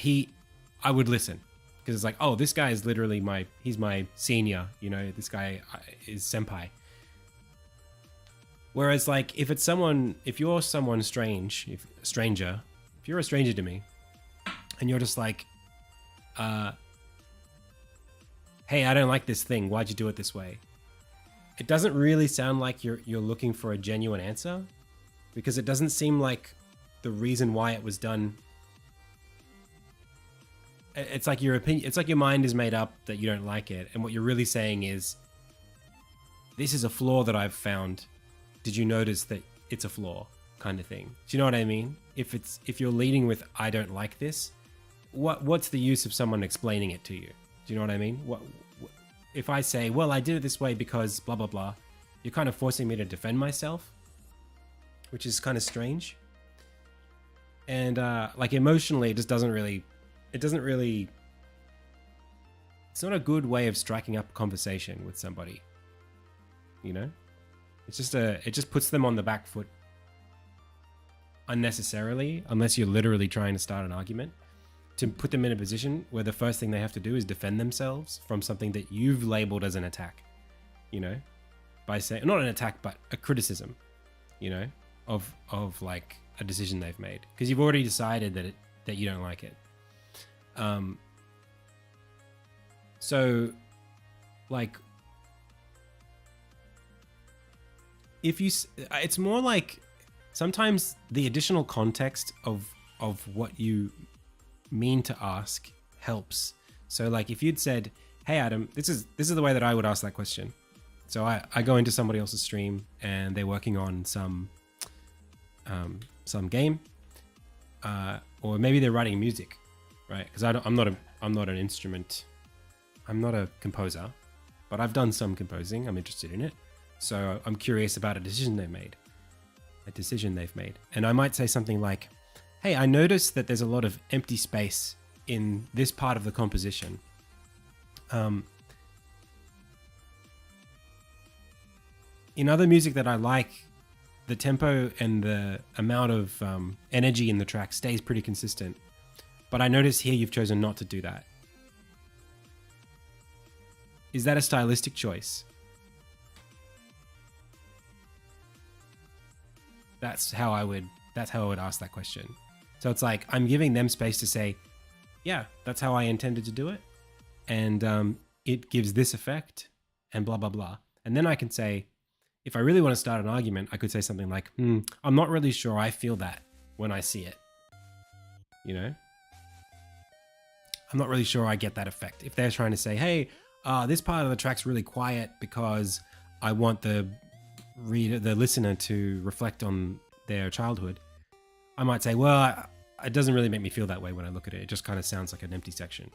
I would listen. Because it's like, oh, this guy is literally he's my senior, you know, this guy is senpai. Whereas like, if you're someone strange, if you're a stranger to me and you're just like, hey, I don't like this thing. Why'd you do it this way? It doesn't really sound like you're looking for a genuine answer, because it doesn't seem like the reason why it was done. It's like your opinion. It's like your mind is made up that you don't like it, and what you're really saying is, this is a flaw that I've found. Did you notice that it's a flaw, kind of thing? Do you know what I mean? If you're leading with I don't like this, what's the use of someone explaining it to you? Do you know what I mean? If I say, well, I did it this way because blah blah blah, you're kind of forcing me to defend myself, which is kind of strange. And like, emotionally, it doesn't really, it's not a good way of striking up a conversation with somebody, you know? It just puts them on the back foot unnecessarily, unless you're literally trying to start an argument, to put them in a position where the first thing they have to do is defend themselves from something that you've labeled as an attack, you know, by saying, not an attack, but a criticism, you know, of like a decision they've made, because you've already decided that you don't like it. So like, it's more like sometimes the additional context of what you mean to ask helps. So like, if you'd said, hey Adam, this is the way that I would ask that question. So I go into somebody else's stream and they're working on some game, or maybe they're writing music, right? Because I'm not a composer, but I've done some composing. I'm interested in it. So I'm curious about a decision they've made. And I might say something like, hey, I noticed that there's a lot of empty space in this part of the composition. In other music that I like, the tempo and the amount of energy in the track stays pretty consistent. But I notice here you've chosen not to do that. Is that a stylistic choice? That's how I would ask that question. So it's like, I'm giving them space to say, yeah, that's how I intended to do it. And it gives this effect and blah, blah, blah. And then I can say, if I really want to start an argument, I could say something like, I'm not really sure I feel that when I see it. You know? I'm not really sure I get that effect. If they're trying to say, hey, this part of the track's really quiet because I want the listener to reflect on their childhood, I might say, well, it doesn't really make me feel that way when I look at it. It just kind of sounds like an empty section.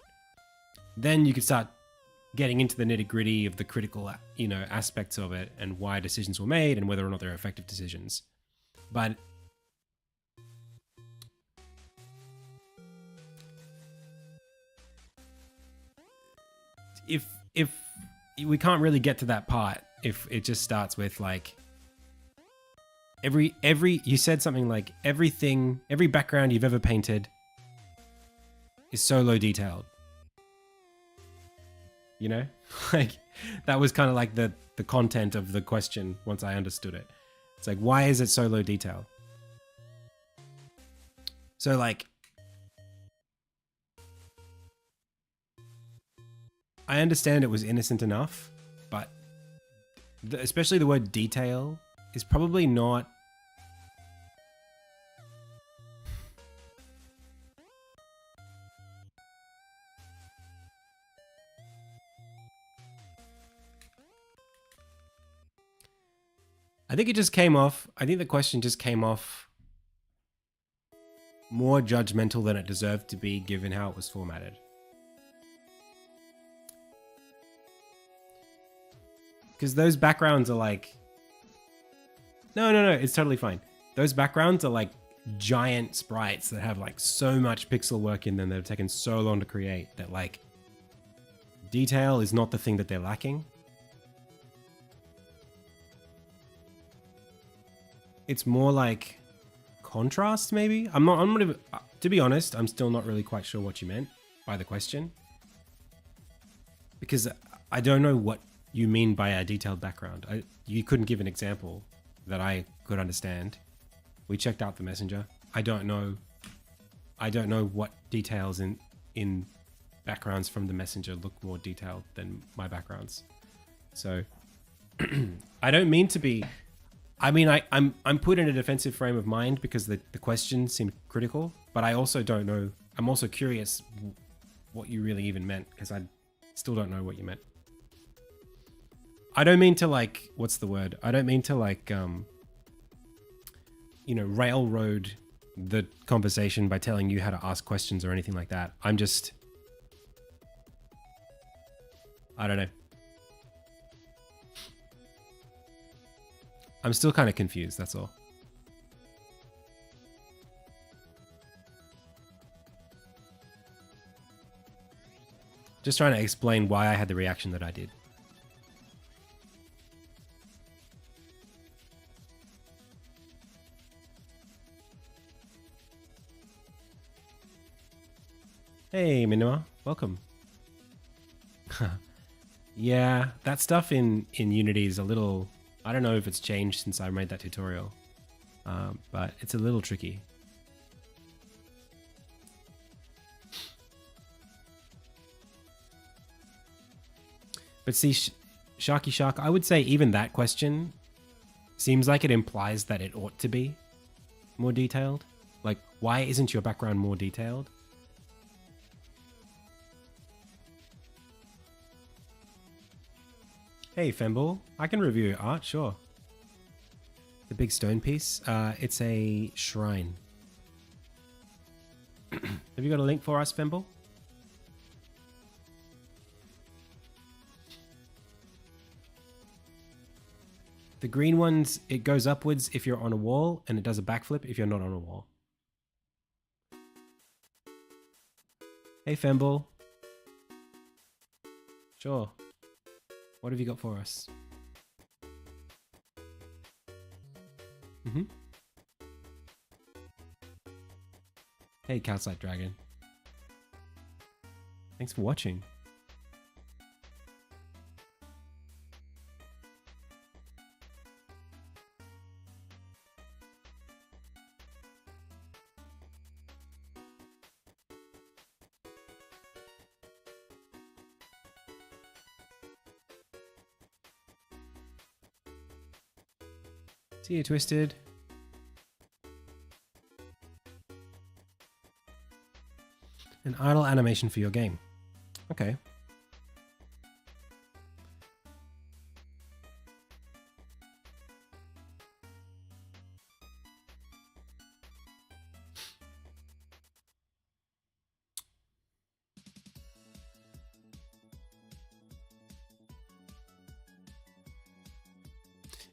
Then you could start getting into the nitty-gritty of the critical, you know, aspects of it and why decisions were made and whether or not they're effective decisions. But if we can't really get to that part if it just starts with like, you said something like, every background you've ever painted is so low detailed. you know? Like, that was kind of like the content of the question once I understood it. It's like, why is it so low detail? So like, I understand it was innocent enough, but especially the word detail is probably not. I think it just came off. I think the question just came off more judgmental than it deserved to be given how it was formatted. Because those backgrounds are like... No, it's totally fine. Those backgrounds are like giant sprites that have like so much pixel work in them that have taken so long to create that like detail is not the thing that they're lacking. It's more like contrast, maybe? I'm not, to be honest, I'm still not really quite sure what you meant by the question. Because I don't know what you mean by a detailed background. You couldn't give an example that I could understand. We checked out the messenger. I don't know what details in backgrounds from the messenger look more detailed than my backgrounds. So I don't mean to be... I mean, I'm put in a defensive frame of mind because the question seemed critical, but I also don't know. I'm also curious what you really even meant because I still don't know what you meant. I don't mean to like, what's the word? I don't mean to like, you know, railroad the conversation by telling you how to ask questions or anything like that. I'm just, I don't know. I'm still kind of confused, that's all. Just trying to explain why I had the reaction that I did. Hey, Minima, welcome. Yeah, that stuff in Unity is a little... I don't know if it's changed since I made that tutorial, but it's a little tricky. But see, Sharky Shark, I would say even that question seems like it implies that it ought to be more detailed. Like, why isn't your background more detailed? Hey, Femble, I can review your art, sure. The big stone piece, it's a shrine. Have you got a link for us, Femble? The green ones, it goes upwards if you're on a wall, and it does a backflip if you're not on a wall. Hey, Femble. Sure. What have you got for us? Mm-hmm. Hey, Calcite Dragon. Thanks for watching. See you, Twisted. An idle animation for your game. Okay.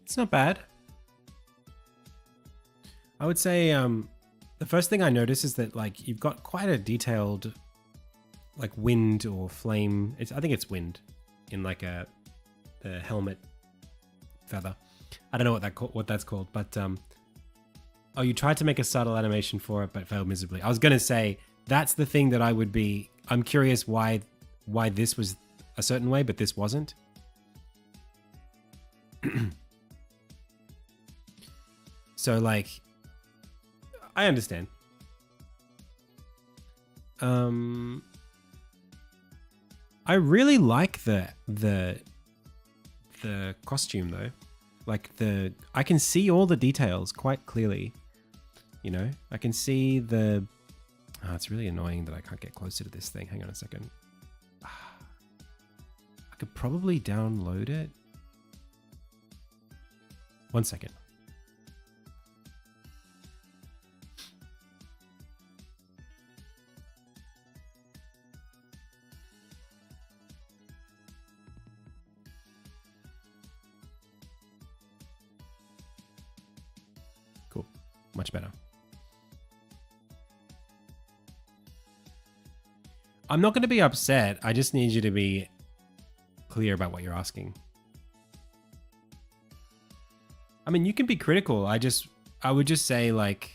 It's not bad. I would say the first thing I notice is that like you've got quite a detailed like wind or flame. I think it's wind in like the helmet feather. I don't know what that's called, but oh, you tried to make a subtle animation for it, but failed miserably. I was gonna say that's the thing that I'm curious why this was a certain way, but this wasn't. So like, I understand. I really like the costume though. Like I can see all the details quite clearly. You know, I can see the. Oh, it's really annoying that I can't get closer to this thing. Hang on a second. I could probably download it. 1 second. Cool. Much better. I'm not going to be upset. I just need you to be clear about what you're asking. I mean, you can be critical. I would just say like,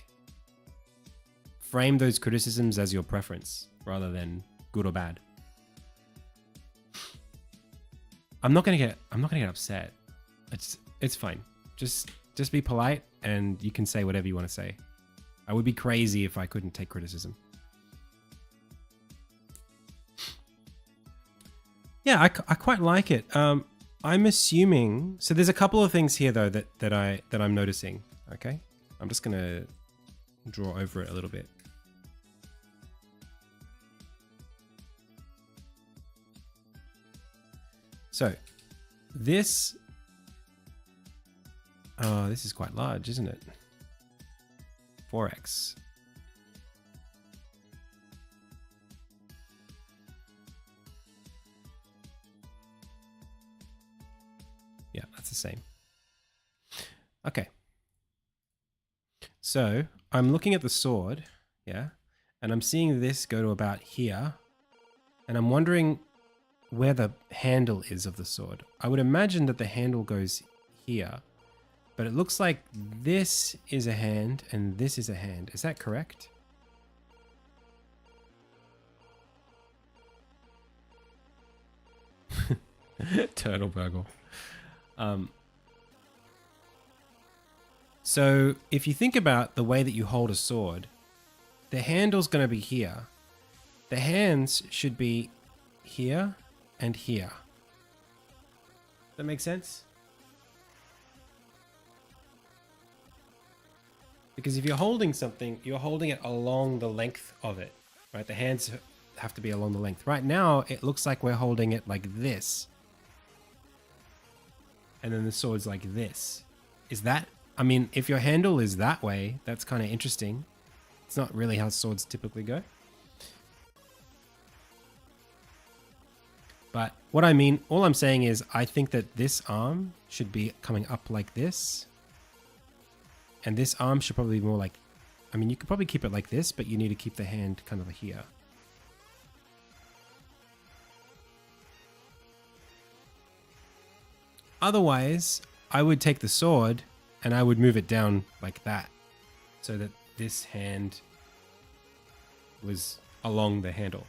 frame those criticisms as your preference rather than good or bad. I'm not gonna get upset. It's fine. Just be polite and you can say whatever you want to say. I would be crazy if I couldn't take criticism. Yeah, I quite like it. I'm assuming, so there's a couple of things here though that I'm noticing. Okay, I'm just gonna draw over it a little bit. So this, oh, this is quite large, isn't it? 4x. Yeah, that's the same. Okay. So I'm looking at the sword, yeah, and I'm seeing this go to about here, and I'm wondering where the handle is of the sword. I would imagine that the handle goes here, but it looks like this is a hand and this is a hand. Is that correct? Turtle burgle. So if you think about the way that you hold a sword, the handle's going to be here. The hands should be here and here. Does that make sense? Because if you're holding something, you're holding it along the length of it, right? The hands have to be along the length. Right now, it looks like we're holding it like this. And then the sword's like this. Is that, I mean, if your handle is that way, that's kind of interesting. It's not really how swords typically go. But what I mean, all I'm saying is I think that this arm should be coming up like this. And this arm should probably be more like, I mean, you could probably keep it like this, but you need to keep the hand kind of here. Otherwise, I would take the sword and I would move it down like that so that this hand was along the handle.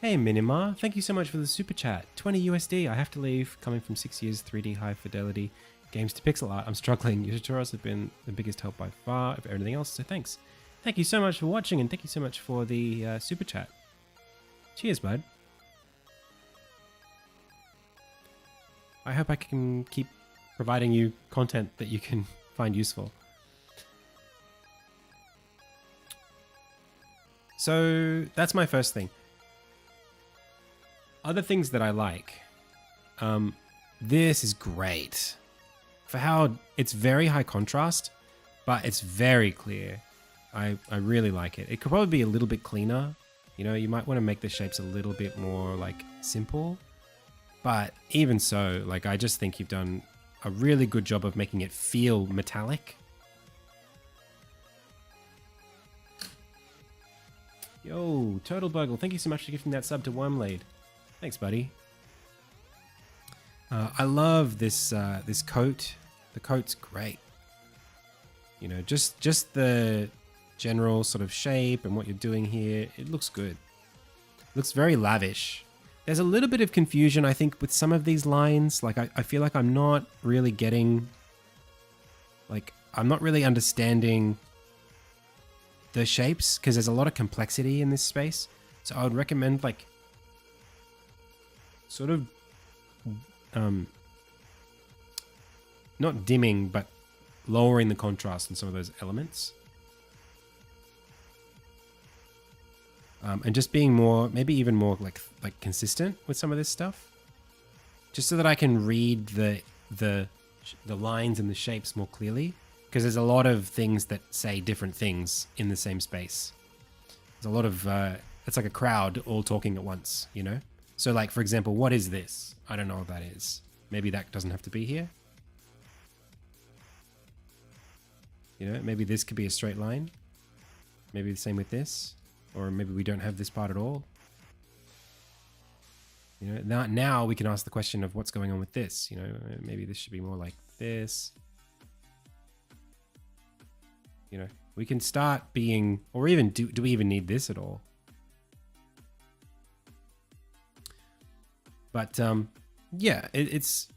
Hey Minima, thank you so much for the super chat. 20 USD, I have to leave. Coming from 6 years, 3D high fidelity games to pixel art. I'm struggling. Your tutorials have been the biggest help by far of everything else, so thanks. Thank you so much for watching and thank you so much for the super chat. Cheers, bud. I hope I can keep providing you content that you can find useful. So that's my first thing. Other things that I like. This is great. For how it's very high contrast, but it's very clear. I really like it. It could probably be a little bit cleaner. You know, you might want to make the shapes a little bit more like simple. But even so, like, I just think you've done a really good job of making it feel metallic. Yo, Turtle Burgle, thank you so much for gifting that sub to Wormlade. Thanks, buddy. I love this this coat. The coat's great. You know, just the general sort of shape and what you're doing here. It looks good. Looks very lavish. There's a little bit of confusion, I think, with some of these lines. Like, I feel like I'm not really getting... Like, I'm not really understanding the shapes because there's a lot of complexity in this space. So I would recommend, like, sort of... not dimming, but lowering the contrast in some of those elements. And just being more, maybe even more like consistent with some of this stuff. Just so that I can read the lines and the shapes more clearly. Because there's a lot of things that say different things in the same space. There's a lot of, it's like a crowd all talking at once, you know? So like, for example, what is this? I don't know what that is. Maybe that doesn't have to be here. You know, maybe this could be a straight line. Maybe the same with this. Or maybe we don't have this part at all. You know, now we can ask the question of what's going on with this. You know, maybe this should be more like this. You know, we can start being, or even do we even need this at all? But yeah, it's.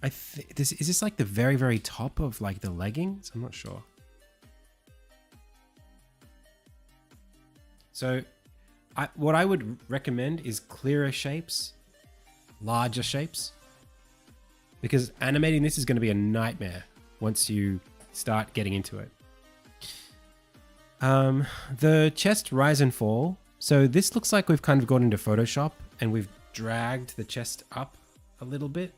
Is this like the very, very top of like the leggings? I'm not sure. So what I would recommend is clearer shapes, larger shapes, because animating this is going to be a nightmare once you start getting into it. The chest rise and fall. So this looks like we've kind of gone into Photoshop and we've dragged the chest up a little bit.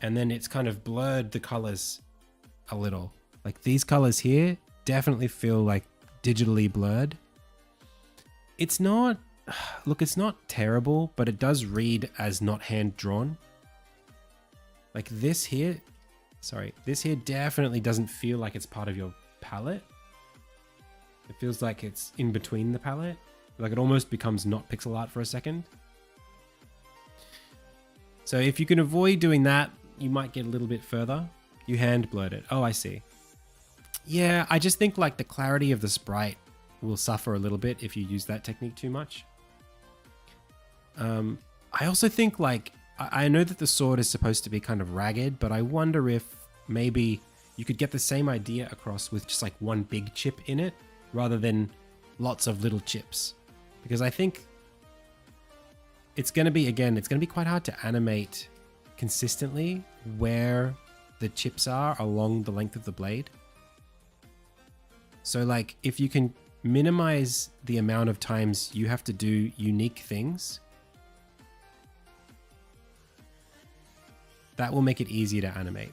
And then it's kind of blurred the colors a little. Like these colors here definitely feel like digitally blurred. It's not, look, it's not terrible, but it does read as not hand drawn. Like this here, sorry, this here definitely doesn't feel like it's part of your palette. It feels like it's in between the palette. Like it almost becomes not pixel art for a second. So if you can avoid doing that, you might get a little bit further. You hand blurred it. Oh, I see. Yeah, I just think like the clarity of the sprite will suffer a little bit if you use that technique too much. I also think like, I know that the sword is supposed to be kind of ragged, but I wonder if maybe you could get the same idea across with just like one big chip in it rather than lots of little chips. Because I think it's going to be, again, it's going to be quite hard to animate consistently where the chips are along the length of the blade. So like if you can minimize the amount of times you have to do unique things, that will make it easier to animate.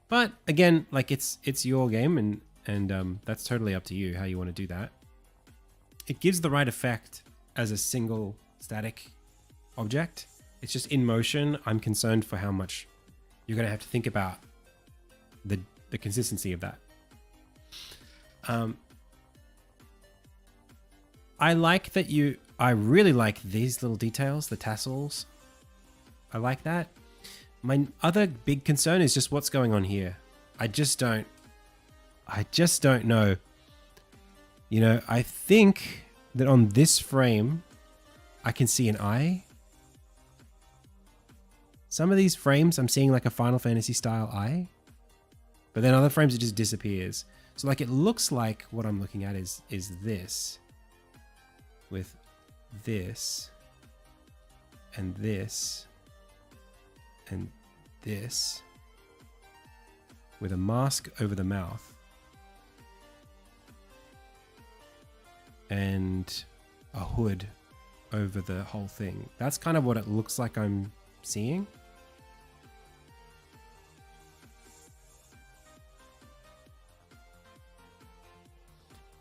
But again, like it's your game and that's totally up to you how you want to do that. It gives the right effect as a single static object. It's just in motion. I'm concerned for how much you're going to have to think about the consistency of that. I like that I really like these little details, the tassels. I like that. My other big concern is just what's going on here. I just don't know. You know, I think that on this frame, I can see an eye. Some of these frames, I'm seeing like a Final Fantasy style eye. But then other frames, it just disappears. So like it looks like what I'm looking at is this. With this. And this. And this. With a mask over the mouth. And a hood over the whole thing. That's kind of what it looks like I'm seeing.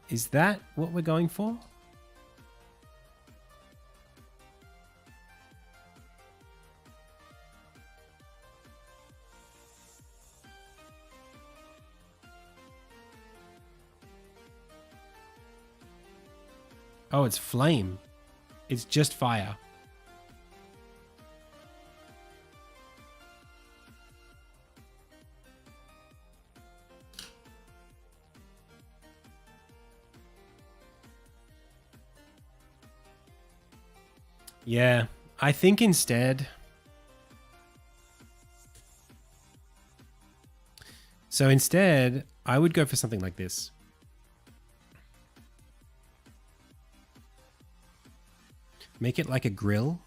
Is that what we're going for? Oh, it's flame. It's just fire. Yeah, I think instead... So instead, I would go for something like this. Make it like a grill.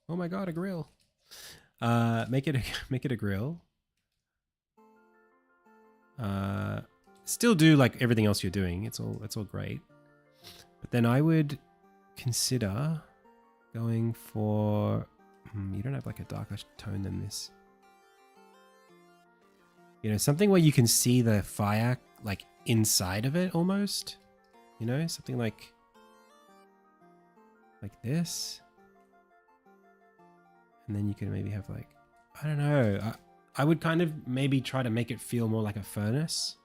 Oh my god, a grill. Make it a grill. Still do like everything else you're doing. It's all great. But then I would consider going for you don't have like a darker tone than this. You know, something where you can see the fire like inside of it almost. You know, something like this. And then you can maybe have like, I don't know. I would kind of maybe try to make it feel more like a furnace.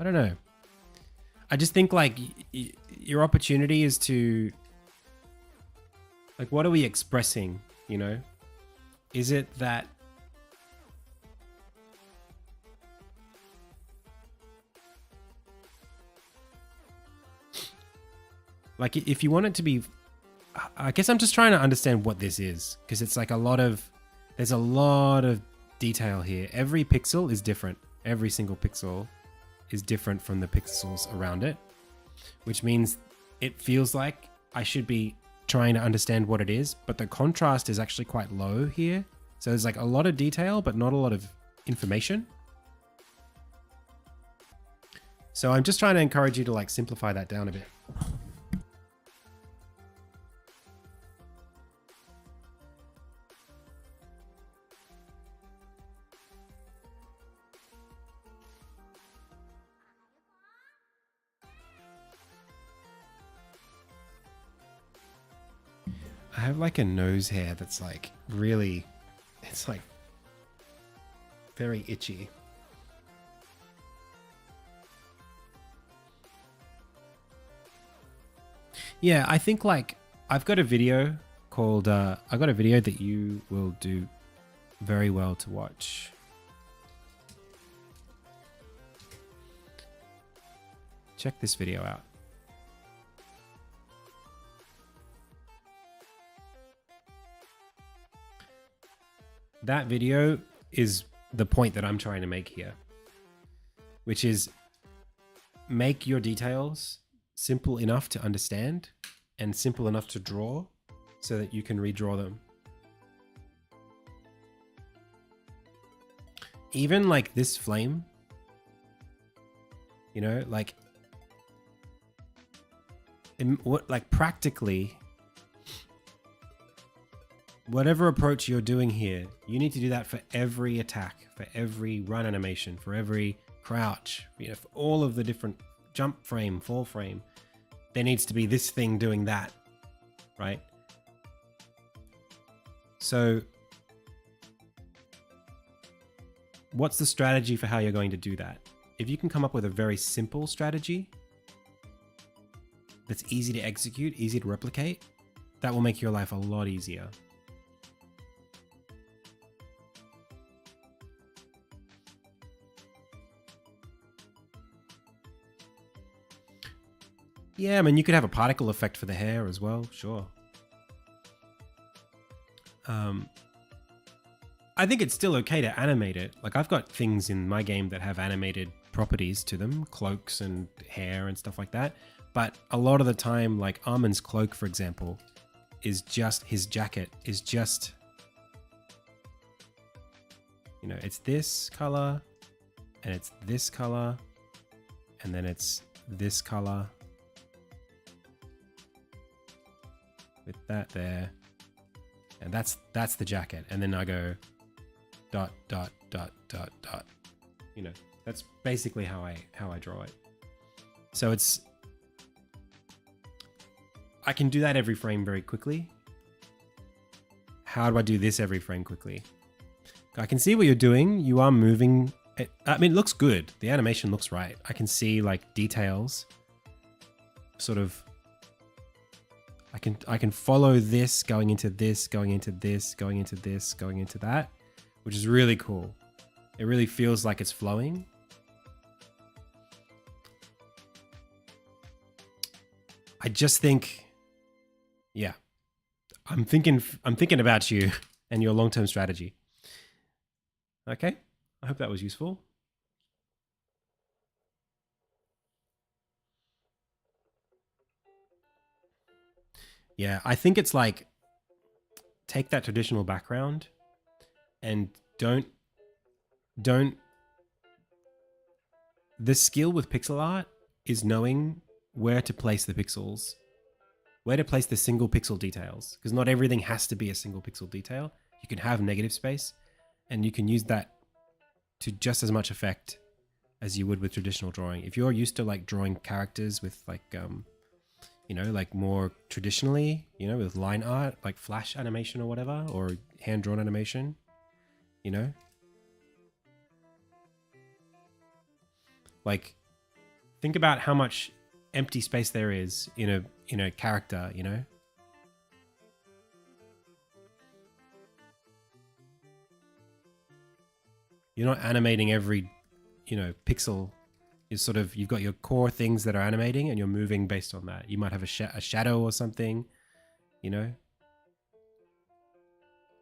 I don't know. I just think like your opportunity is to, like, what are we expressing, you know? Is it that like if you want it to be, I guess I'm just trying to understand what this is, because it's like there's a lot of detail here. Every pixel is different. Every single pixel is different from the pixels around it, which means it feels like I should be trying to understand what it is, but the contrast is actually quite low here. So there's like a lot of detail, but not a lot of information. So I'm just trying to encourage you to like simplify that down a bit. I have like a nose hair that's like really, it's like very itchy. Yeah, I think like I've got a video called, I got a video that you will do very well to watch. Check this video out. That video is the point that I'm trying to make here, which is make your details simple enough to understand and simple enough to draw so that you can redraw them. Even like this flame, you know, like practically whatever approach you're doing here, you need to do that for every attack, for every run animation, for every crouch, you know, for all of the different jump frame, fall frame. There needs to be this thing doing that, right? So what's the strategy for how you're going to do that? If you can come up with a very simple strategy that's easy to execute, easy to replicate, that will make your life a lot easier. Yeah, I mean, you could have a particle effect for the hair as well, sure. I think it's still okay to animate it. Like, I've got things in my game that have animated properties to them, cloaks and hair and stuff like that. But a lot of the time, like Armin's cloak, for example, is just, his jacket is just, you know, it's this color, and it's this color, and then it's this color. With that there, and that's the jacket, and then I go dot dot dot dot dot. You know, that's basically how I draw it. So it's, I can do that every frame very quickly. How do I do this every frame quickly? I can see what you're doing. You are moving it. I mean, it looks good. The animation looks right. I can see like details sort of I can follow this going into this, going into this, going into this, going into that, which is really cool. It really feels like it's flowing. I just think, yeah, I'm thinking about you and your long-term strategy. Okay, I hope that was useful. Yeah, I think it's like, take that traditional background and don't, the skill with pixel art is knowing where to place the pixels, where to place the single pixel details, because not everything has to be a single pixel detail. You can have negative space and you can use that to just as much effect as you would with traditional drawing. If you're used to like drawing characters with like, you know, like more traditionally, you know, with line art, like flash animation or whatever, or hand-drawn animation, you know, like think about how much empty space there is in a character, you know. You're not animating every, you know, pixel. Is sort of, you've got your core things that are animating and you're moving based on that. You might have a shadow or something, you know,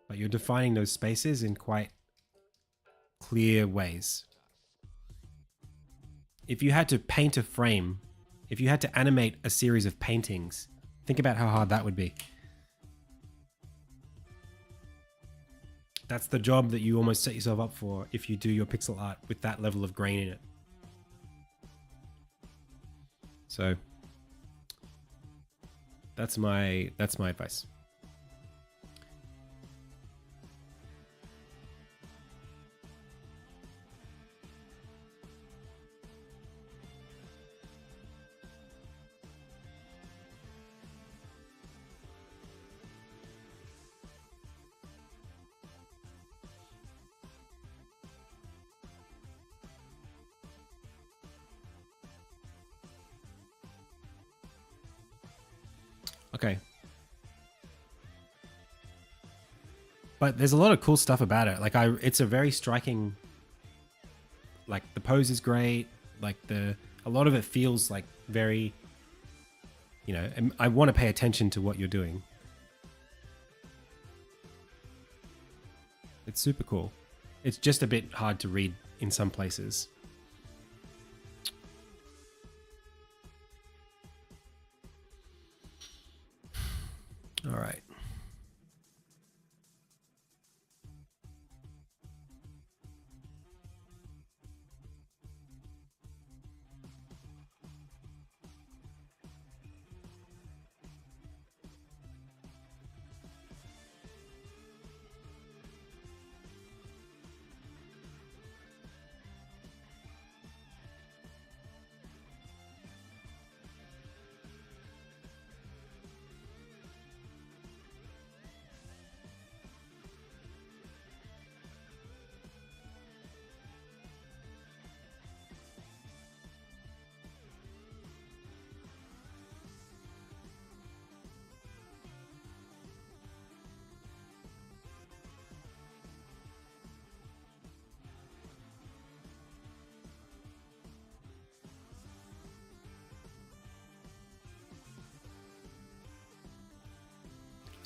but you're defining those spaces in quite clear ways. If you had to paint a frame, if you had to animate a series of paintings, think about how hard that would be. That's the job that you almost set yourself up for if you do your pixel art with that level of grain in it. So that's my advice. Okay. But there's a lot of cool stuff about it. Like it's a very striking, like the pose is great. Like a lot of it feels like very, you know, I want to pay attention to what you're doing. It's super cool. It's just a bit hard to read in some places. All right.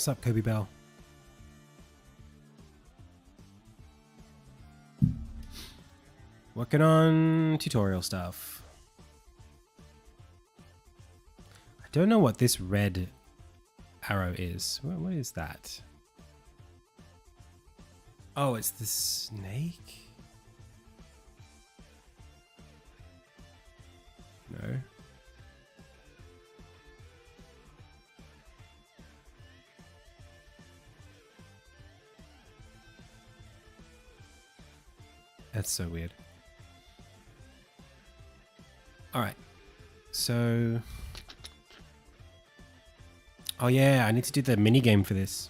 What's up, Kobe Bell? Working on tutorial stuff. I don't know what this red arrow is. What is that? Oh, it's the snake? No. That's so weird. All right. So... oh yeah, I need to do the mini game for this.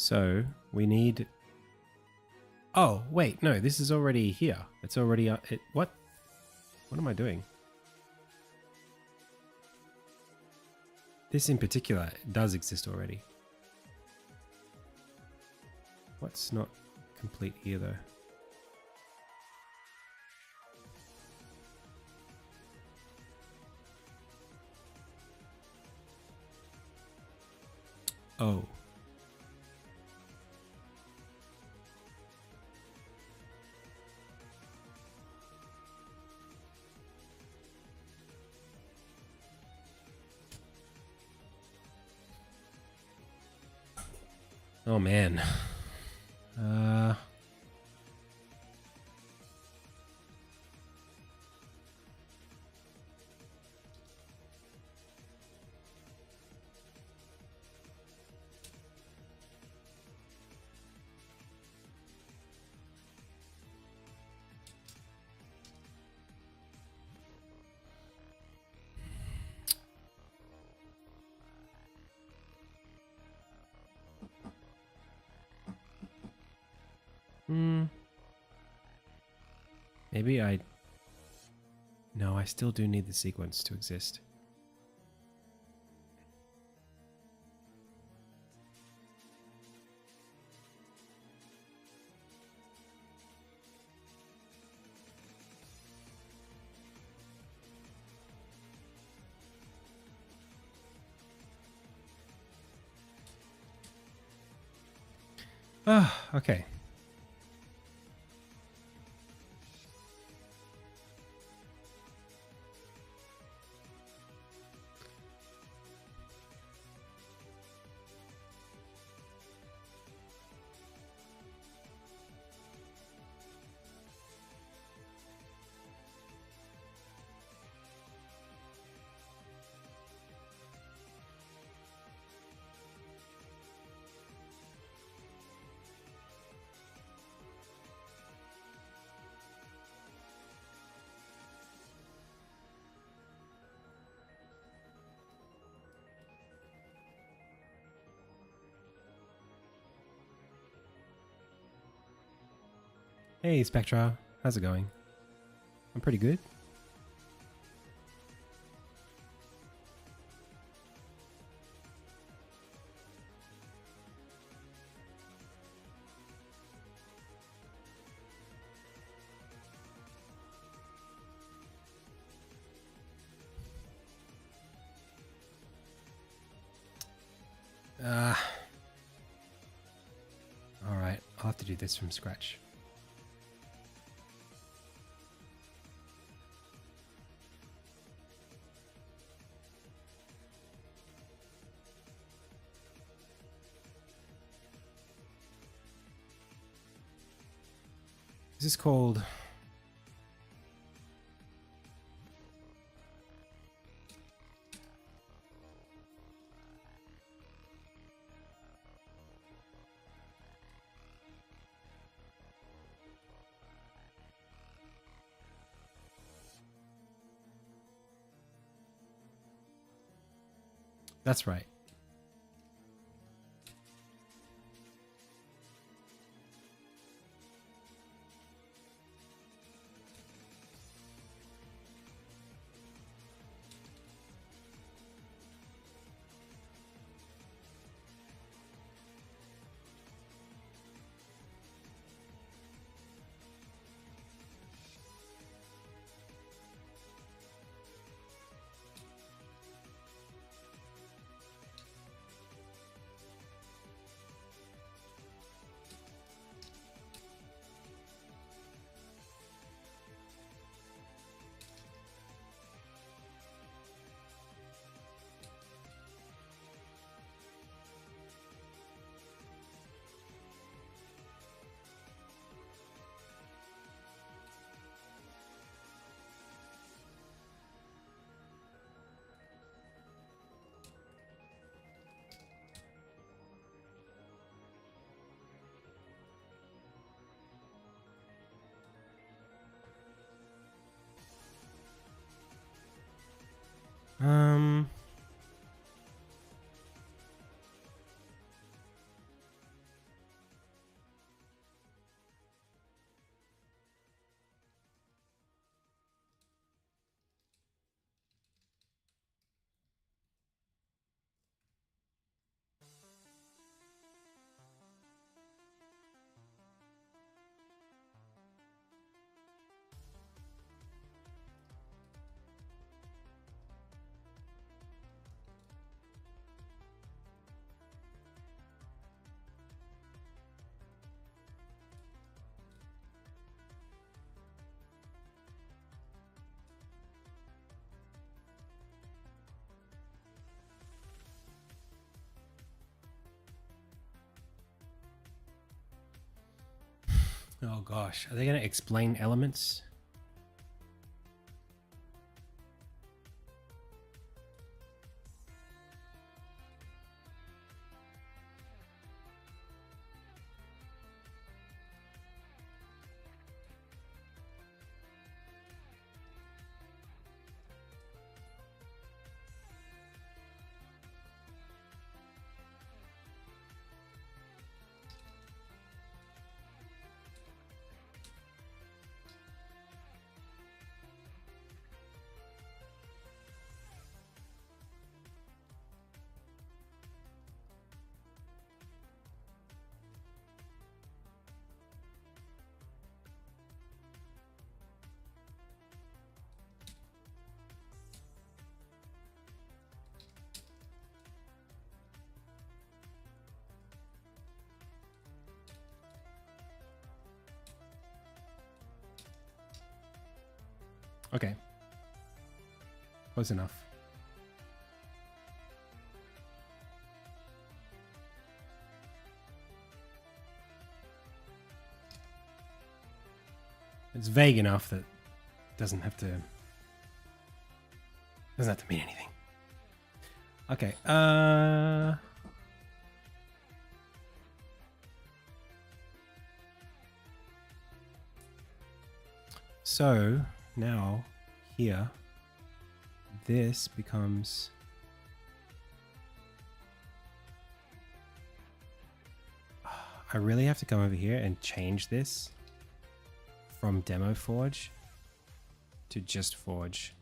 So we need... Oh, wait, no, this is already here. It's already... what? What am I doing? This in particular does exist already. What's not complete here, though? Oh. Oh, man. Maybe I... No, I still do need the sequence to exist. Ah, okay. Hey, Spectra. How's it going? I'm pretty good. Alright, I'll have to do this from scratch. This is called... That's right. Um... Oh gosh, are they going to explain elements? Okay. Close enough. It's vague enough that it doesn't have to mean anything. Okay. So now here, this becomes I really have to come over here and change this from demo forge to just forge.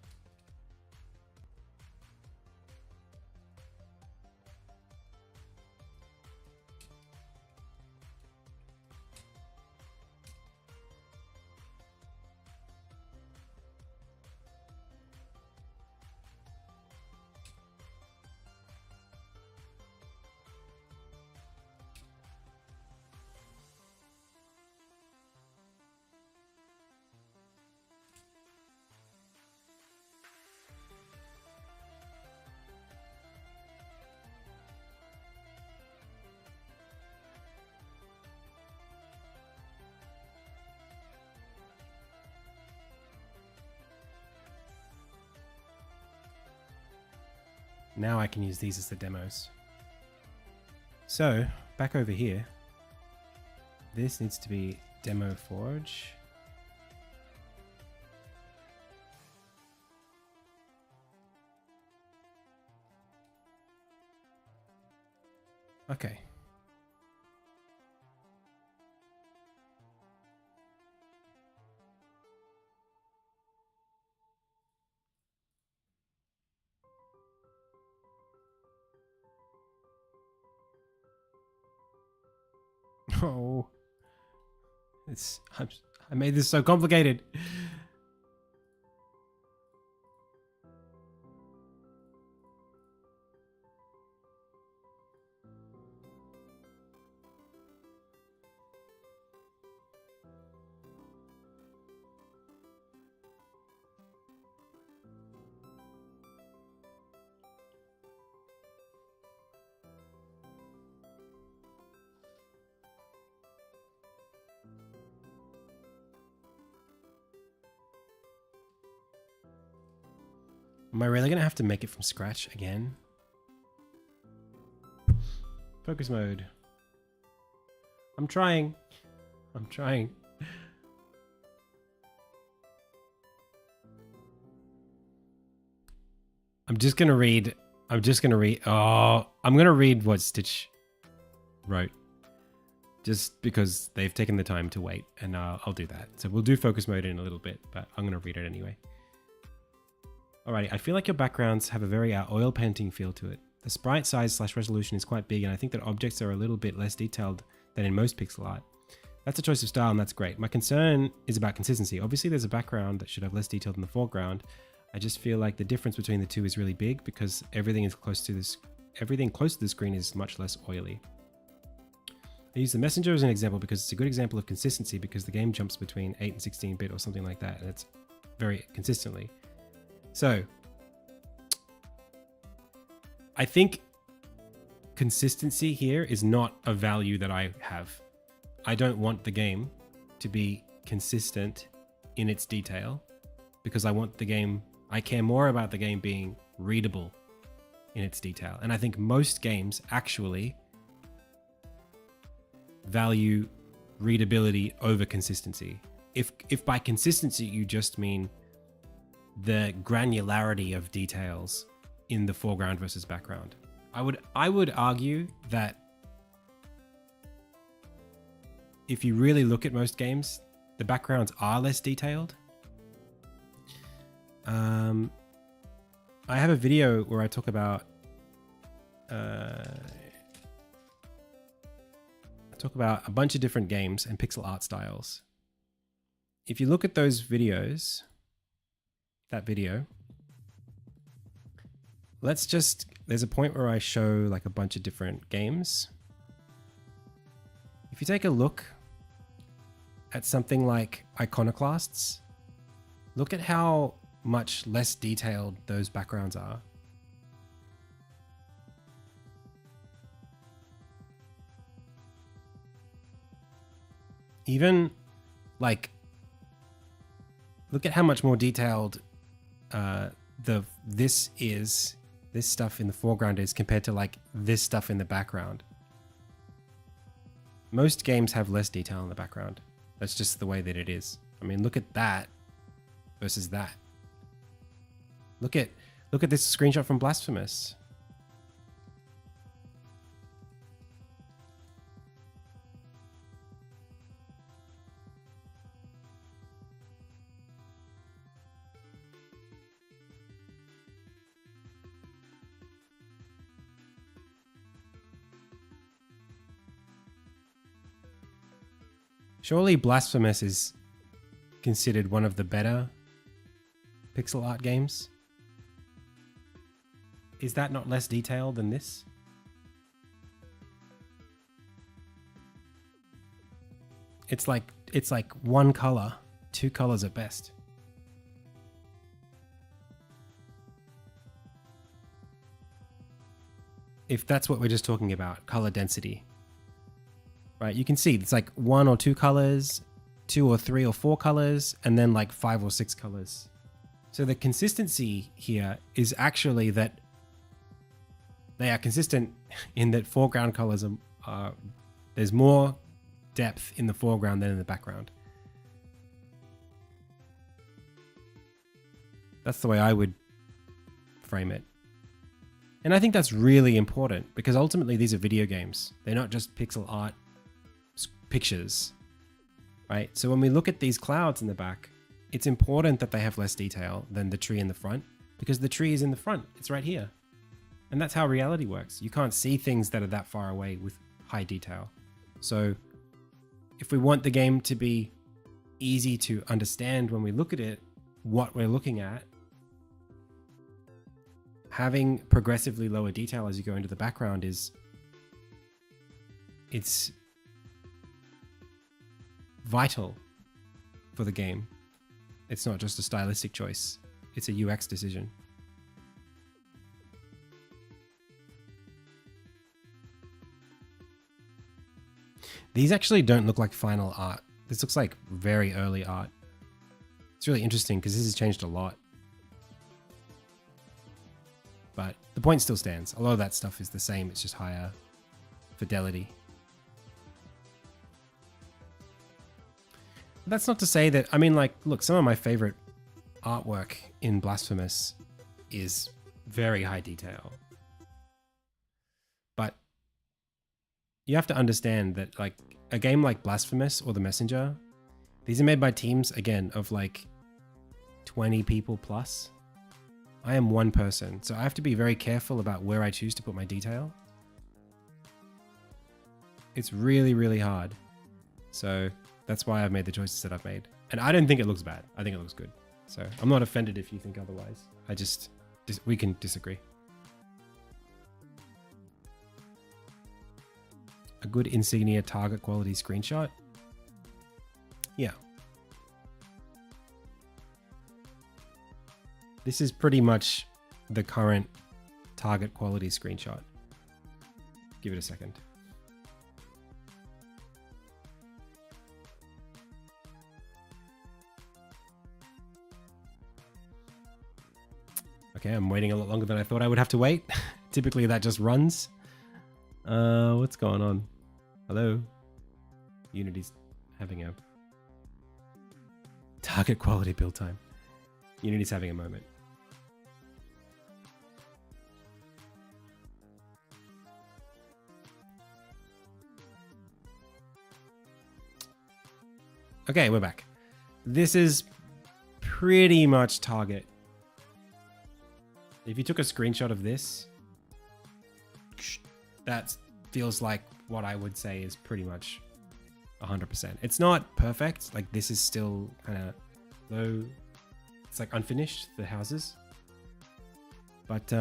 Now I can use these as the demos. So back over here, this needs to be demo forge. Okay. Oh, I made this so complicated. Am I really gonna have to make it from scratch again? Focus mode. I'm trying. I'm trying. I'm just gonna read. Oh, I'm gonna read what Stitch wrote. Just because they've taken the time to wait, and I'll do that. So we'll do focus mode in a little bit, but I'm gonna read it anyway. Alrighty, I feel like your backgrounds have a very oil painting feel to it. The sprite size / resolution is quite big, and I think that objects are a little bit less detailed than in most pixel art. That's a choice of style, and that's great. My concern is about consistency. Obviously, there's a background that should have less detail than the foreground. I just feel like the difference between the two is really big because everything close to the screen is much less oily. I use the messenger as an example because it's a good example of consistency because the game jumps between 8 and 16-bit or something like that, and it's very consistently. So, I think consistency here is not a value that I have. I don't want the game to be consistent in its detail because I care more about the game being readable in its detail. And I think most games actually value readability over consistency. If by consistency you just mean the granularity of details in the foreground versus background, I would argue that if you really look at most games, the backgrounds are less detailed. I have a video where I talk about a bunch of different games and pixel art styles. If you look at those videos, that video, there's a point where I show like a bunch of different games. If you take a look at something like Iconoclasts, look at how much less detailed those backgrounds are. Even like, look at how much more detailed this stuff in the foreground is compared to like this stuff in the background. Most games have less detail in the background. That's just the way that it is. I mean, look at that versus that. Look at this screenshot from Blasphemous. Surely Blasphemous is considered one of the better pixel art games. Is that not less detailed than this? It's like one color, two colors at best. If that's what we're just talking about, color density. Right, you can see it's like 1 or 2 colors, 2 or 3 or 4 colors, and then like 5 or 6 colors. So the consistency here is actually that they are consistent in that foreground colors are there's more depth in the foreground than in the background. That's the way I would frame it. And I think that's really important because ultimately these are video games. They're not just pixel art pictures, right? So when we look at these clouds in the back, it's important that they have less detail than the tree in the front because the tree is in the front. It's right here. And that's how reality works. You can't see things that are that far away with high detail. So if we want the game to be easy to understand when we look at it, what we're looking at, having progressively lower detail as you go into the background it's vital for the game. It's not just a stylistic choice. It's a UX decision. These actually don't look like final art. This looks like very early art. It's really interesting because this has changed a lot. But the point still stands. A lot of that stuff is the same. It's just higher fidelity. That's not to say that, I mean, like, look, some of my favorite artwork in Blasphemous is very high detail. But you have to understand that, like, a game like Blasphemous or The Messenger, these are made by teams, again, of like 20 people plus. I am one person, so I have to be very careful about where I choose to put my detail. It's really, really hard. So that's why I've made the choices that I've made. And I don't think it looks bad. I think it looks good. So I'm not offended if you think otherwise. We can disagree. A good Insignia target quality screenshot. Yeah. This is pretty much the current target quality screenshot. Give it a second. Okay, I'm waiting a lot longer than I thought I would have to wait. Typically that just runs. What's going on? Hello? Unity's having a target quality build time. Unity's having a moment. Okay, we're back. This is pretty much target. If you took a screenshot of this, that feels like what I would say is pretty much 100%. It's not perfect. Like this is still kind of low. It's like unfinished, the houses. But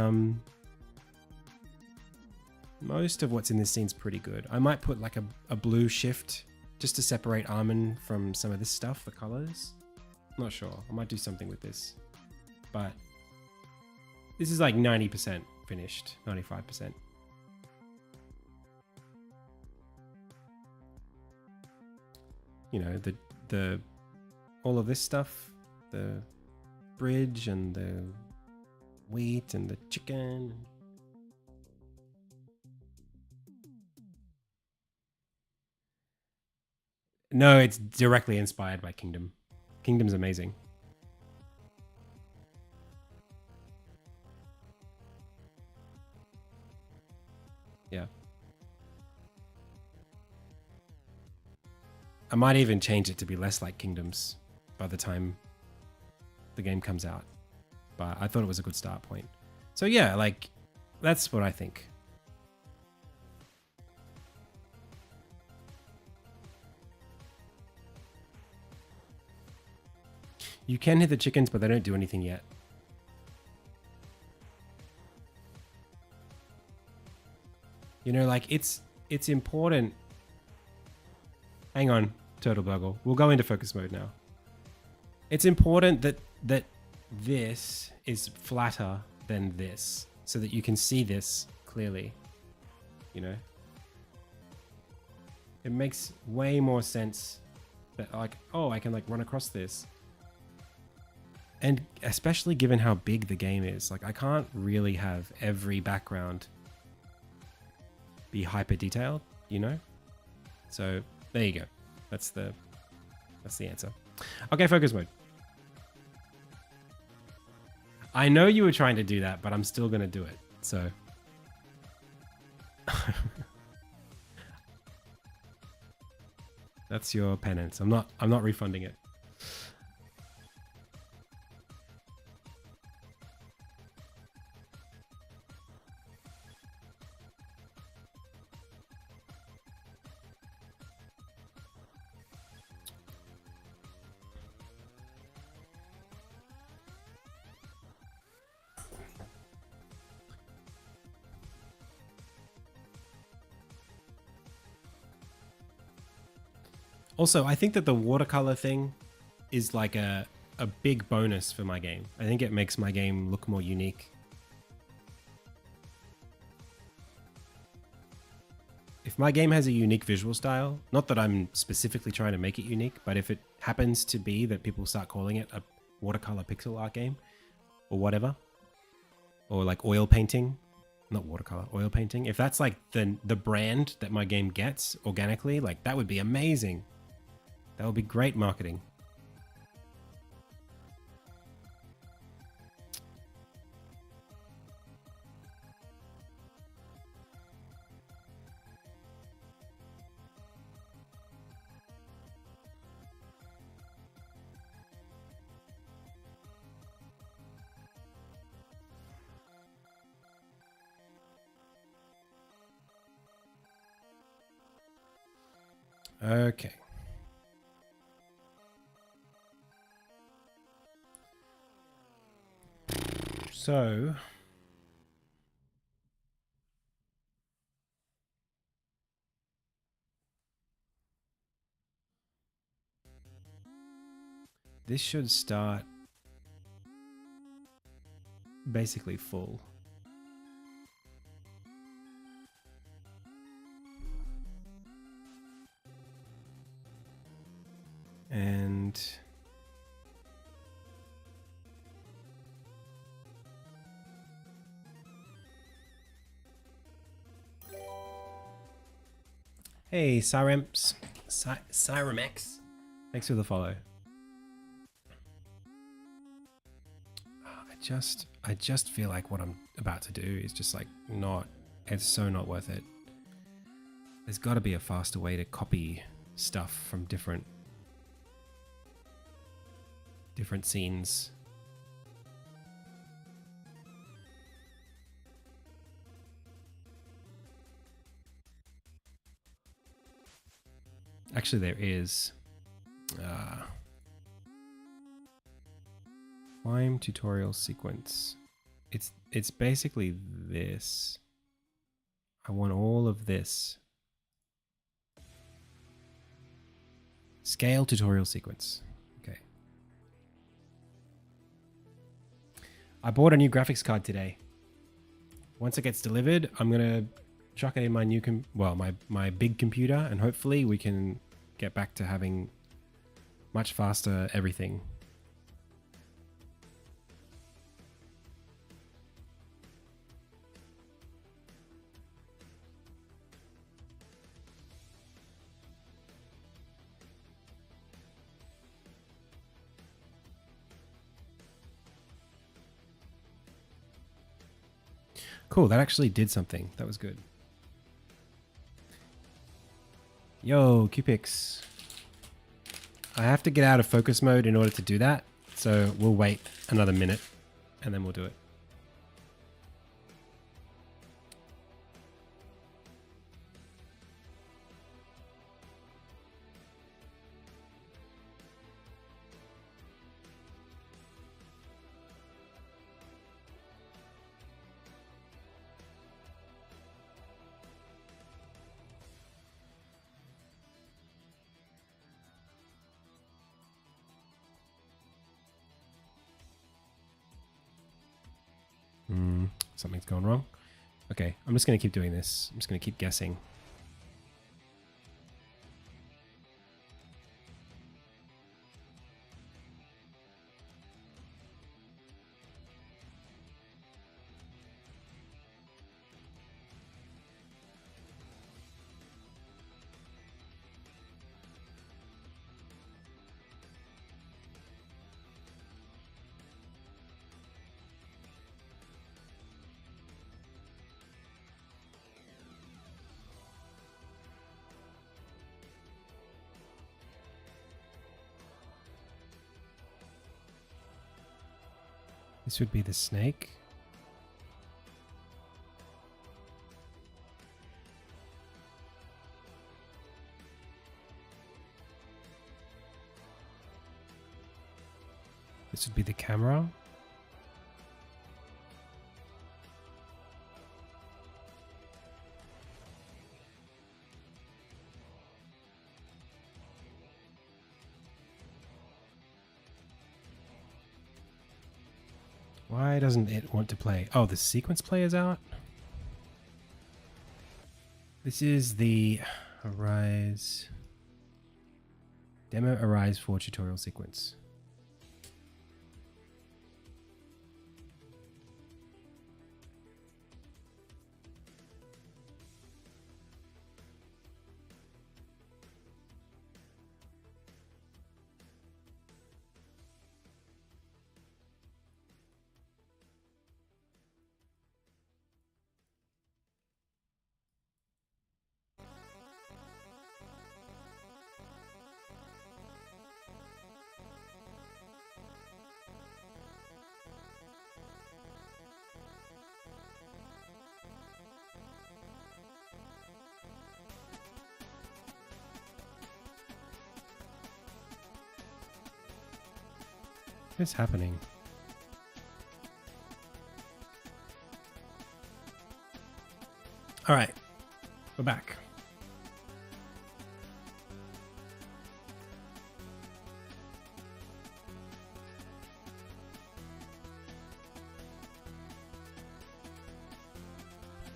most of what's in this scene's pretty good. I might put like a blue shift just to separate Armin from some of this stuff, the colors. Not sure. I might do something with this. But this is like 90% finished, 95%. You know, the all of this stuff, the bridge and the wheat and the chicken. No, it's directly inspired by Kingdom. Kingdom's amazing. Yeah. I might even change it to be less like Kingdoms by the time the game comes out. But I thought it was a good start point. So yeah, like, that's what I think. You can hit the chickens, but they don't do anything yet. You know, like, it's important. Hang on, Turtle Burgle. We'll go into focus mode now. It's important that this is flatter than this, so that you can see this clearly. You know? It makes way more sense that, like, oh, I can, like, run across this. And especially given how big the game is, like, I can't really have every background be hyper detailed, you know? So there you go. That's the answer. Okay, focus mode. I know you were trying to do that, but I'm still gonna do it. So that's your penance. I'm not refunding it. Also, I think that the watercolor thing is like a big bonus for my game. I think it makes my game look more unique. If my game has a unique visual style, not that I'm specifically trying to make it unique, but if it happens to be that people start calling it a watercolor pixel art game or whatever, or like oil painting, not watercolor, oil painting. If that's like the brand that my game gets organically, like that would be amazing. That would be great marketing. Okay. So this should start basically full. And Hey, Cyremex. Thanks for the follow. I just feel like what I'm about to do is just like it's so not worth it. There's got to be a faster way to copy stuff from different scenes. Actually, there is. Climb tutorial sequence. It's basically this. I want all of this. Scale tutorial sequence. Okay. I bought a new graphics card today. Once it gets delivered, I'm gonna chuck it in my new my big computer, and hopefully we can get back to having much faster everything. Cool, that actually did something. That was good. Yo, Qpix. I have to get out of focus mode in order to do that, so we'll wait another minute and then we'll do it. Something's gone wrong. Okay, I'm just going to keep doing this. I'm just going to keep guessing. This would be the snake. This would be the camera. Why doesn't it want to play? Oh, the sequence play is out. This is the Arise demo Arise 4 tutorial sequence. What's happening? All right, we're back.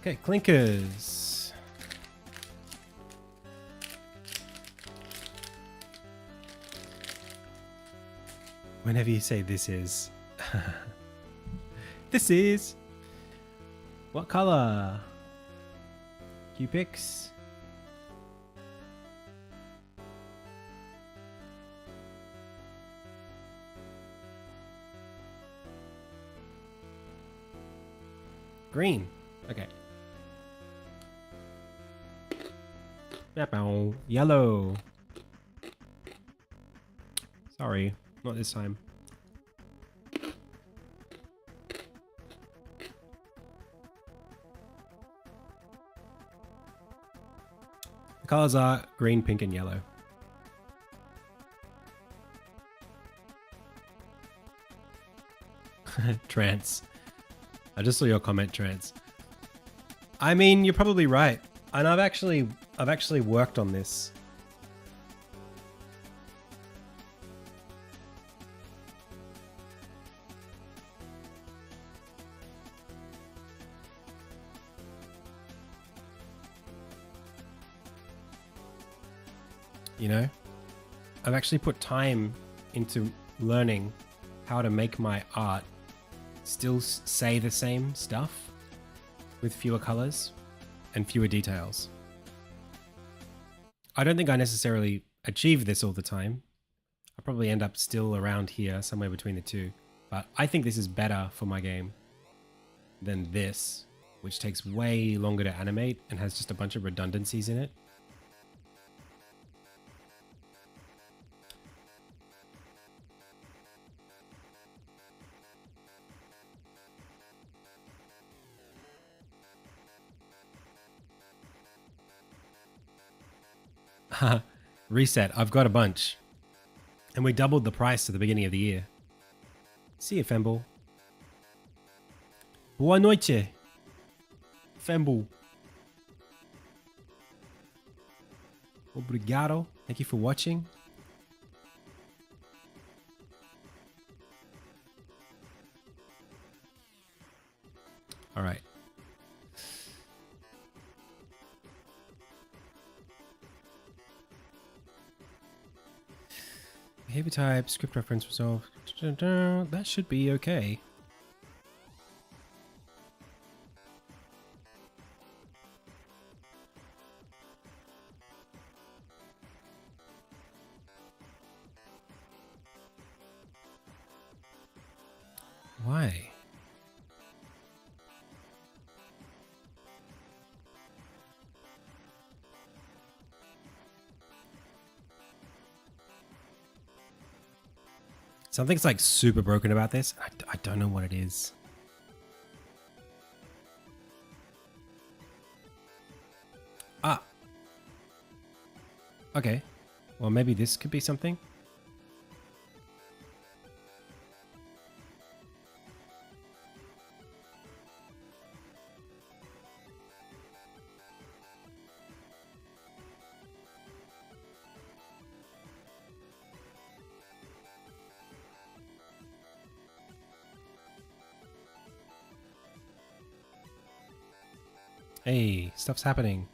Okay, clinkers. Whenever you say this is, this is what color? Qpix. Green. Okay. Yellow. Sorry, not this time. The colors are green, pink, and yellow. Trance. I just saw your comment, Trance. I mean, you're probably right. And I've actually worked on this. You know, I've actually put time into learning how to make my art still say the same stuff with fewer colors and fewer details. I don't think I necessarily achieve this all the time. I probably end up still around here, somewhere between the two. But I think this is better for my game than this, which takes way longer to animate and has just a bunch of redundancies in it. Reset. I've got a bunch. And we doubled the price at the beginning of the year. See you, Femble. Boa noite. Femble. Obrigado. Thank you for watching. All right. Behavior type, script reference resolve. That should be okay. Why? Something's like super broken about this. I don't know what it is. Ah. Okay. Well, maybe this could be something. Hey, stuff's happening.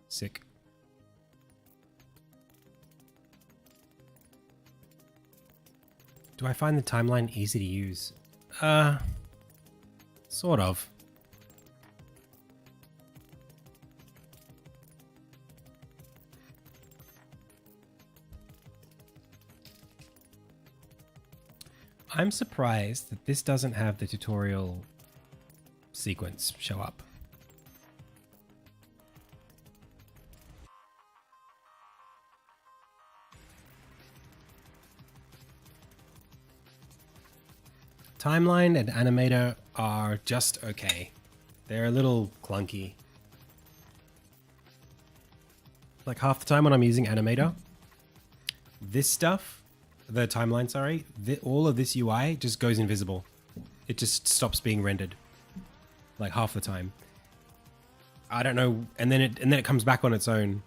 Sick. Do I find the timeline easy to use? Sort of. I'm surprised that this doesn't have the tutorial sequence show up. Timeline and animator are just okay. They're a little clunky. Like half the time when I'm using animator, this stuff, the timeline, sorry, all of this UI just goes invisible. It just stops being rendered, like half the time. I don't know, and then it comes back on its own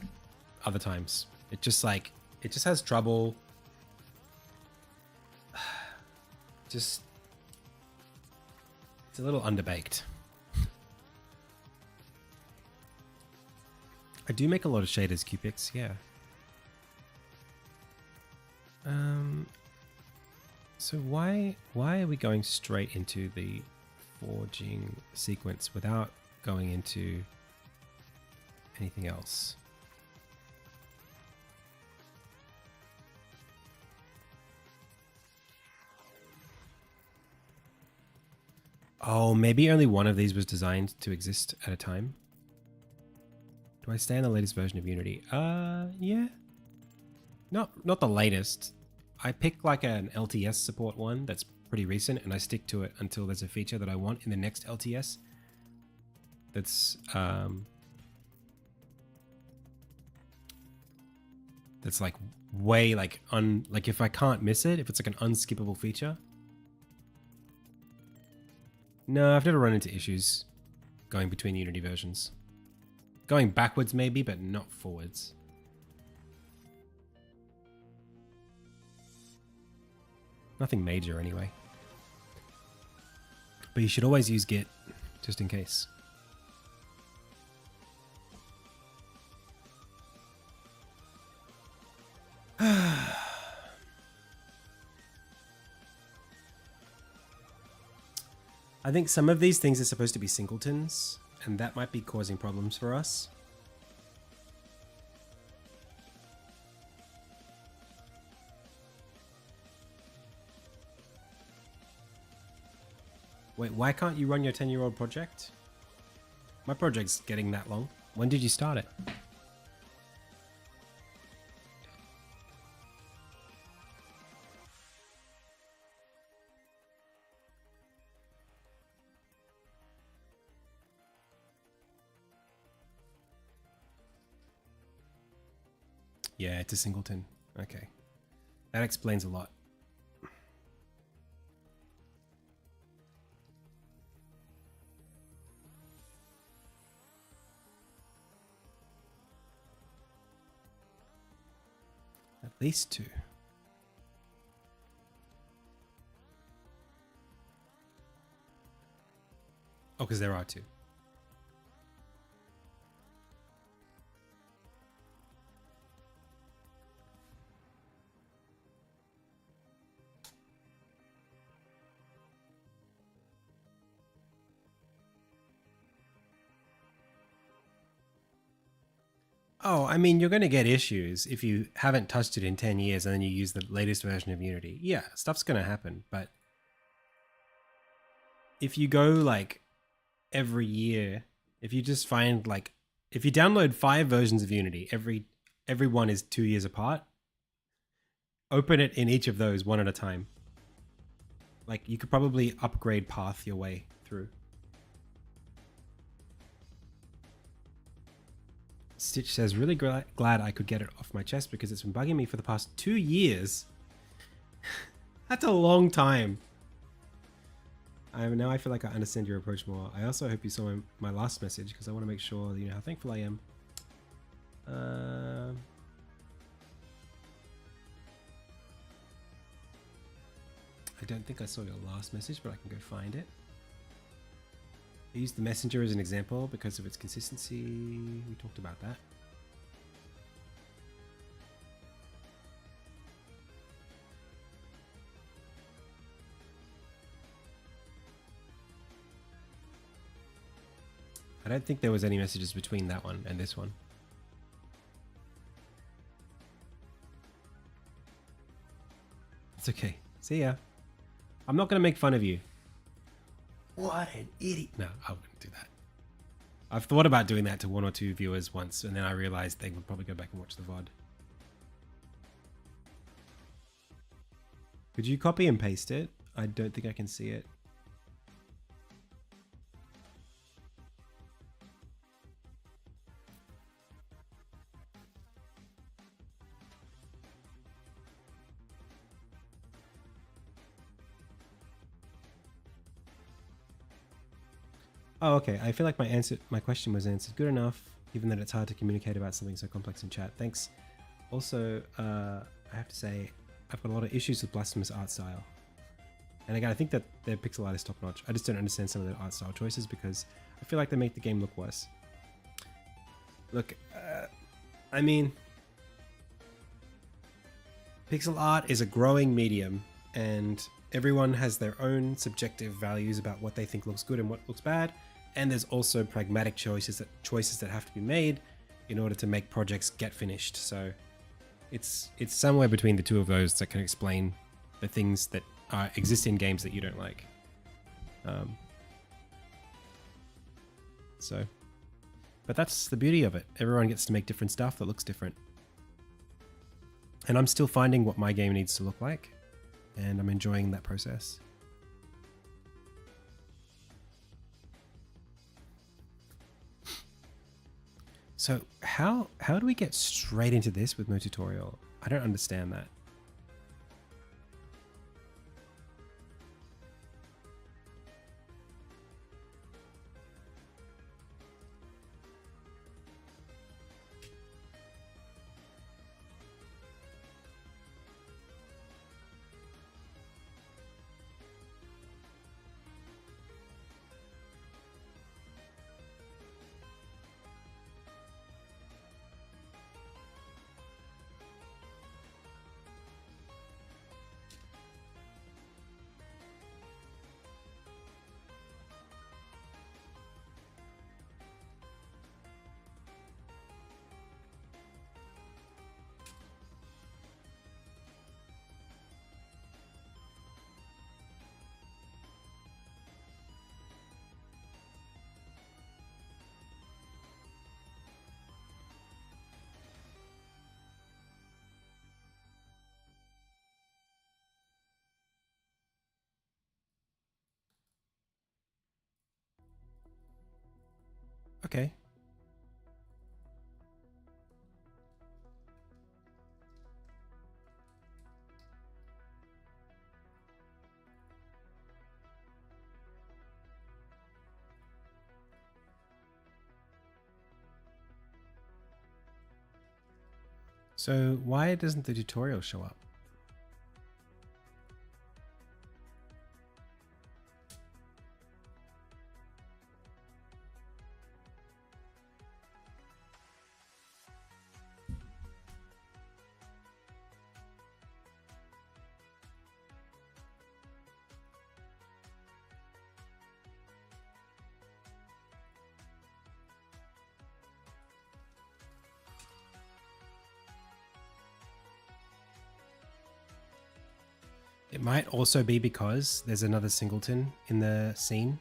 other times. It just has trouble. Just, it's a little underbaked. I do make a lot of shaders, Qpix, yeah. So why are we going straight into the forging sequence without going into anything else? Oh, maybe only one of these was designed to exist at a time. Do I stay on the latest version of Unity? Yeah. Not the latest. I pick like an LTS support one that's pretty recent, and I stick to it until there's a feature that I want in the next LTS. That's like way like if I can't miss it, if it's like an unskippable feature. No, I've never run into issues going between Unity versions. Going backwards maybe, but not forwards. Nothing major anyway. But you should always use Git, just in case. I think some of these things are supposed to be singletons, and that might be causing problems for us. Wait, why can't you run your 10-year-old project? My project's getting that long. When did you start it? Yeah, it's a singleton. Okay. That explains a lot. At least two. Oh, because there are two. Oh, I mean, you're going to get issues if you haven't touched it in 10 years and then you use the latest version of Unity. Yeah, stuff's going to happen. But if you go like every year, if you just find like, if you download 5 versions of Unity, every one is 2 years apart, open it in each of those one at a time. Like you could probably upgrade path your way through. Stitch says, really glad I could get it off my chest because it's been bugging me for the past 2 years. That's a long time. Now I feel like I understand your approach more. I also hope you saw my last message because I want to make sure that you know how thankful I am. I don't think I saw your last message, but I can go find it. I used the messenger as an example because of its consistency. We talked about that. I don't think there was any messages between that one and this one. It's okay. See ya. I'm not going to make fun of you. What an idiot. No, I wouldn't do that. I've thought about doing that to 1 or 2 viewers once, and then I realized they would probably go back and watch the VOD. Could you copy and paste it? I don't think I can see it. Oh, okay. I feel like my question was answered good enough, given that it's hard to communicate about something so complex in chat. Thanks. Also, I have to say, I've got a lot of issues with Blasphemous art style. And again, I think that their pixel art is top notch. I just don't understand some of their art style choices because I feel like they make the game look worse. Look, I mean, pixel art is a growing medium, and everyone has their own subjective values about what they think looks good and what looks bad. And there's also pragmatic choices that have to be made in order to make projects get finished. So it's somewhere between the two of those that can explain the things that exist in games that you don't like. But that's the beauty of it. Everyone gets to make different stuff that looks different. And I'm still finding what my game needs to look like, and I'm enjoying that process. So how do we get straight into this with no tutorial? I don't understand that. Okay. So why doesn't the tutorial show up? It might also be because there's another singleton in the scene.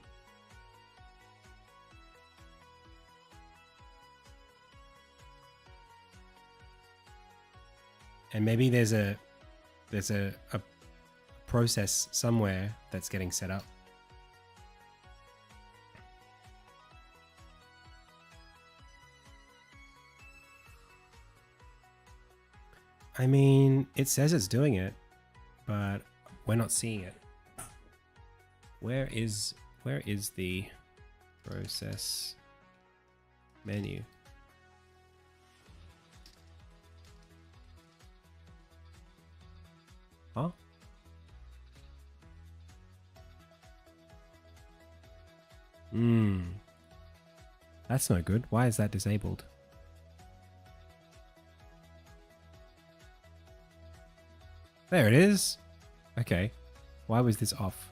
And maybe there's a process somewhere that's getting set up. I mean, it says it's doing it, but we're not seeing it. Where is the process menu? Huh? That's no good. Why is that disabled? There it is. Okay. Why was this off?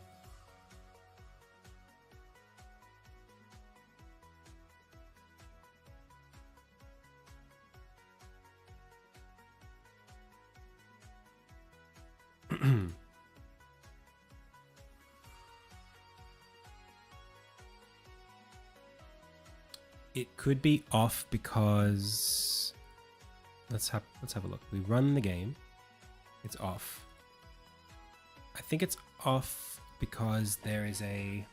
It could be off because let's have a look. We run the game. It's off. I think it's off because there is a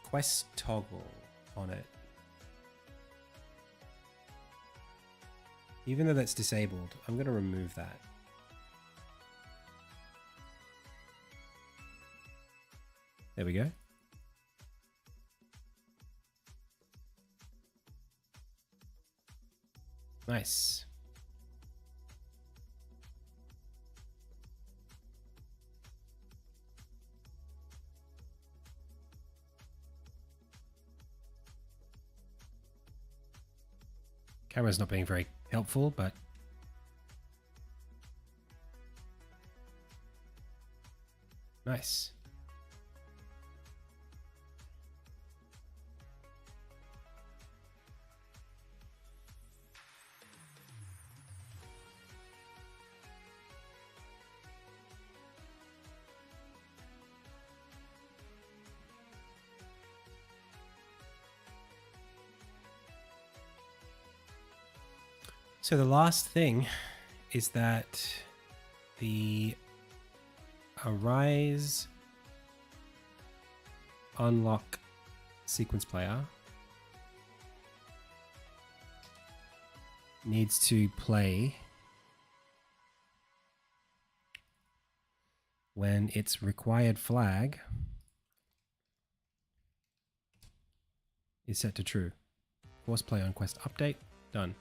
quest toggle on it. Even though that's disabled, I'm going to remove that. There we go. Nice. Camera's not being very helpful, but nice. So the last thing is that the Arise unlock sequence player needs to play when its required flag is set to true. Force play on quest update. Done.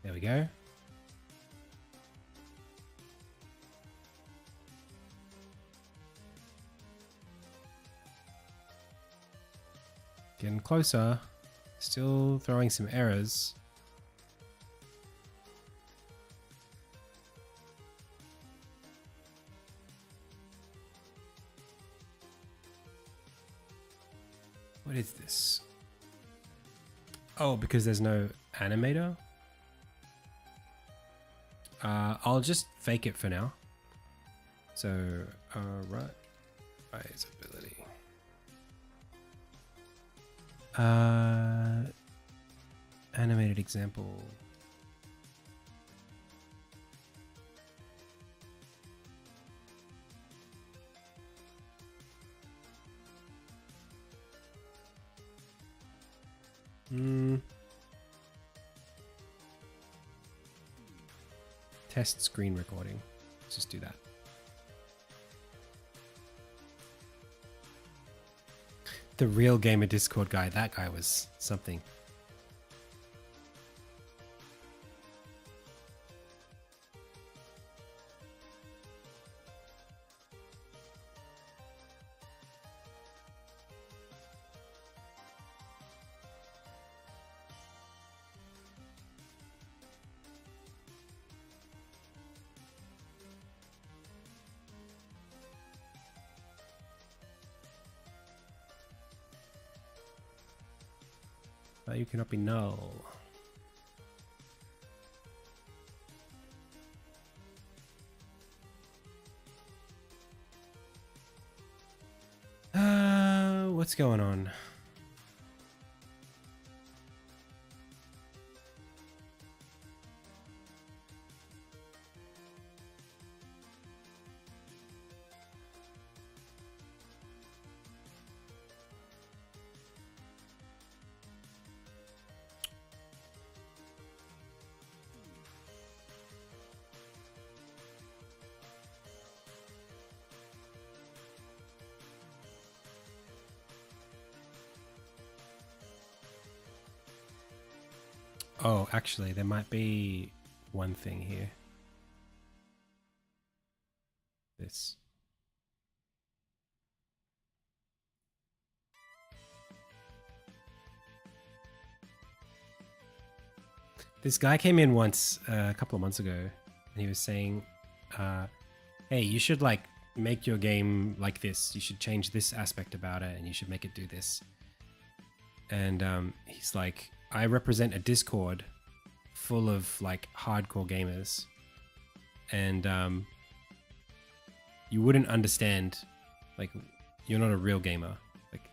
There we go. Getting closer. Still throwing some errors. What is this? Oh, because there's no animator? I'll just fake it for now. So, right. Ability. Animated example. Test screen recording. Let's just do that. The real gamer Discord guy, that guy was something. You cannot be null. What's going on? Oh, actually, there might be one thing here. This. This guy came in once a couple of months ago, and he was saying, hey, you should like make your game like this. You should change this aspect about it, and you should make it do this. And he's like, I represent a Discord full of like hardcore gamers, and you wouldn't understand, like, you're not a real gamer. Like,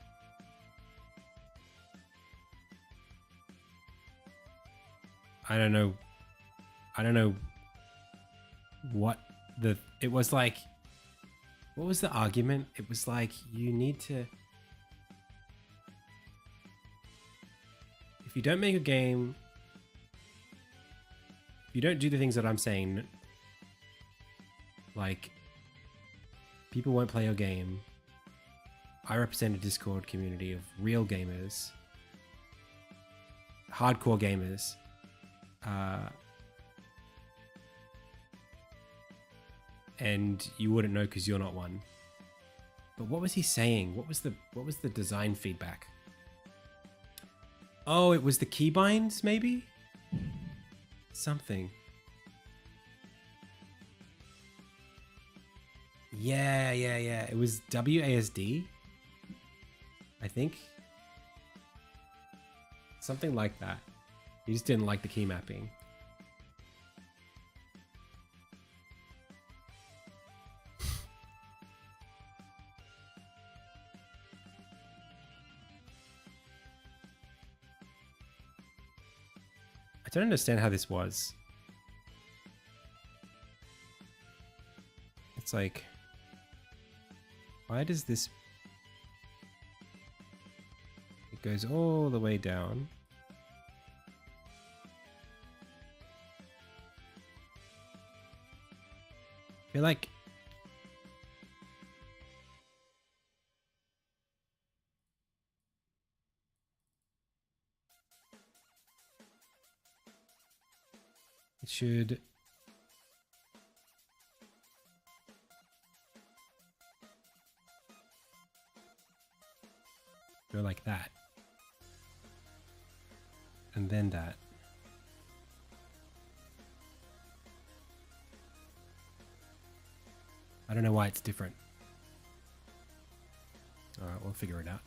I don't know what it was like. What was the argument? It was like, you need to... If you don't make a game... If you don't do the things that I'm saying, like, people won't play your game. I represent a Discord community of real gamers. Hardcore gamers. And you wouldn't know because you're not one. But what was he saying? What was the design feedback? Oh, it was the keybinds, maybe? Something. Yeah. It was WASD, I think. Something like that. He just didn't like the key mapping. I don't understand how this was. It's like, why does this... It goes all the way down. I feel like... It should... go like that. And then that. I don't know why it's different. Alright, we'll figure it out.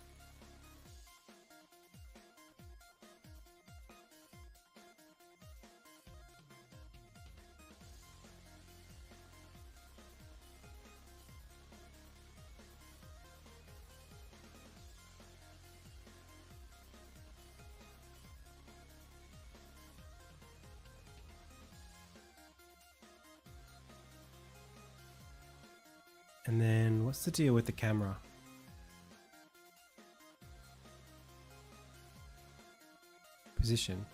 And then what's the deal with the camera? Position.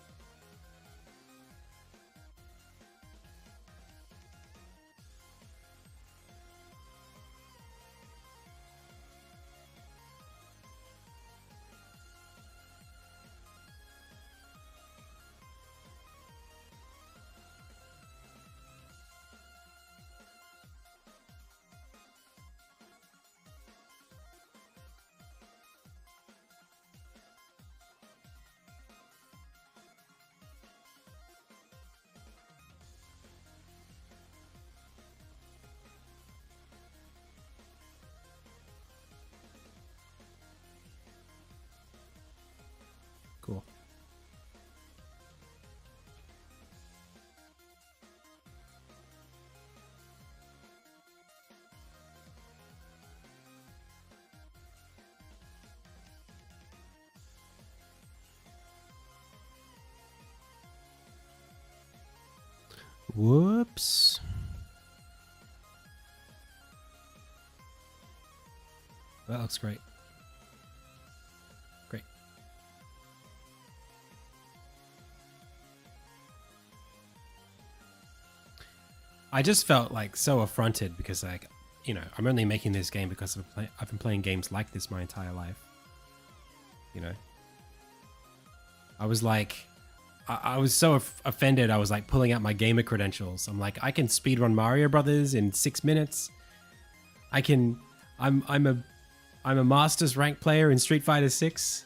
Cool. Whoops. That looks great. Great. I just felt like so affronted because, like, you know, I'm only making this game because I've been playing games like this my entire life. You know, I was like, I was so offended. I was like pulling out my gamer credentials. I'm like, I can speedrun Mario Brothers in 6 minutes. I can. I'm a Masters rank player in Street Fighter 6.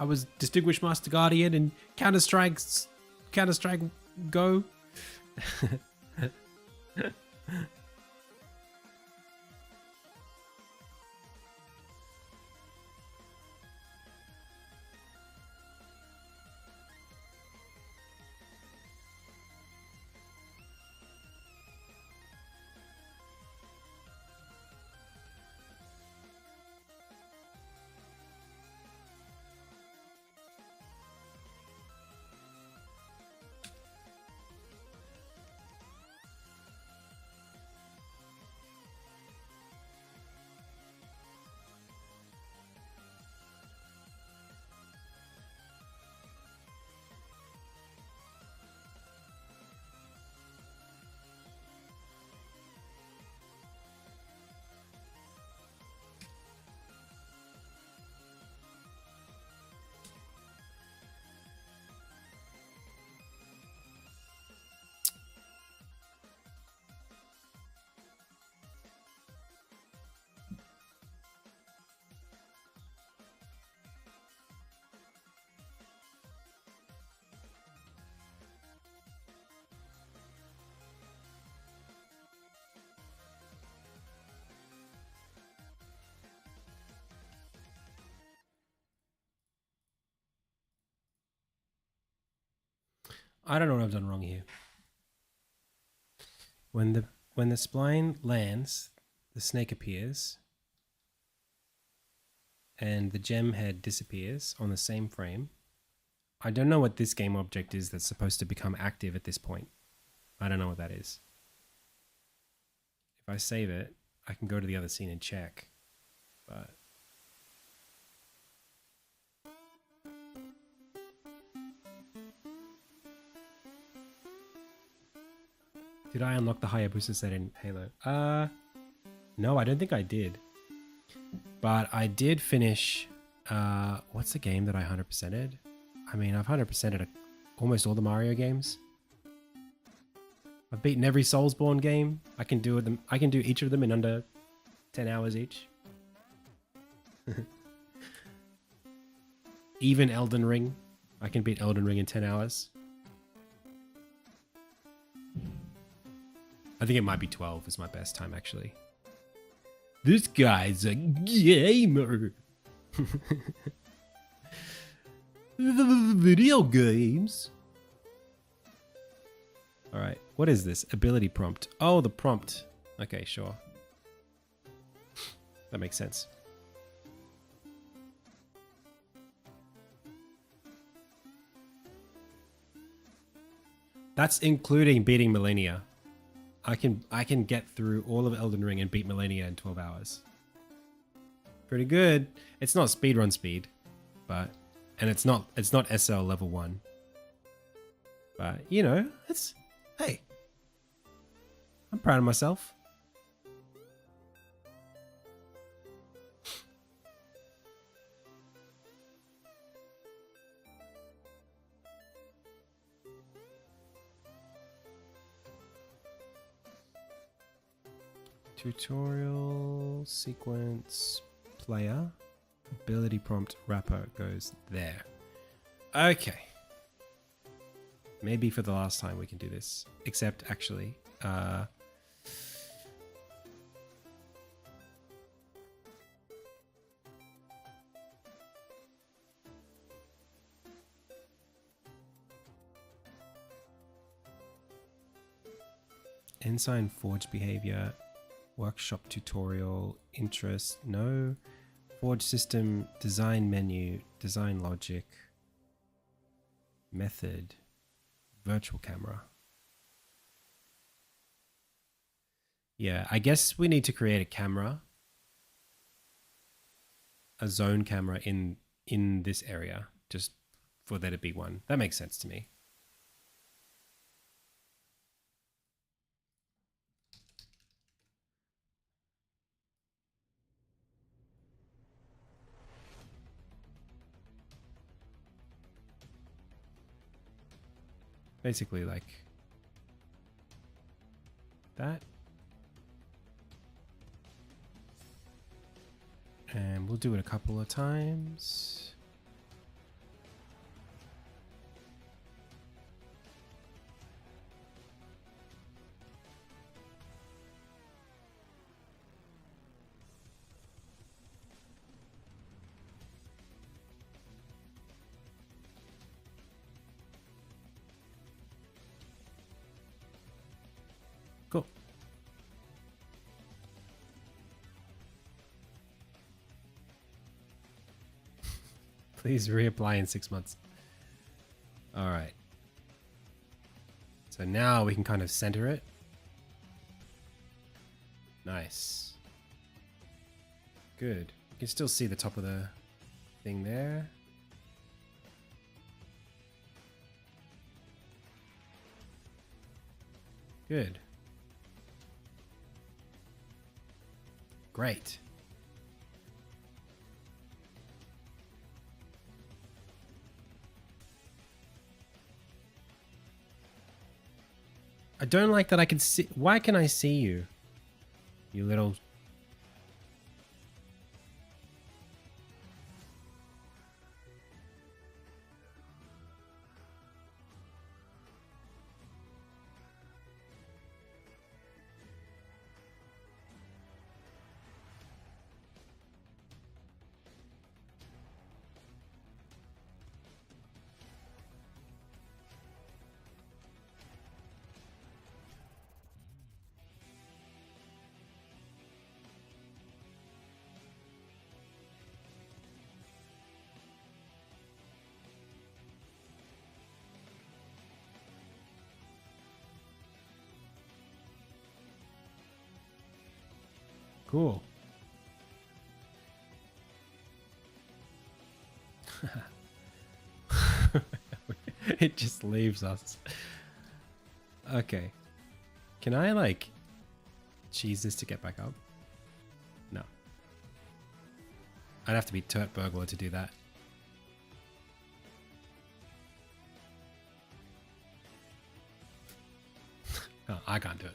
I was Distinguished Master Guardian in Counter-Strike Go. I don't know what I've done wrong here. When the spline lands, the snake appears, and the gem head disappears on the same frame. I don't know what this game object is that's supposed to become active at this point. I don't know what that is. If I save it, I can go to the other scene and check. But did I unlock the Hayabusa set in Halo? No, I don't think I did. But I did finish, what's the game that I 100%ed? I mean, I've 100%ed almost all the Mario games. I've beaten every Soulsborne game. I can do each of them in under 10 hours each. Even Elden Ring. I can beat Elden Ring in 10 hours. I think it might be 12 is my best time, actually. This guy's a gamer. The video games. All right, what is this? Ability prompt. Oh, the prompt. Okay, sure. That makes sense. That's including beating Millennia. I can get through all of Elden Ring and beat Millennia in 12 hours. Pretty good. It's not speedrun speed, but it's not SL level 1. But, you know, hey. I'm proud of myself. Tutorial sequence player ability prompt wrapper goes there. Okay. Maybe for the last time we can do this. Except actually, Ensign Forge behavior. Workshop tutorial, interest, no. Forge system, design menu, design logic, method, virtual camera. Yeah, I guess we need to create a camera, a zone camera in this area, just for there to be one. That makes sense to me. Basically like that. And we'll do it a couple of times. Cool. Please reapply in 6 months. All right. So now we can kind of center it. Nice. Good. You can still see the top of the thing there. Good. Great. I don't like that I can see. Why can I see you? You little... Cool. It just leaves us. Okay. Can I, like, cheese this to get back up? No. I'd have to be Turt Burglar to do that. Oh, I can't do it.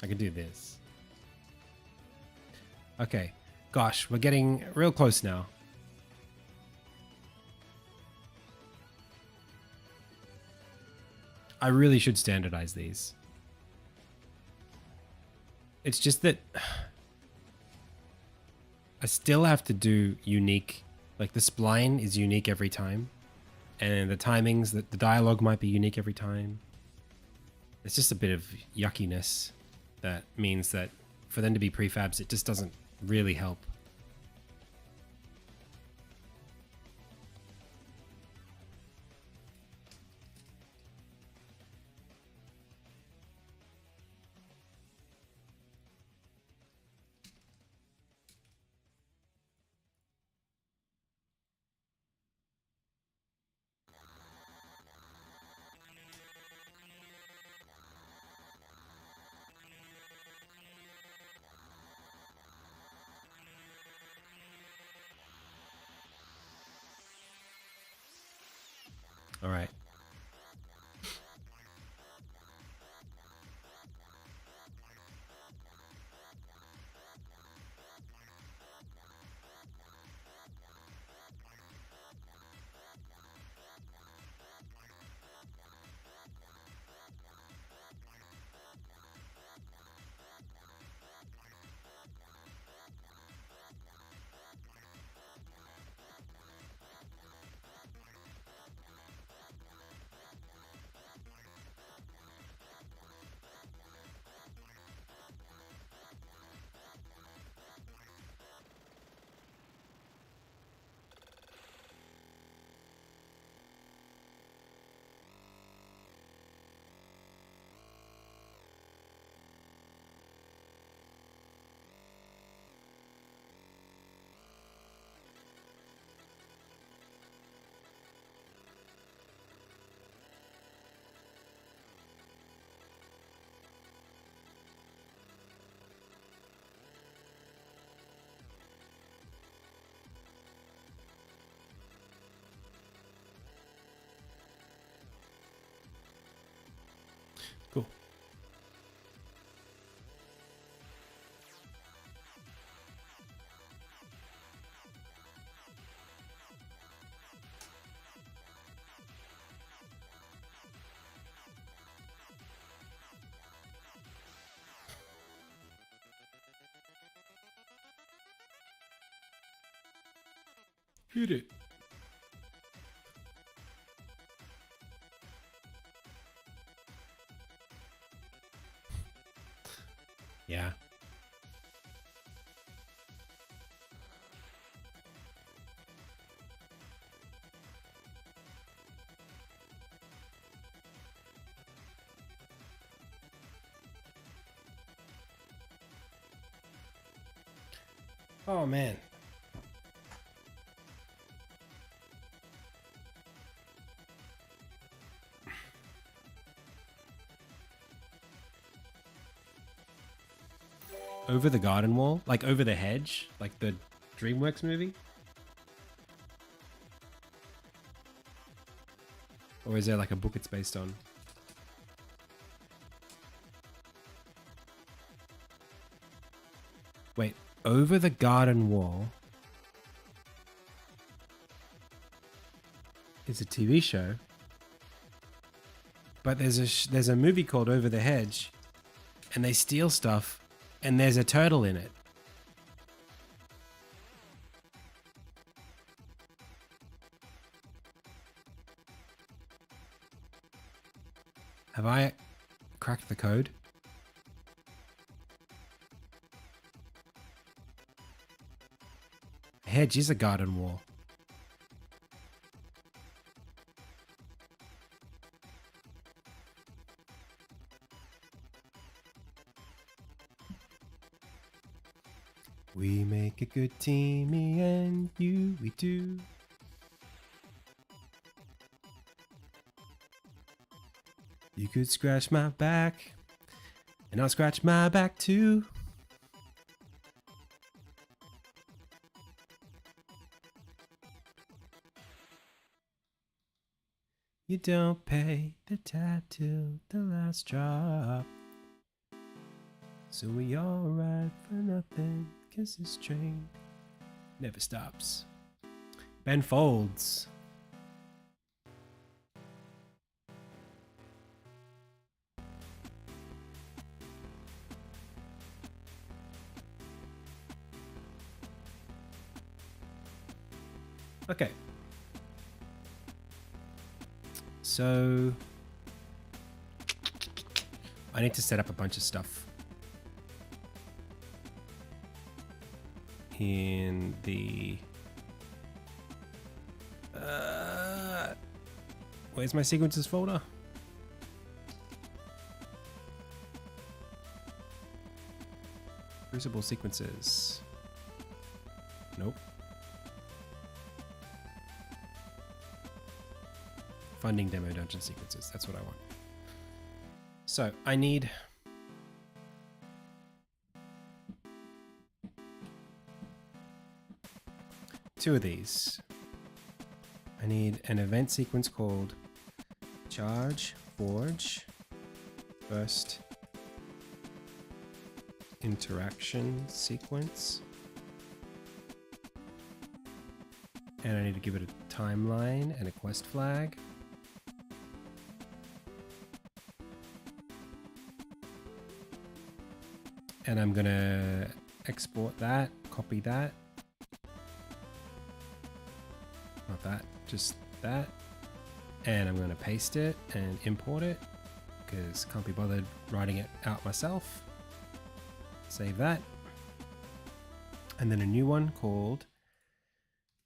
I can do this. Okay. Gosh, we're getting real close now. I really should standardize these. It's just that I still have to do unique, like the spline is unique every time. And the timings, the dialogue might be unique every time. It's just a bit of yuckiness that means that for them to be prefabs, it just doesn't really help. All right. Cool. Hit it. Yeah. Oh, man. Over the garden wall? Like over the hedge? Like the DreamWorks movie? Or is there like a book it's based on? Wait, over the garden wall is a TV show, but there's a movie called Over the Hedge, and they steal stuff, and there's a turtle in it. Have I cracked the code? A hedge is a garden wall. We make a good team, me and you, we do. You could scratch my back, and I'll scratch my back too. You don't pay the tab till the last drop. So we all ride for nothing, 'cause this train never stops. Ben Folds. Okay. So I need to set up a bunch of stuff in the where's my sequences folder? Crucible sequences. Nope. Funding demo dungeon sequences. That's what I want. So I need two of these. I need an event sequence called Charge Forge First Interaction Sequence. And I need to give it a timeline and a quest flag. And I'm gonna export that, copy that. Not that, just that. And I'm gonna paste it and import it because can't be bothered writing it out myself. Save that. And then a new one called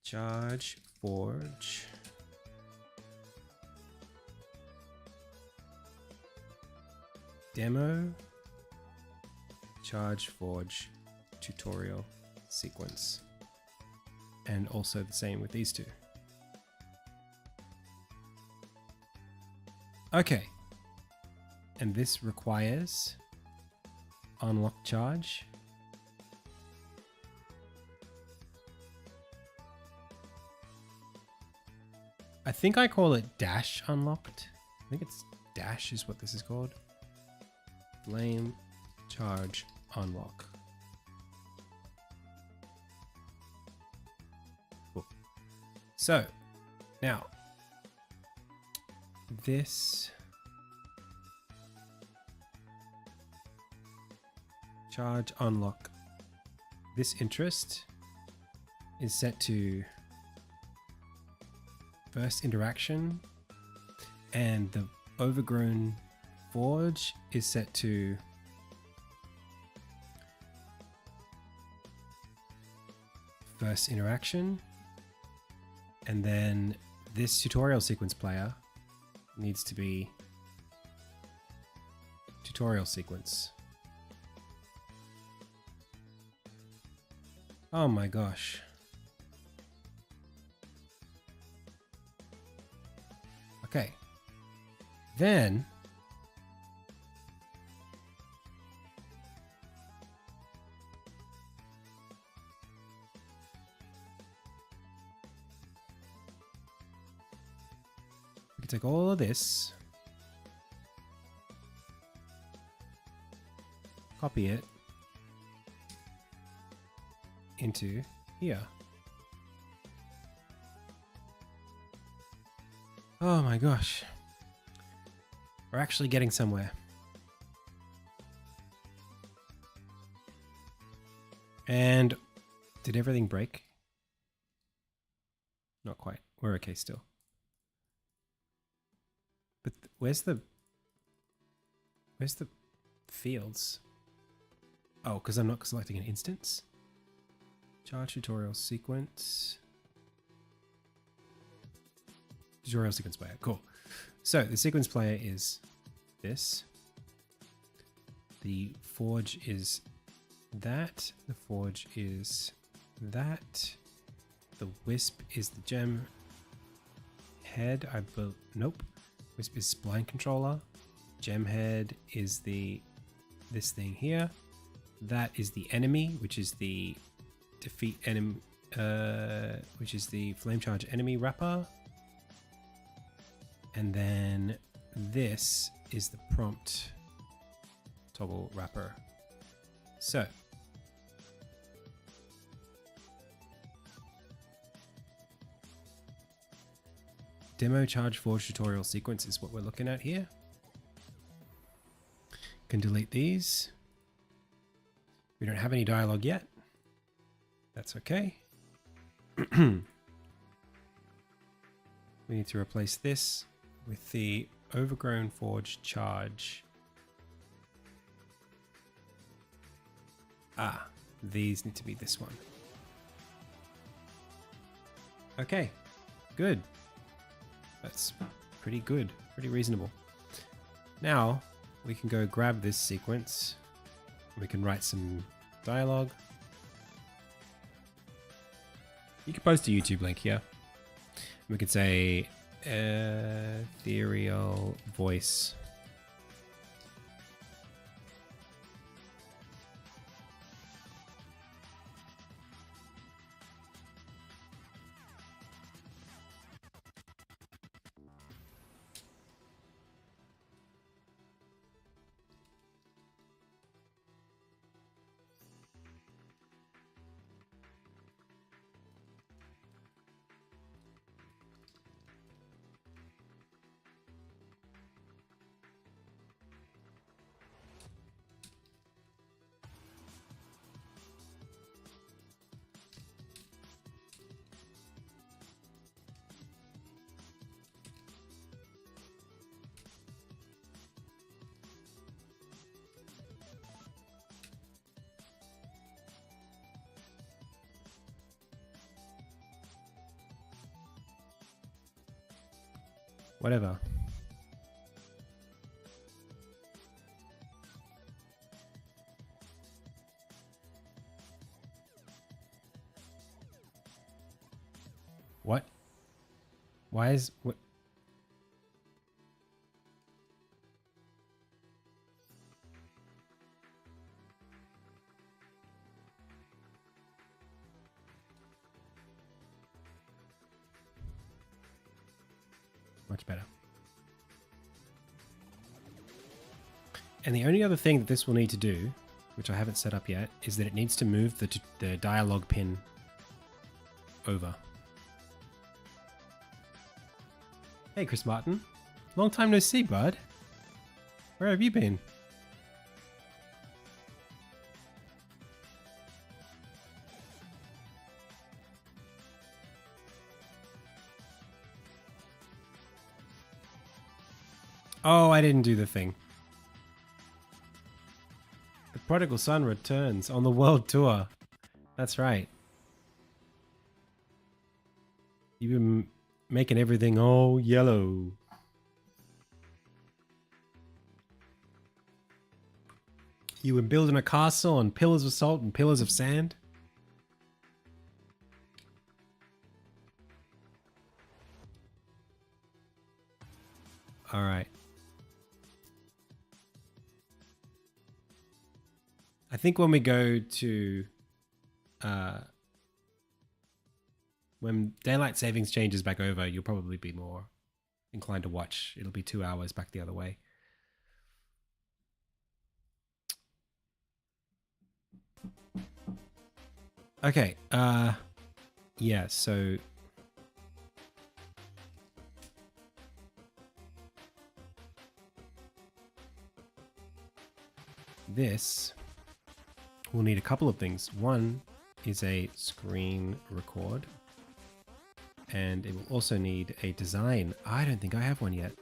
Charge Forge. Demo Charge Forge tutorial sequence. And also the same with these two. Okay. And this requires unlock charge. I think I call it dash unlocked. I think it's dash is what this is called. Flame charge unlock. Cool. So now this charge unlock, this interest is set to first interaction, and the overgrown forge is set to first interaction, and then this tutorial sequence player needs to be tutorial sequence. Oh my gosh. Okay. Then we can take all of this, copy it into here. Oh my gosh. We're actually getting somewhere. And did everything break? Not quite. We're okay still. But where's the fields? Oh, because I'm not selecting an instance. Charge tutorial sequence. Tutorial sequence player. Cool. So the sequence player is this. The forge is that. The forge is that. The wisp is the gem head. Nope. Wisp is spline controller. Gem head is this thing here. That is the enemy, which is the defeat enemy, which is the flame charge enemy wrapper. And then this is the prompt toggle wrapper. So demo charge forge tutorial sequence is what we're looking at here. Can delete these. We don't have any dialogue yet. That's okay. We need to replace this with the overgrown forge charge. Ah, these need to be this one. Okay, good. That's pretty good, pretty reasonable. Now we can go grab this sequence. We can write some dialogue. You can post a YouTube link here. We could say ethereal voice. Whatever. What? Why is what? Much better. And the only other thing that this will need to do, which I haven't set up yet, is that it needs to move the dialogue pin over. Hey, Chris Martin. Long time no see, bud. Where have you been? Oh, I didn't do the thing. The prodigal son returns on the world tour. That's right. You've been making everything all yellow. You were building a castle on pillars of salt and pillars of sand. All right. I think when we go to when daylight savings changes back over, you'll probably be more inclined to watch. It'll be 2 hours back the other way. Okay. Yeah, so this will need a couple of things. One is a screen record, and it will also need a design. I don't think I have one yet.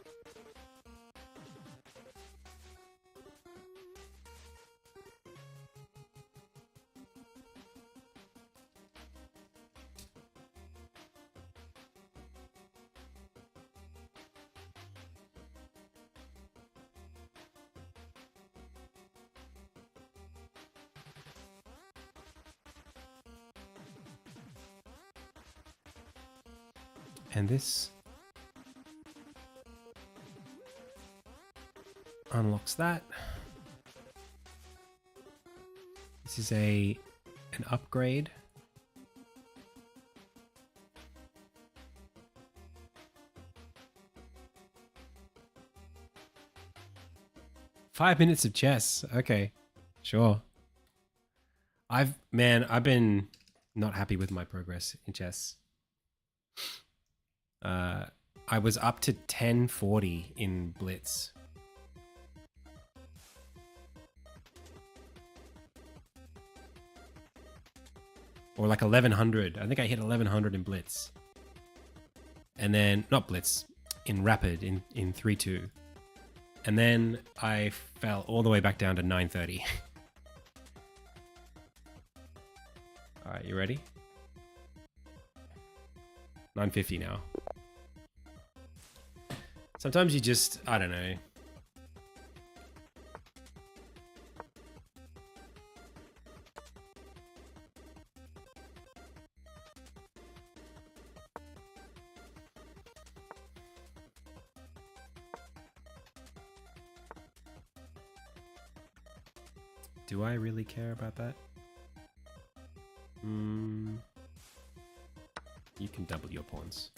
And this unlocks that. This is an upgrade. Five minutes of chess. Okay, sure. I've been not happy with my progress in chess. I was up to 1040 in Blitz. Or like 1100. I think I hit 1100 in Blitz. And then, not Blitz, in Rapid in 3-2. And then I fell all the way back down to 930. Alright, you ready? 950 now. Sometimes you just, I don't know. Do I really care about that? You can double your pawns.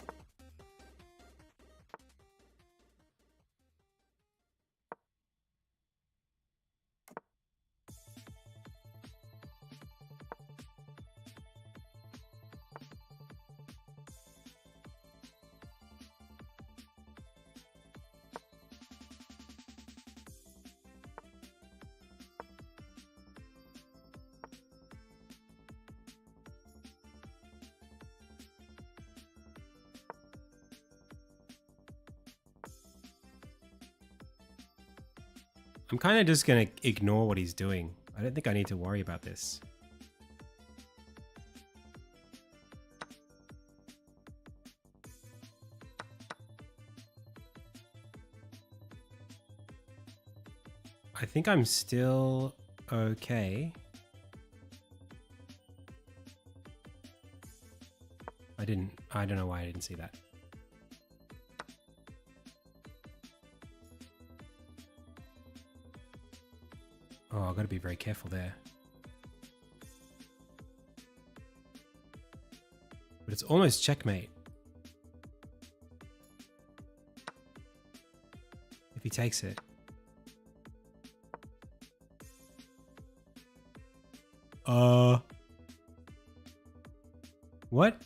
I'm kind of just going to ignore what he's doing. I don't think I need to worry about this. I think I'm still okay. I don't know why I didn't see that. Oh, I've got to be very careful there. But it's almost checkmate. If he takes it. What?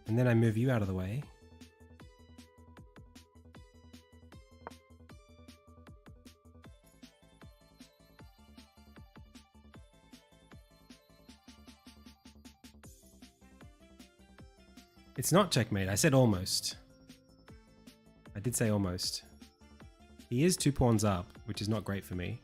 And then I move you out of the way. It's not checkmate. I said almost. I did say almost. He is 2 pawns up, which is not great for me.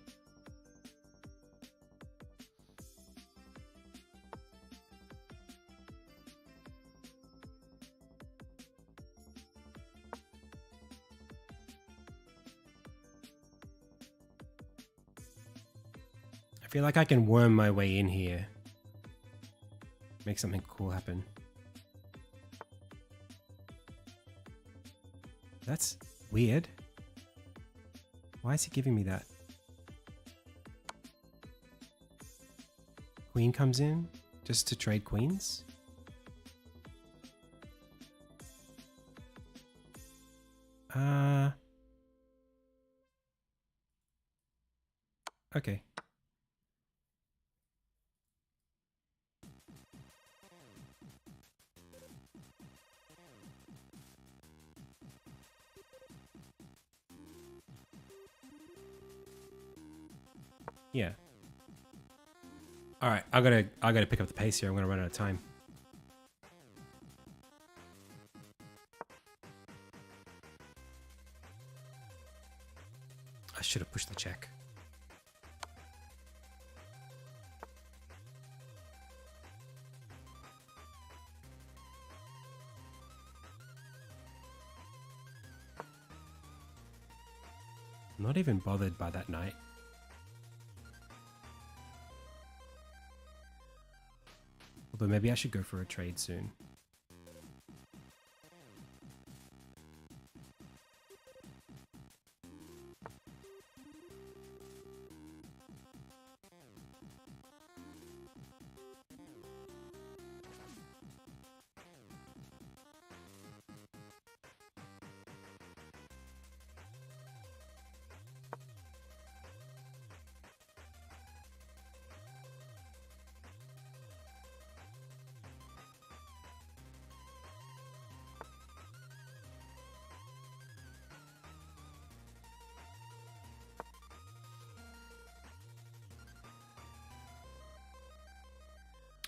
I feel like I can worm my way in here. Make something cool happen. That's weird. Why is he giving me that? Queen comes in just to trade queens? Okay. Yeah. All right, I gotta pick up the pace here. I'm gonna run out of time. I should have pushed the check. I'm not even bothered by that knight. Although maybe I should go for a trade soon.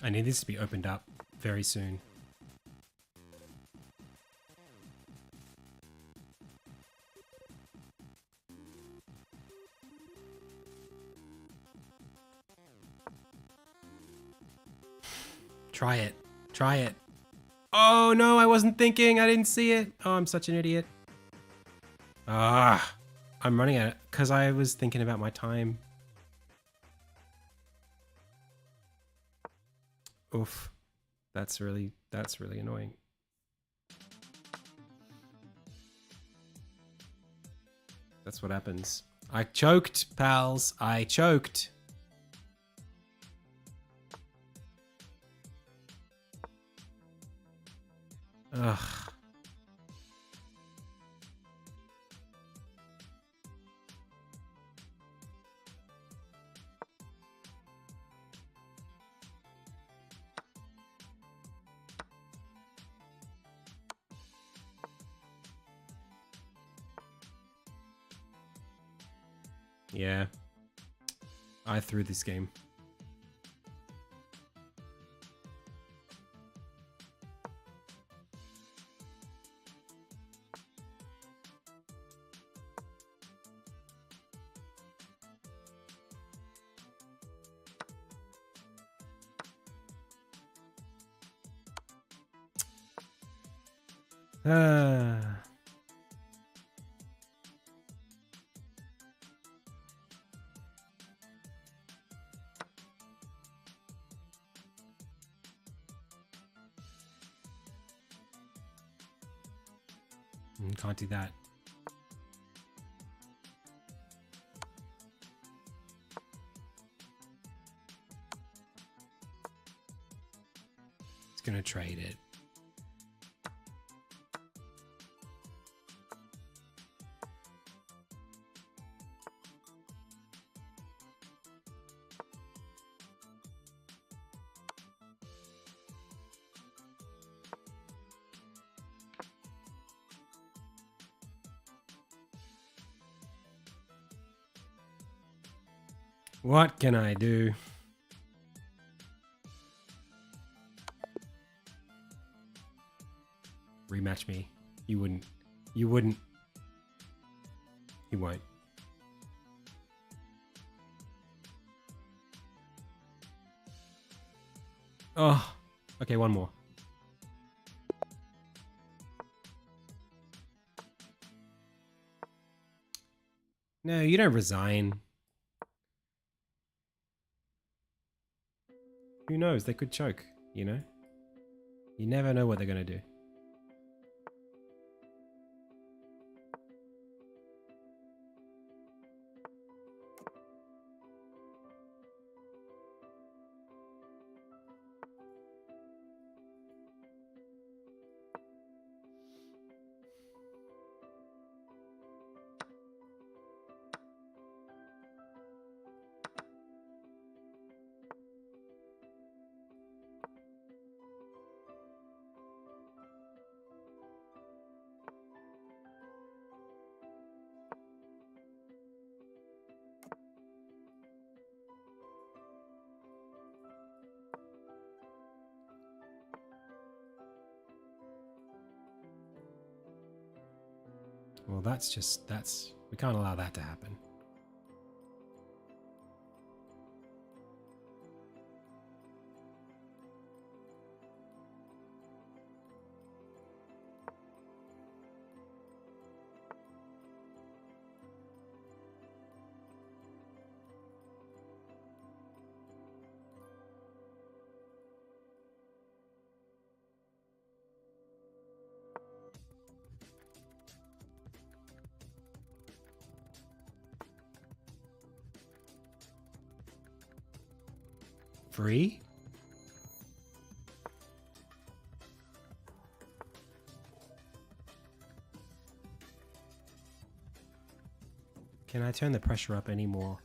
I need this to be opened up very soon. Try it. Try it. Oh no, I wasn't thinking. I didn't see it. Oh, I'm such an idiot. Ah, I'm running out because I was thinking about my time. Oof. That's really annoying. That's what happens. I choked, pals. I choked. Ugh. Yeah. I threw this game. Ah. Can't do that. It's gonna trade it. What can I do? Rematch me. You wouldn't. You wouldn't. You won't. Oh, okay, one more. No, you don't resign. Who knows? They could choke, you know? You never know what they're going to do. Well, we can't allow that to happen. free? Can I turn the pressure up anymore?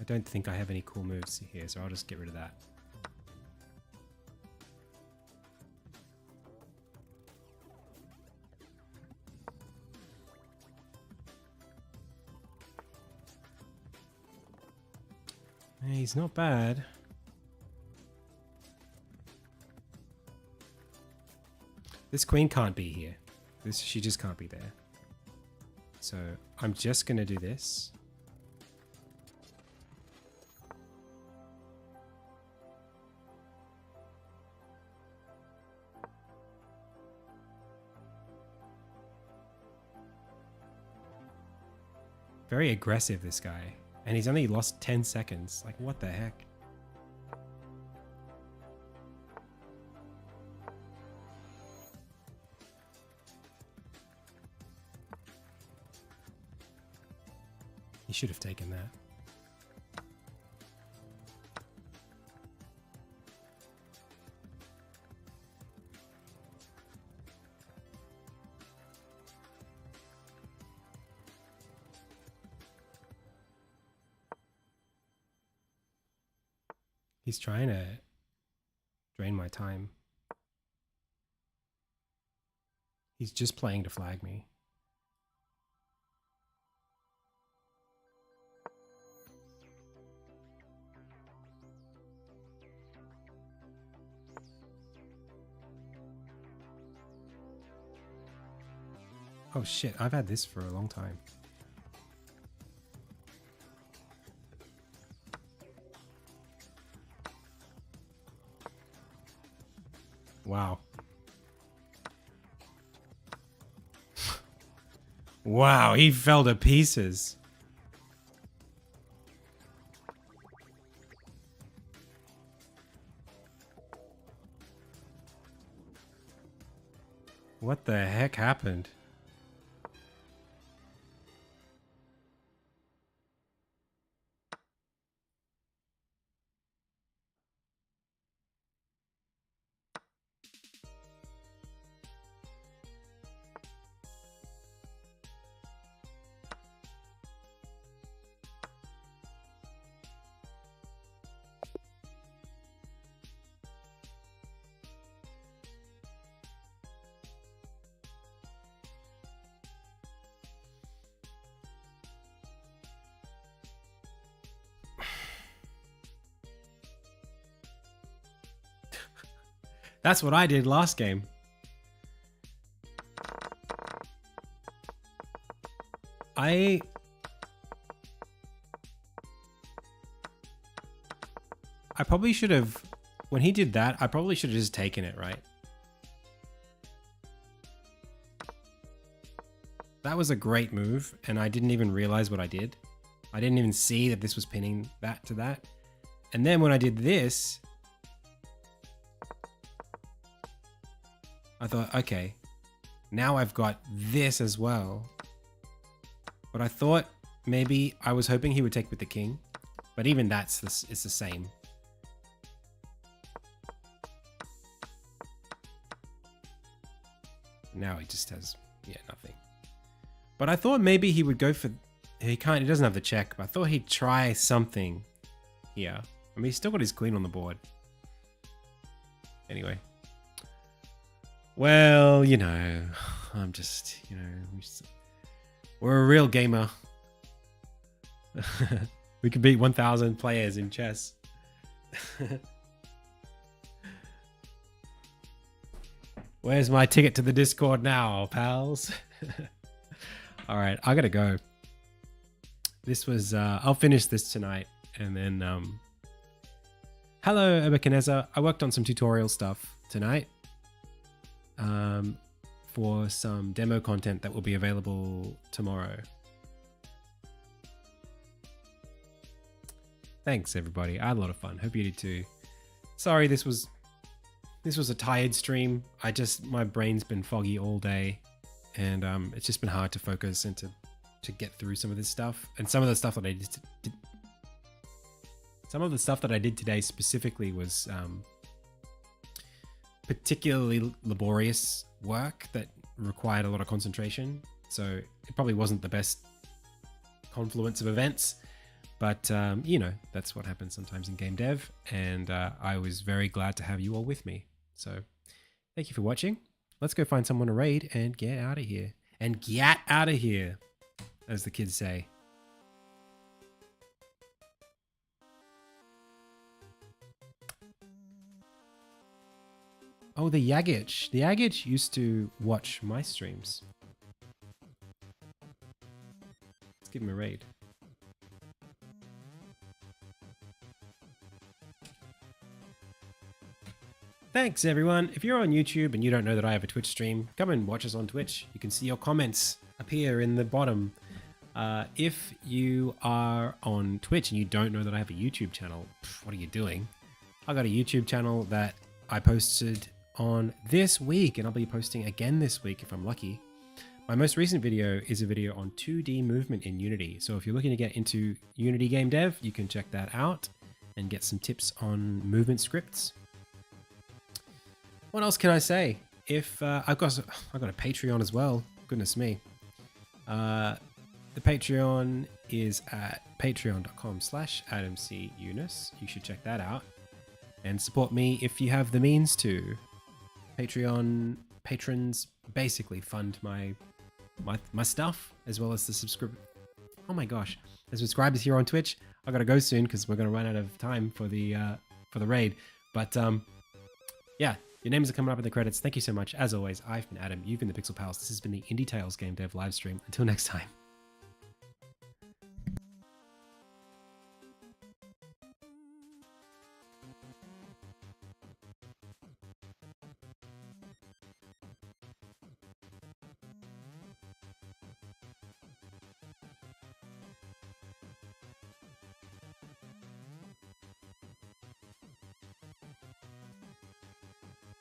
I don't think I have any cool moves here, so I'll just get rid of that. Hey, he's not bad. This queen can't be here. She just can't be there. So I'm just gonna do this. Very aggressive, this guy. And he's only lost 10 seconds. Like, what the heck? He should have taken that. He's trying to drain my time. He's just playing to flag me. Oh shit, I've had this for a long time. Wow. Wow, he fell to pieces. What the heck happened? That's what I did last game. I probably should have, when he did that, I probably should have just taken it, right? That was a great move, and I didn't even realize what I did. I didn't even see that this was pinning that to that. And then when I did this, I thought, okay, now I've got this as well. But I thought maybe I was hoping he would take with the king. But even that's it's the same. Now he just has, yeah, nothing. But I thought maybe he would go for, he doesn't have the check, but I thought he'd try something here. I mean, he's still got his queen on the board. Anyway. Well, you know, I'm just, you know, we're a real gamer. We could beat 1,000 players in chess. Where's my ticket to the Discord now, pals? All right, I gotta go. This was, I'll finish this tonight. And then, hello, Ebekaneza. I worked on some tutorial stuff tonight. For some demo content that will be available tomorrow. Thanks everybody. I had a lot of fun. Hope you did too. Sorry this was a tired stream. My brain's been foggy all day, and it's just been hard to focus and to get through some of this stuff. And some of the stuff that I some of the stuff that I did today specifically was particularly laborious work that required a lot of concentration. So it probably wasn't the best confluence of events, but you know, that's what happens sometimes in game dev. And I was very glad to have you all with me. So thank you for watching. Let's go find someone to raid and get out of here. And get out of here, as the kids say. Oh, the Yagich. The Yagich used to watch my streams. Let's give him a raid. Thanks, everyone. If you're on YouTube and you don't know that I have a Twitch stream, come and watch us on Twitch. You can see your comments appear in the bottom. If you are on Twitch and you don't know that I have a YouTube channel, what are you doing? I got a YouTube channel that I posted on this week, and I'll be posting again this week if I'm lucky. My most recent video is a video on 2D movement in Unity. So if you're looking to get into Unity game dev, you can check that out and get some tips on movement scripts. What else can I say? If I've got a Patreon as well. Goodness me. The Patreon is at patreon.com/AdamCEunice. You should check that out and support me if you have the means to. Patreon patrons basically fund my stuff, as well as the oh my gosh, the subscribers here on Twitch. I gotta go soon because we're gonna run out of time for the raid. But yeah, your names are coming up in the credits. Thank you so much. As always, I've been Adam. You've been the Pixel Pals. This has been the Indie Tales Game Dev live stream. Until next time.